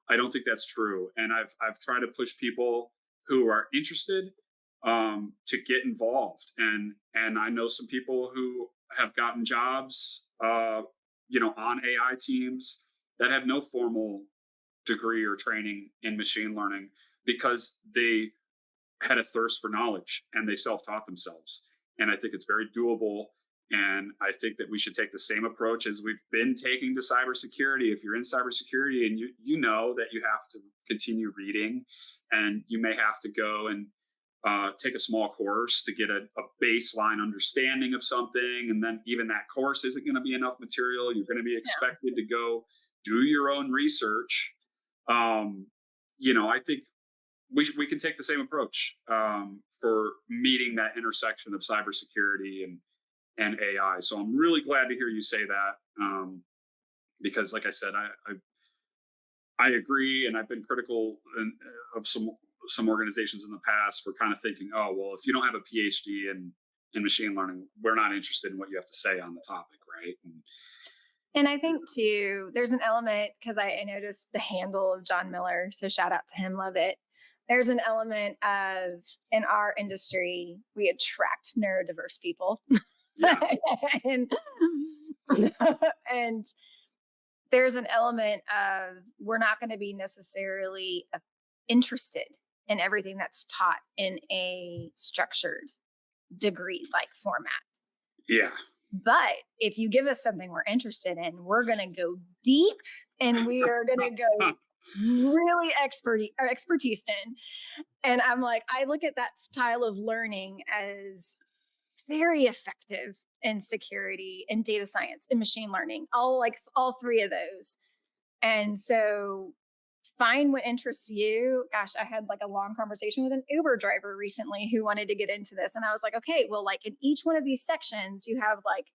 I don't think that's true. And I've tried to push people who are interested to get involved. And I know some people who have gotten jobs, on AI teams that have no formal degree or training in machine learning because they had a thirst for knowledge and they self-taught themselves. And I think it's very doable. And I think that we should take the same approach as we've been taking to cybersecurity. If you're in cybersecurity and you know that you have to continue reading, and you may have to go and take a small course to get a baseline understanding of something. And then even that course isn't going to be enough material. You're going to be expected to go do your own research. I think we can take the same approach for meeting that intersection of cybersecurity and AI. So I'm really glad to hear you say that, because, like I said, I agree, and I've been critical of some organizations in the past for kind of thinking, oh well, if you don't have a PhD in machine learning, we're not interested in what you have to say on the topic, right? And I think too, there's an element, because I noticed the handle of John Miller, so shout out to him, love it. There's an element of, in our industry, we attract neurodiverse people. Yeah. and, and there's an element of, we're not going to be necessarily interested in everything that's taught in a structured degree like format. Yeah. But if you give us something we're interested in, we're going to go deep, and we are going to go really expertise in. And I'm like, I look at that style of learning as very effective in security and data science and machine learning, all three of those. And so find what interests you. Gosh, I had like a long conversation with an Uber driver recently who wanted to get into this. And I was like, okay, well, like in each one of these sections, you have like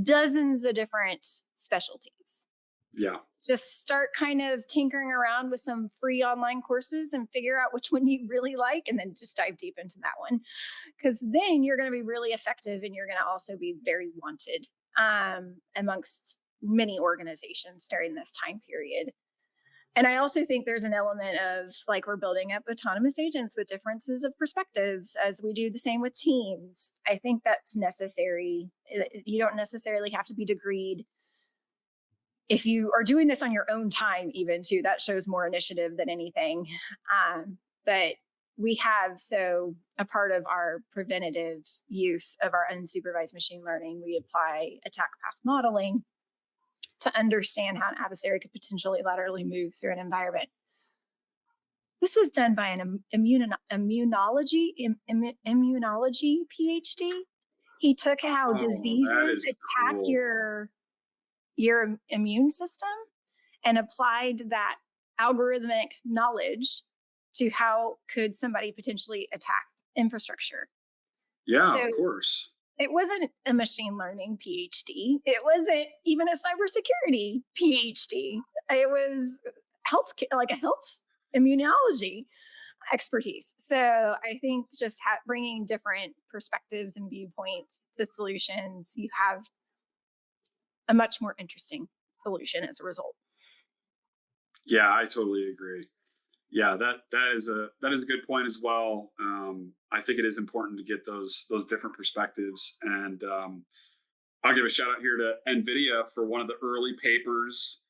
dozens of different specialties. Yeah. Just start kind of tinkering around with some free online courses and figure out which one you really like, and then just dive deep into that one. Because then you're going to be really effective, and you're going to also be very wanted amongst many organizations during this time period. And I also think there's an element of, like, we're building up autonomous agents with differences of perspectives as we do the same with teams. I think that's necessary. You don't necessarily have to be degreed. If you are doing this on your own time, even too, that shows more initiative than anything. But we have, so a part of our preventative use of our unsupervised machine learning, we apply attack path modeling to understand how an adversary could potentially laterally move through an environment. This was done by an immunology PhD. He took how diseases attack cool. your immune system and applied that algorithmic knowledge to how could somebody potentially attack infrastructure. Yeah, so, of course. It wasn't a machine learning PhD. It wasn't even a cybersecurity PhD. It was a health immunology expertise. So I think just bringing different perspectives and viewpoints to solutions, you have a much more interesting solution as a result. Yeah, I totally agree. Yeah, that is a good point as well. I think it is important to get those different perspectives, and I'll give a shout out here to NVIDIA for one of the early papers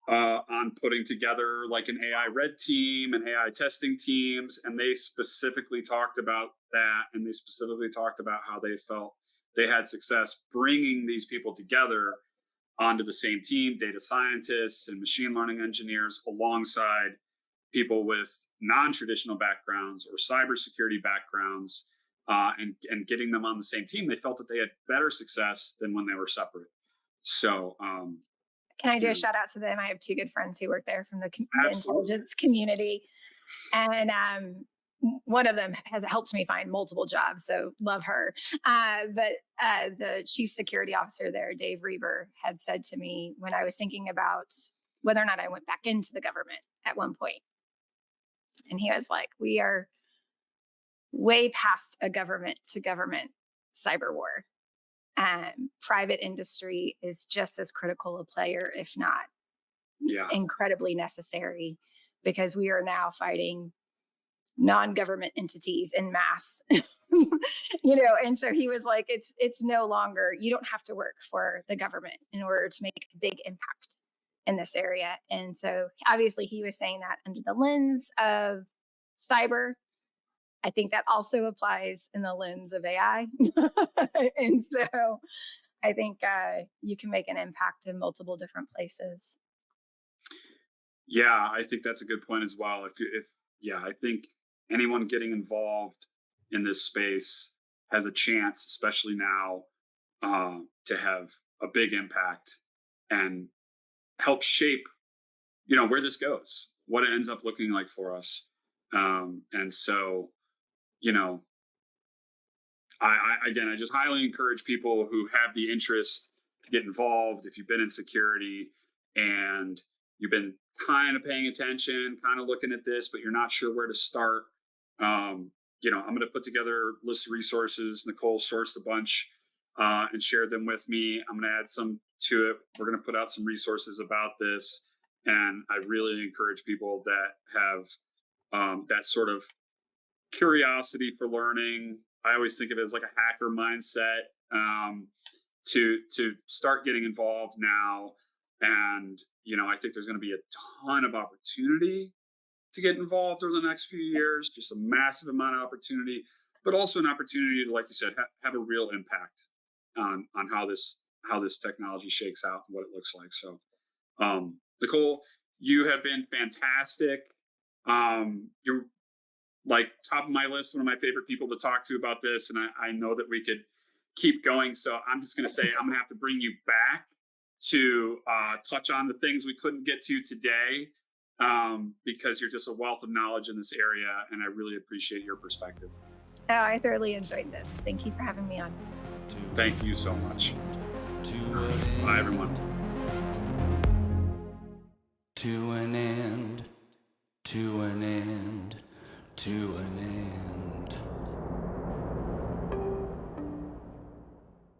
on putting together like an AI red team and AI testing teams, and they specifically talked about that, and they specifically talked about how they felt they had success bringing these people together onto the same team, data scientists and machine learning engineers, alongside people with non-traditional backgrounds or cybersecurity backgrounds, and getting them on the same team. They felt that they had better success than when they were separate. So, can I do a shout out to them? I have two good friends who work there from the intelligence community, and one of them has helped me find multiple jobs, so love her. But the chief security officer there, Dave Reber, had said to me when I was thinking about whether or not I went back into the government at one point. And he was like, we are way past a government to government cyber war. Private industry is just as critical a player, if not incredibly necessary, because we are now fighting non-government entities in mass. And so he was like, it's no longer, you don't have to work for the government in order to make a big impact in this area. And so obviously he was saying that under the lens of cyber. I think that also applies in the lens of AI. And so I think you can make an impact in multiple different places. Yeah, I think that's a good point as well. I think anyone getting involved in this space has a chance, especially now, to have a big impact and help shape, where this goes, what it ends up looking like for us. And so, I just highly encourage people who have the interest to get involved. If you've been in security and you've been kind of paying attention, kind of looking at this, but you're not sure where to start, I'm going to put together a list of resources. Nicole sourced a bunch and shared them with me. I'm going to add some to it. We're going to put out some resources about this. And I really encourage people that have that sort of curiosity for learning. I always think of it as like a hacker mindset, to start getting involved now. And, I think there's going to be a ton of opportunity to get involved over the next few years, just a massive amount of opportunity, but also an opportunity to, like you said, have a real impact on how this technology shakes out and what it looks like. So, Nicole, you have been fantastic. You're like top of my list, one of my favorite people to talk to about this. And I know that we could keep going. So I'm just going to say, I'm going to have to bring you back to touch on the things we couldn't get to today, because you're just a wealth of knowledge in this area. And I really appreciate your perspective. Oh, I thoroughly enjoyed this. Thank you for having me on. Thank you so much. Bye, everyone. To an end, to an end, to an end.